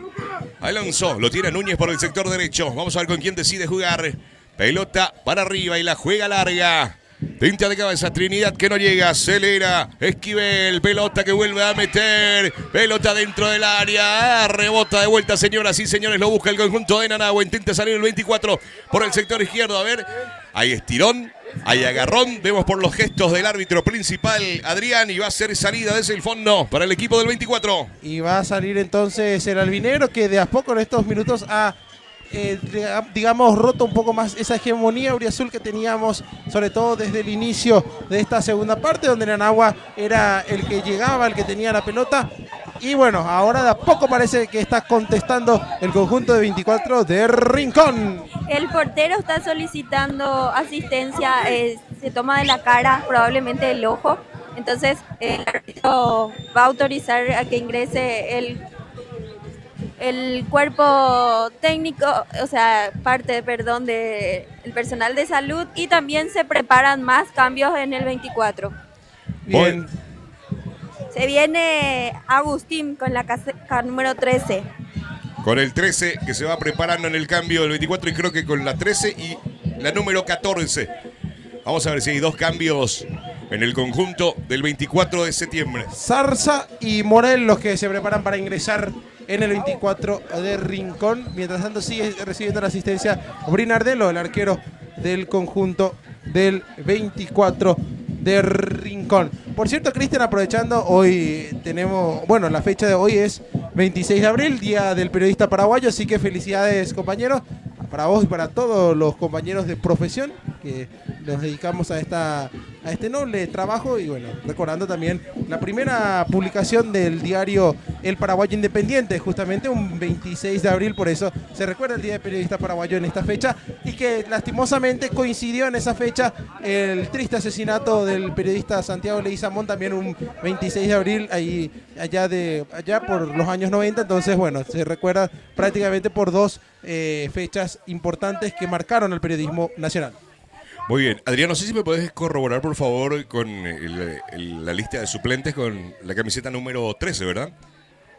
Alonso, lo tiene Núñez por el sector derecho. Vamos a ver con quién decide jugar. Pelota para arriba y la juega larga. Tinta de cabeza, Trinidad que no llega, acelera, Esquivel, pelota que vuelve a meter, pelota dentro del área, rebota de vuelta, señoras y señores, lo busca el conjunto de Nanagua, intenta salir el 24 por el sector izquierdo, a ver, hay estirón, hay agarrón, vemos por los gestos del árbitro principal, Adrián, y va a ser salida desde el fondo para el equipo del 24. Y va a salir entonces el albinegro que de a poco en estos minutos ha digamos roto un poco más esa hegemonía auriazul que teníamos, sobre todo desde el inicio de esta segunda parte, donde Nanagua era el que llegaba, el que tenía la pelota. Y bueno, ahora de a poco parece que está contestando el conjunto de 24 de Rincón. El portero está solicitando asistencia, se toma de la cara probablemente el ojo, entonces el árbitro va a autorizar a que ingrese el cuerpo técnico, o sea, parte, perdón, del personal de salud, y también se preparan más cambios en el 24. Bien. Se viene Agustín con la casaca número 13. Con el 13 que se va preparando en el cambio del 24 y creo que con la 13 y la número 14. Vamos a ver si hay dos cambios en el conjunto del 24 de septiembre. Zarza y Morel los que se preparan para ingresar en el 24 de Rincón. Mientras tanto sigue recibiendo la asistencia Brinardelo, el arquero del conjunto del 24 de Rincón. Por cierto, Cristian, aprovechando, hoy tenemos, bueno, la fecha de hoy es 26 de abril, Día del Periodista Paraguayo, así que felicidades, compañeros, para vos y para todos los compañeros de profesión que nos dedicamos a este noble trabajo. Y bueno, recordando también la primera publicación del diario El Paraguayo Independiente, justamente un 26 de abril, por eso se recuerda el Día del Periodista Paraguayo en esta fecha, y que lastimosamente coincidió en esa fecha el triste asesinato del periodista Santiago Leguizamón, también un 26 de abril, allá por los años 90, entonces bueno, se recuerda prácticamente por dos fechas importantes que marcaron el periodismo nacional. Muy bien. Adrián, no sé si me podés corroborar, por favor, con la lista de suplentes con la camiseta número 13, ¿verdad?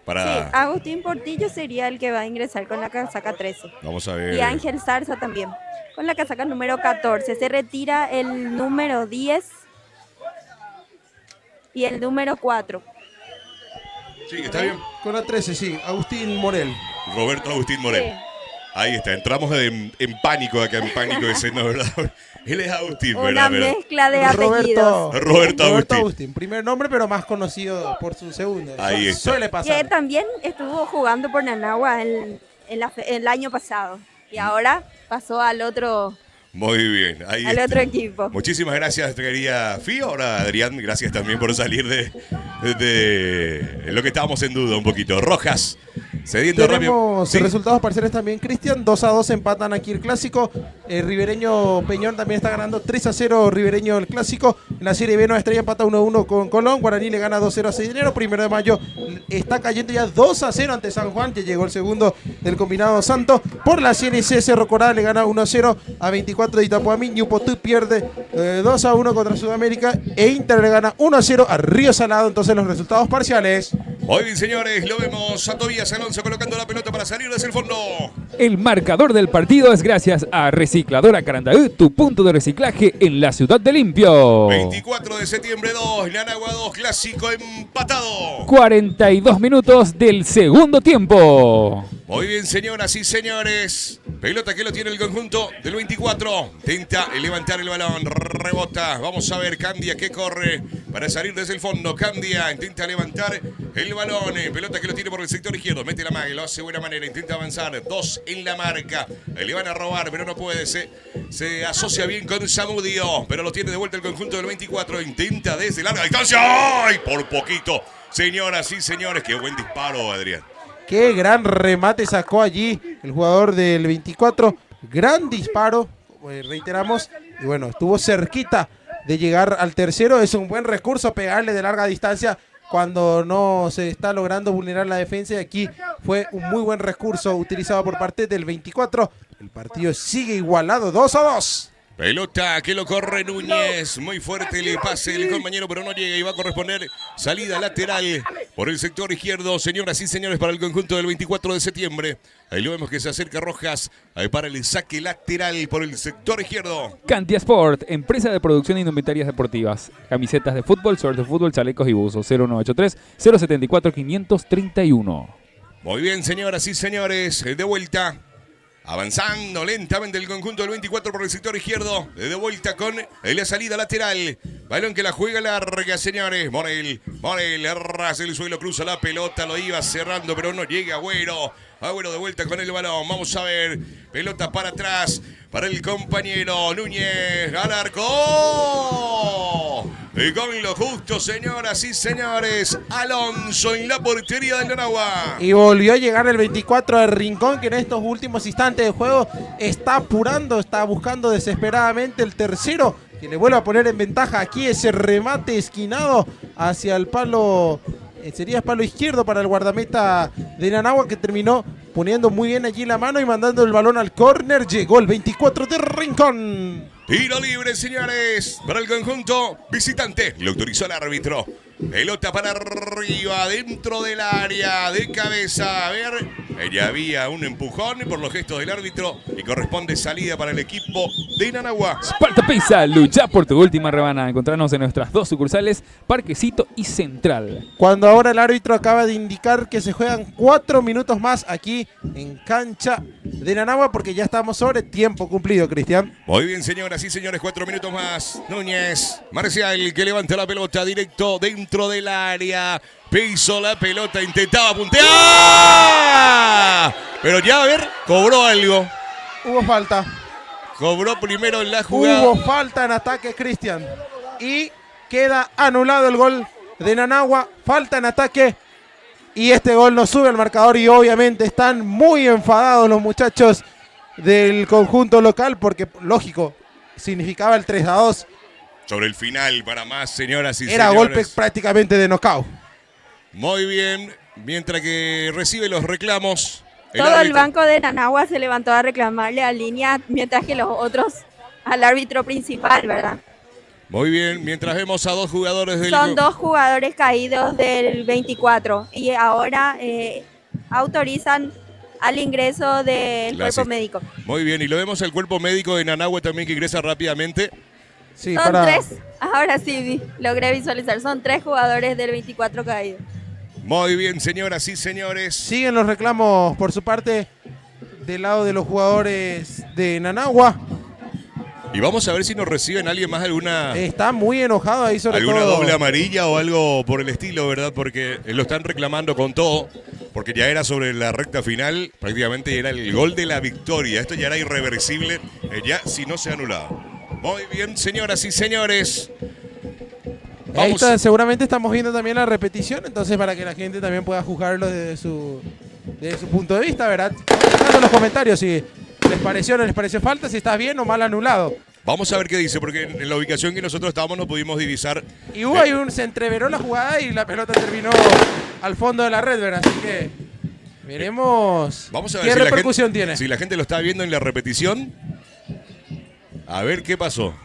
Sí, Agustín Portillo sería el que va a ingresar con la casaca 13. Vamos a ver. Y Ángel Zarza también, con la casaca número 14. Se retira el número 10 y el número 4. Sí, está bien. Con la 13, sí, Agustín Morel. Roberto Agustín Morel. Sí. Ahí está, entramos en pánico acá, en pánico escena, ¿verdad? Él es Agustín, Una ¿verdad? mezcla de apellidos. Roberto Agustín, primer nombre, pero más conocido por su segundo. Ahí está. Suele pasar. Que también estuvo jugando por Nanagua el año pasado. Y ahora pasó al otro Muy bien, ahí al está. otro equipo. Muchísimas gracias, querida Fío. Ahora, Adrián, gracias también por salir de lo que estábamos en duda un poquito. Rojas, cediendo rápido. Tenemos Sí. resultados parciales también, Cristian. 2-2 empatan aquí el clásico. Ribereño Peñón también está ganando 3-0 Ribereño el clásico. En la Serie B, Nueva Estrella empata 1-1 con Colón. Guaraní le gana 2-0 a 6 de enero. 1 de mayo está cayendo ya 2-0 ante San Juan, que llegó el segundo del combinado Santo. Por la Serie C, Cerro Corá le gana 1-0 a 24 de Itapuamí. Ñupotú pierde 2-1 contra Sudamérica. E Inter le gana 1-0 a Río Salado. Entonces los resultados parciales. Muy bien, señores, lo vemos a Tobías Alonso colocando la pelota para salir desde el fondo. El marcador del partido es gracias a Recicladora Carandaú, tu punto de reciclaje en la ciudad de Limpio. 24 de septiembre 2, Nanagua 2, clásico empatado. 42 minutos del segundo tiempo. Muy bien, señoras y señores. Pelota que lo tiene el conjunto del 24. Intenta levantar el balón. Rebota. Vamos a ver. Candia que corre para salir desde el fondo. Candia intenta levantar el balón. Pelota que lo tiene por el sector izquierdo. Mete la magia. Lo hace de buena manera. Intenta avanzar. 2 en la marca. Le van a robar, pero no puede. Se asocia bien con Zamudio. Pero lo tiene de vuelta el conjunto del 24. Intenta desde larga distancia. ¡Ay! Por poquito. Señoras y señores. Qué buen disparo, Adrián. Qué gran remate sacó allí el jugador del 24. Gran disparo, reiteramos. Y bueno, estuvo cerquita de llegar al tercero. Es un buen recurso pegarle de larga distancia cuando no se está logrando vulnerar la defensa. Y aquí fue un muy buen recurso utilizado por parte del 24. El partido sigue igualado, 2-2. Pelota que lo corre Núñez. Muy fuerte le pase el compañero, pero no llega y va a corresponder salida lateral por el sector izquierdo. Señoras y señores, para el conjunto del 24 de septiembre. Ahí lo vemos que se acerca Rojas para el saque lateral por el sector izquierdo. Cantia Sport, empresa de producción de indumentarias deportivas. Camisetas de fútbol, shorts de fútbol, chalecos y buzos. 0983-074-531. Muy bien, señoras y señores. De vuelta. Avanzando lentamente el conjunto del 24 por el sector izquierdo. De vuelta con la salida lateral. Balón que la juega larga, señores. Morel arrasa el suelo, cruza la pelota. Lo iba cerrando, pero no llega Agüero. Agüero de vuelta con el balón. Vamos a ver. Pelota para atrás. Para el compañero Núñez. Al arco. Y con lo justo, señoras y señores. Alonso en la portería del Nanagua. Y volvió a llegar el 24 de Rincón, que en estos últimos instantes de juego está apurando, está buscando desesperadamente el tercero, que le vuelve a poner en ventaja aquí ese remate esquinado hacia el palo. Sería el palo izquierdo para el guardameta de Nanagua, que terminó poniendo muy bien allí la mano y mandando el balón al córner. Llegó el 24 de Rincón. Tiro libre, señores, para el conjunto visitante. Lo autorizó el árbitro. Pelota para arriba, dentro del área, de cabeza. A ver, ya había un empujón por los gestos del árbitro y corresponde salida para el equipo de Nanagua. Sparta Pizza, lucha por tu última rebanada. Encontrarnos en nuestras dos sucursales, Parquecito y Central. Cuando ahora el árbitro acaba de indicar que se juegan 4 minutos más aquí en cancha de Nanagua, porque ya estamos sobre tiempo cumplido, Cristian. Muy bien, señoras y señores, 4 minutos más. Núñez, Marcial, que levanta la pelota directo dentro del área. Pisó la pelota, intentaba puntear. Pero ya, a ver, cobró algo. Hubo falta. Cobró primero en la jugada. Hubo falta en ataque, Cristian. Y queda anulado el gol de Nanagua. Falta en ataque. Y este gol no sube al marcador. Y obviamente están muy enfadados los muchachos del conjunto local, porque, lógico, significaba el 3-2. Sobre el final, para más, señoras y Era señores. golpe prácticamente de knockout. Muy bien. Mientras que recibe los reclamos. Todo el árbitro. banco de Nanagua se levantó a reclamarle a Línea, mientras que los otros al árbitro principal, ¿verdad? Muy bien. Mientras vemos a dos jugadores del... Son dos jugadores caídos del 24 y ahora autorizan al ingreso del cuerpo médico. Muy bien. Y lo vemos al cuerpo médico de Nanagua también, que ingresa rápidamente. Sí, Son tres, ahora sí logré visualizar, son 3 jugadores del 24 caídos. Muy bien, señoras y señores. Siguen los reclamos por su parte del lado de los jugadores de Nanagua. Y vamos a ver si nos reciben alguien más alguna... Está muy enojado ahí sobre alguna todo. doble amarilla o algo por el estilo, ¿verdad? Porque lo están reclamando con todo. Porque ya era sobre la recta final. Prácticamente era el gol de la victoria. Esto ya era irreversible. Ya si no se anulaba. Muy bien, señoras y señores. Ahí está, seguramente estamos viendo también la repetición, entonces para que la gente también pueda juzgarlo desde su punto de vista, ¿verdad? Dejando en los comentarios si les pareció o no les pareció falta, si está bien o mal anulado. Vamos a ver qué dice, porque en la ubicación que nosotros estábamos no pudimos divisar. Y hubo ahí se entreveró la jugada y la pelota terminó al fondo de la red, ¿verdad? Así que veremos Vamos a ver qué si repercusión tiene. Si la gente lo está viendo en la repetición. A ver qué pasó.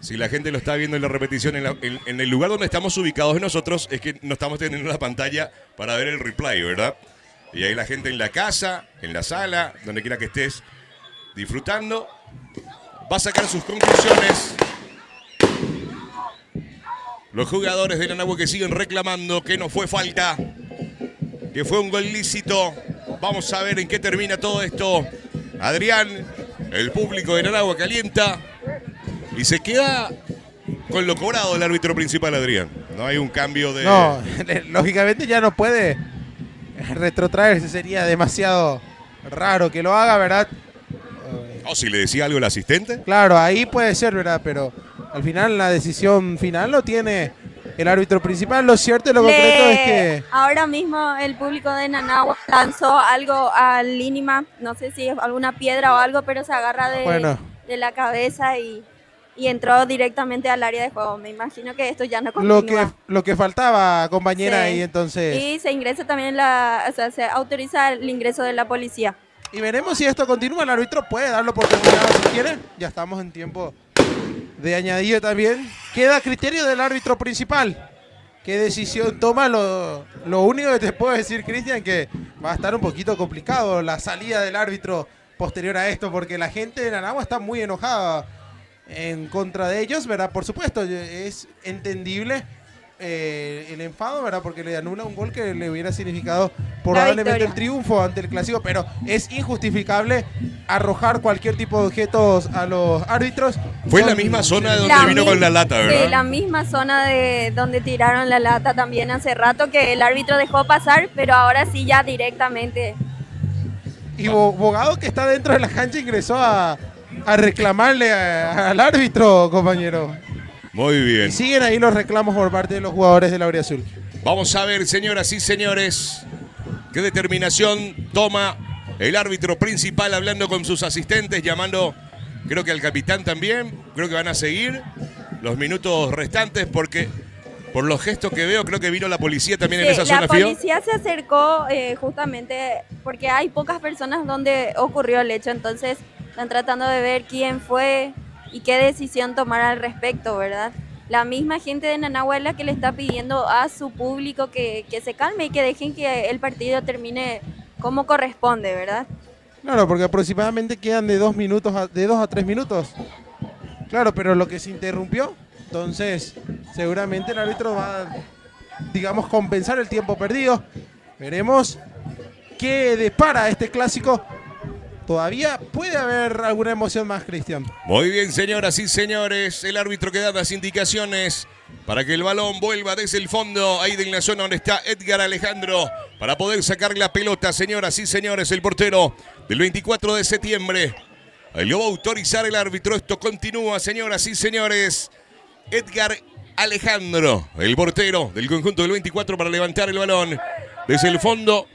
Si la gente lo está viendo en la repetición, en el lugar donde estamos ubicados nosotros, es que no estamos teniendo la pantalla para ver el replay, ¿verdad? Y ahí la gente en la casa, en la sala, donde quiera que estés, disfrutando, va a sacar sus conclusiones. Los jugadores de Nanagua que siguen reclamando que no fue falta, que fue un gol lícito. Vamos a ver en qué termina todo esto. Adrián, el público de Nanagua calienta y se queda con lo cobrado el árbitro principal, Adrián. No hay un cambio de... No, lógicamente ya no puede retrotraerse, sería demasiado raro que lo haga, ¿verdad? O si le decía algo el asistente. Claro, ahí puede ser, ¿verdad? Pero al final la decisión final lo tiene el árbitro principal. Lo cierto y lo concreto es que... Ahora mismo el público de Nanagua lanzó algo al Línima, no sé si es alguna piedra o algo, pero se agarra de la cabeza y entró directamente al área de juego. Me imagino que esto ya no continúa. Lo que faltaba, compañera, Sí. y entonces... Y se ingresa también se autoriza el ingreso de la policía. Y veremos si esto continúa. El árbitro puede darlo por terminado si quiere. Ya estamos en tiempo de añadido también. Queda a criterio del árbitro principal. ¿Qué decisión toma? Lo único que te puedo decir, Cristian, que va a estar un poquito complicado la salida del árbitro posterior a esto, porque la gente de Nanagua está muy enojada en contra de ellos, ¿verdad? Por supuesto, es entendible el enfado, ¿verdad? Porque le anula un gol que le hubiera significado probablemente el triunfo ante el Clásico, pero es injustificable arrojar cualquier tipo de objetos a los árbitros. Fue en la misma zona de donde vino con la lata, ¿verdad? Sí, la misma zona de donde tiraron la lata también hace rato, que el árbitro dejó pasar, pero ahora sí ya directamente. Y Bogado, que está dentro de la cancha, ingresó a reclamarle al árbitro, compañero. Muy bien. Y siguen ahí los reclamos por parte de los jugadores de la Auriazul. Vamos a ver, señoras y señores, qué determinación toma el árbitro principal hablando con sus asistentes, llamando, creo que al capitán también. Creo que van a seguir los minutos restantes porque por los gestos que veo, creo que vino la policía también en esa zona. La policía se acercó justamente porque hay pocas personas donde ocurrió el hecho, entonces están tratando de ver quién fue y qué decisión tomar al respecto, ¿verdad? La misma gente de Nanagua es la que le está pidiendo a su público que se calme y que dejen que el partido termine como corresponde, ¿verdad? Claro, porque aproximadamente quedan de 2 a 3 minutos. Claro, pero lo que se interrumpió, entonces seguramente el árbitro va a, digamos, compensar el tiempo perdido. Veremos qué depara este clásico. Todavía puede haber alguna emoción más, Cristian. Muy bien, señoras y señores. El árbitro que da las indicaciones para que el balón vuelva desde el fondo, ahí de la zona donde está Edgar Alejandro, para poder sacar la pelota, señoras y señores. El portero del 24 de septiembre. Ahí lo va a autorizar el árbitro. Esto continúa, señoras y señores. Edgar Alejandro, el portero del conjunto del 24, para levantar el balón desde el fondo.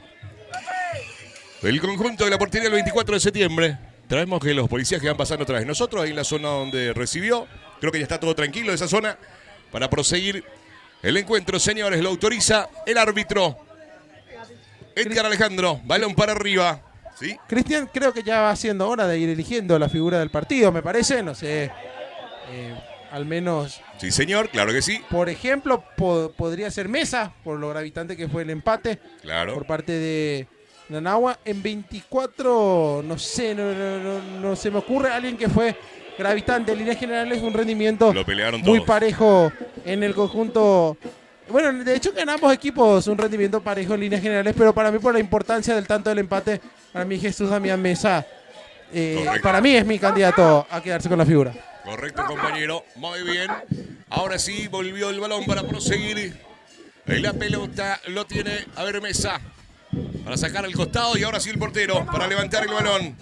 El conjunto de la portería del 24 de septiembre. Traemos que los policías que van pasando atrás de nosotros, ahí en la zona donde recibió. Creo que ya está todo tranquilo esa zona para proseguir el encuentro. Señores, lo autoriza el árbitro. Edgar Alejandro, balón para arriba. ¿Sí? Cristian, creo que ya va siendo hora de ir eligiendo la figura del partido, me parece. No sé, al menos... Sí, señor, claro que sí. Por ejemplo, podría ser Mesa, por lo gravitante que fue el empate. Claro. Por parte de Nanagua. En 24, no sé, no se me ocurre alguien que fue gravitante. En líneas generales, un rendimiento Lo pelearon muy todos. parejo en el conjunto. Bueno, de hecho que en ambos equipos un rendimiento parejo en líneas generales, pero para mí, por la importancia del tanto del empate, para mí Jesús Damián Mesa, para mí es mi candidato a quedarse con la figura. Correcto, compañero. Muy bien. Ahora sí, volvió el balón para proseguir. La pelota lo tiene, a ver, Mesa, para sacar al costado, y ahora sí el portero para levantar el balón.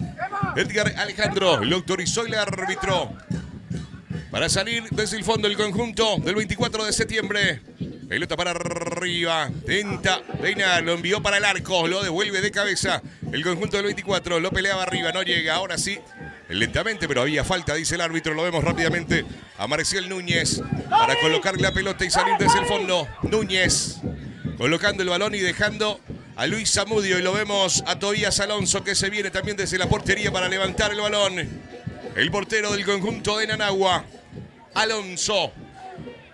Edgar Alejandro, lo autorizó el árbitro para salir desde el fondo del conjunto del 24 de septiembre. Pelota para arriba, tenta peinar, lo envió para el arco, lo devuelve de cabeza. El conjunto del 24 lo peleaba arriba, no llega, ahora sí. Lentamente, pero había falta, dice el árbitro. Lo vemos rápidamente a Marcial Núñez para colocar la pelota y salir desde el fondo. Núñez colocando el balón y dejando a Luis Zamudio. Y lo vemos a Tobías Alonso, que se viene también desde la portería para levantar el balón. El portero del conjunto de Nanagua, Alonso.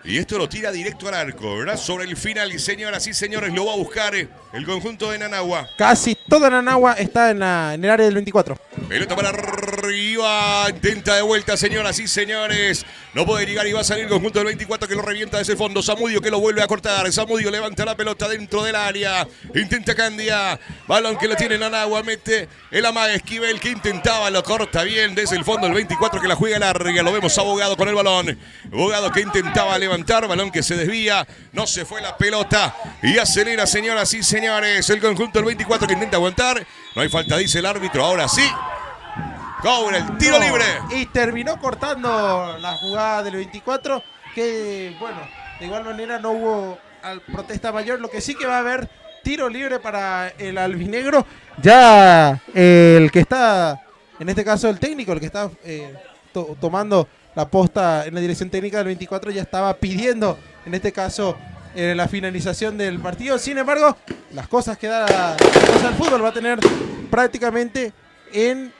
Y esto lo tira directo al arco, ¿verdad? Sobre el final, y señoras y señores, lo va a buscar el conjunto de Nanagua. Casi toda Nanagua está en el área del 24. Pelota para arriba, intenta de vuelta, señoras y señores. No puede llegar y va a salir el conjunto del 24 que lo revienta desde el fondo. Zamudio que lo vuelve a cortar. Zamudio levanta la pelota dentro del área. Intenta Candia. Balón que lo tiene Nanagua. Mete el amague Esquivel que intentaba. Lo corta bien desde el fondo el 24 que la juega larga. Lo vemos a Bogado con el balón. Bogado que intentaba levantar. Balón que se desvía. No se fue la pelota. Y acelera, señoras y señores. El conjunto del 24 que intenta aguantar. No hay falta, dice el árbitro. Ahora sí. Cobra el tiro libre. Y terminó cortando la jugada del 24, que bueno, de igual manera no hubo protesta mayor. Lo que sí que va a haber tiro libre para el albinegro. Ya el que está, en este caso el técnico, el que está tomando la posta en la dirección técnica del 24, ya estaba pidiendo, en este caso, la finalización del partido. Sin embargo, las cosas que da el fútbol va a tener prácticamente en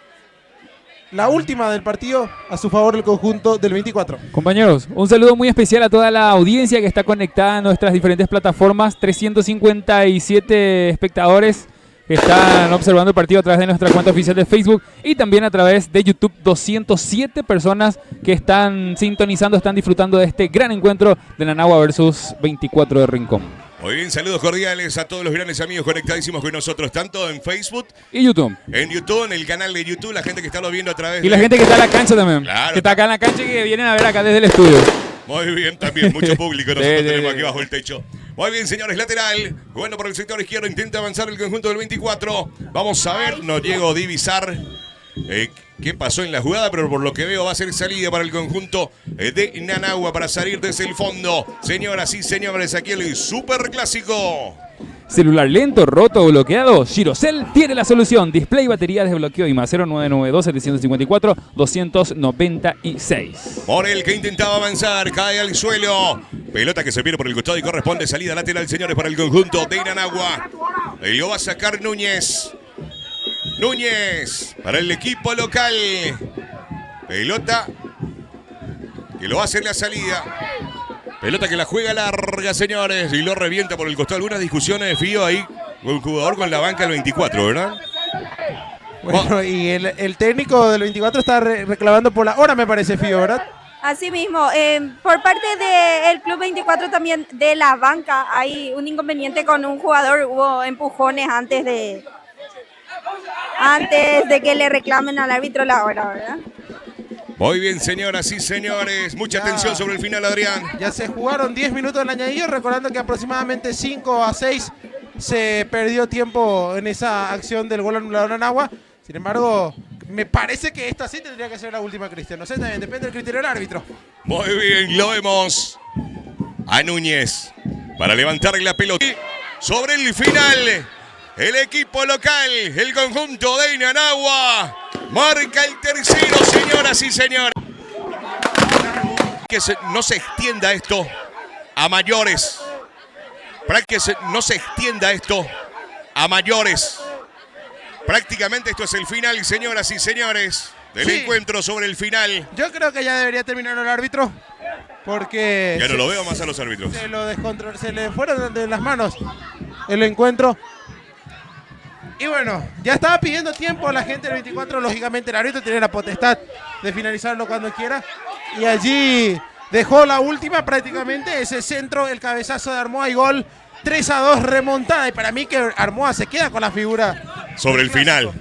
la última del partido a su favor el conjunto del 24. Compañeros, un saludo muy especial a toda la audiencia que está conectada a nuestras diferentes plataformas. 357 espectadores que están observando el partido a través de nuestra cuenta oficial de Facebook y también a través de YouTube. 207 personas que están sintonizando, están disfrutando de este gran encuentro de Nanagua versus 24 de Rincón. Muy bien, saludos cordiales a todos los grandes amigos conectadísimos con nosotros, tanto en Facebook, Y YouTube. en YouTube, en el canal de YouTube, la gente que está lo viendo a través Y la de... gente que está en la cancha también. Claro. Que está acá en la cancha y que vienen a ver acá desde el estudio. Muy bien, también mucho público nosotros Sí, tenemos sí, aquí bajo el techo. Muy bien, señores, lateral, jugando por el sector izquierdo, intenta avanzar el conjunto del 24. Vamos a ver, no llego a divisar qué pasó en la jugada, pero por lo que veo va a ser salida para el conjunto de Nanagua para salir desde el fondo. Señoras y señores, aquí el superclásico. Celular lento, roto o bloqueado, Girocell tiene la solución. Display y batería desbloqueo IMA 0992-754-296. Morel que intentaba avanzar, cae al suelo. Pelota que se pierde por el costado y corresponde salida lateral, señores, para el conjunto de Nanagua. Y lo va a sacar Núñez. Núñez para el equipo local. Pelota que lo hace en la salida. Pelota que la juega larga, señores. Y lo revienta por el costado. Algunas discusiones de Fío ahí con el jugador con la banca del 24, ¿verdad? Bueno, y el técnico del 24 está reclamando por la hora, me parece, Fío, ¿verdad? Así mismo, por parte del Club 24 también de la banca hay un inconveniente con un jugador, hubo empujones antes de que le reclamen al árbitro la hora, ¿verdad? Muy bien, señoras y señores. Mucha atención sobre el final, Adrián. Ya se jugaron 10 minutos del añadido, recordando que aproximadamente 5 a 6 se perdió tiempo en esa acción del gol anulado en Nanagua. Sin embargo, me parece que esta sí tendría que ser la última, Cristian. No sé, también depende del criterio del árbitro. Muy bien, lo vemos a Núñez para levantar la pelota. Y sobre el final, el equipo local, el conjunto de Nanagua, marca el tercero, señoras y señores. Que no se extienda esto a mayores. Para que no se extienda esto a mayores. Prácticamente esto es el final, señoras y señores, del encuentro sobre el final. Yo creo que ya debería terminar el árbitro, porque Ya no lo veo más a los árbitros. se le fueron de las manos el encuentro. Y bueno, ya estaba pidiendo tiempo a la gente del 24, lógicamente el árbitro tiene la potestad de finalizarlo cuando quiera. Y allí dejó la última prácticamente, ese centro, el cabezazo de Armoa y gol. 3-2 remontada, y para mí que Armoa se queda con la figura sobre el final.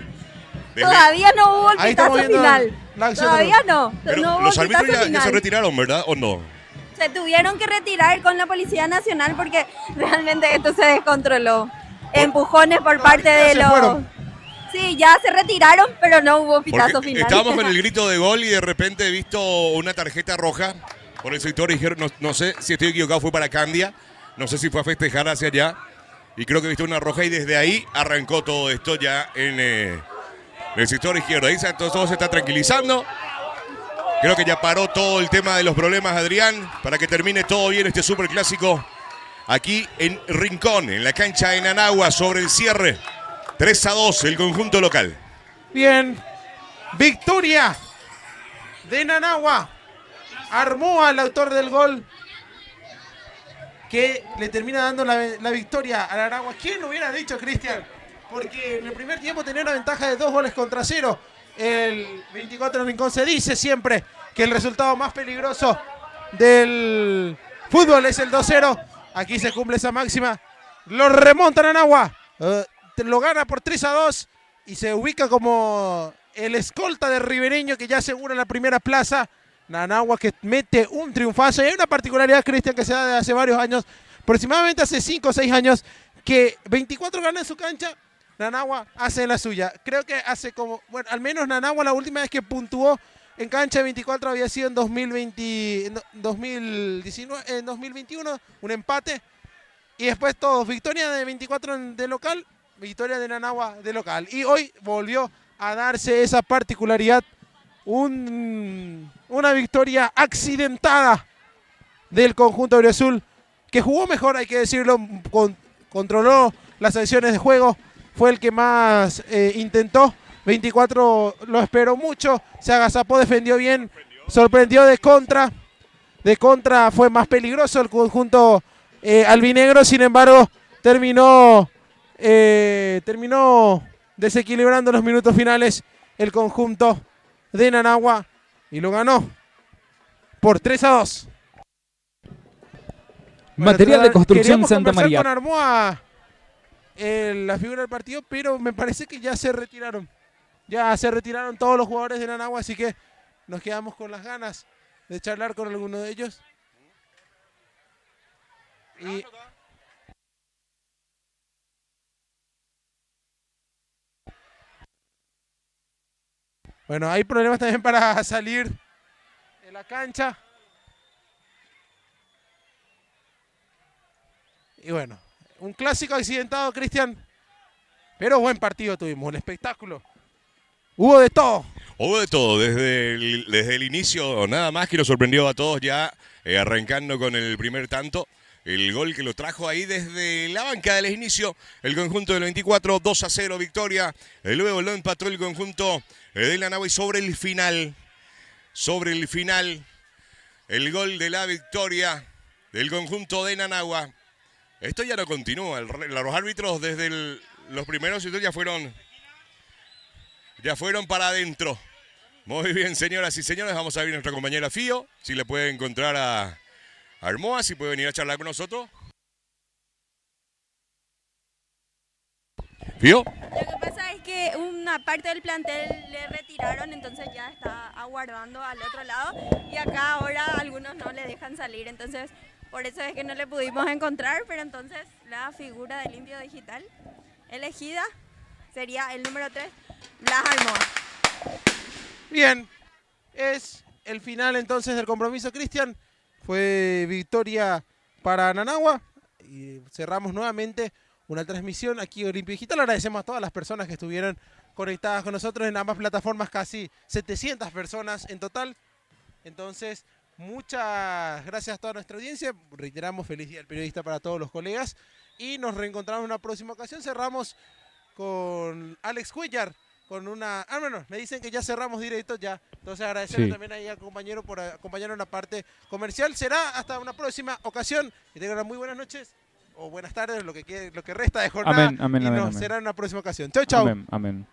Todavía no hubo el Ahí estamos pitazo viendo final. la acción. Todavía no. Pero No hubo los el árbitros pitazo ya se final. retiraron, ¿verdad? ¿O no? Se tuvieron que retirar con la Policía Nacional porque realmente esto se descontroló. Empujones por parte ya de se los... fueron. Sí, ya se retiraron, pero no hubo pitazo Porque final. estábamos con el grito de gol y de repente he visto una tarjeta roja por el sector izquierdo. No sé si estoy equivocado, fue para Candia. No sé si fue a festejar hacia allá. Y creo que he visto una roja y desde ahí arrancó todo esto ya en el sector izquierdo. Ahí todo se está tranquilizando. Creo que ya paró todo el tema de los problemas, Adrián, para que termine todo bien este superclásico aquí en Rincón, en la cancha de Nanagua, sobre el cierre. 3-2 el conjunto local. Bien, victoria de Nanagua. Armoa, el autor del gol, que le termina dando la victoria a Nanagua. ¿Quién lo hubiera dicho, Cristian? Porque en el primer tiempo tenía una ventaja de 2-0. El 24 de Rincón se dice siempre que el resultado más peligroso del fútbol es el 2-0. Aquí se cumple esa máxima. Lo remonta Nanagua. Lo gana por 3-2 y se ubica como el escolta de Ribereño, que ya asegura la primera plaza. Nanagua que mete un triunfazo. Y hay una particularidad, Cristian, que se da de hace varios años, aproximadamente hace 5 o 6 años, que 24 gana en su cancha, Nanagua hace la suya. Creo que hace como, bueno, al menos Nanagua la última vez que puntuó en cancha de 24 había sido en 2021, un empate. Y después todos, victoria de 24 de local, victoria de Nanagua de local. Y hoy volvió a darse esa particularidad, una victoria accidentada del conjunto auriazul, que jugó mejor, hay que decirlo, controló las acciones de juego, fue el que más intentó, 24 lo esperó mucho, se agazapó, defendió bien, sorprendió de contra. De contra fue más peligroso el conjunto albinegro, sin embargo terminó desequilibrando los minutos finales el conjunto de Nanagua y lo ganó por 3-2. Material de construcción Queríamos Santa conversar María. con Armoa la figura del partido, pero me parece que ya se retiraron. Ya se retiraron todos los jugadores de Nanagua, así que nos quedamos con las ganas de charlar con alguno de ellos. Y bueno, hay problemas también para salir de la cancha. Y bueno, un clásico accidentado, Cristian. Pero buen partido tuvimos, un espectáculo. Hubo de todo. Hubo de todo, desde el inicio, nada más que nos sorprendió a todos ya, arrancando con el primer tanto. El gol que lo trajo ahí desde la banca del inicio, el conjunto del 24, 2-0 victoria. Luego lo empató el conjunto de Nanagua y sobre el final, el gol de la victoria del conjunto de Nanagua. Esto ya no continúa, los árbitros desde los primeros ya fueron para adentro. Muy bien, señoras y señores, vamos a ver a nuestra compañera Fío, si le puede encontrar a Armoa, si puede venir a charlar con nosotros. ¿Fío? Lo que pasa es que una parte del plantel le retiraron, entonces ya está aguardando al otro lado y acá ahora algunos no le dejan salir, entonces por eso es que no le pudimos encontrar, pero entonces la figura de Limpio Digital elegida sería el número 3, Blas Armoa. Bien, es el final entonces del compromiso, Cristian. Fue victoria para Nanagua y cerramos nuevamente una transmisión aquí en Olimpia Digital. Agradecemos a todas las personas que estuvieron conectadas con nosotros en ambas plataformas, casi 700 personas en total. Entonces, muchas gracias a toda nuestra audiencia. Reiteramos feliz día del periodista para todos los colegas y nos reencontramos en una próxima ocasión. Cerramos con Alex Cuellar. Con una... bueno, me dicen que ya cerramos directo ya. Entonces agradecerle también ahí al compañero por acompañarnos en la parte comercial. Será hasta una próxima ocasión. Que tengan unas muy buenas noches o buenas tardes, lo que resta de jornada. Amén, amén, y amén, nos amén. será en una próxima ocasión. Chau, chau. Amén, amén.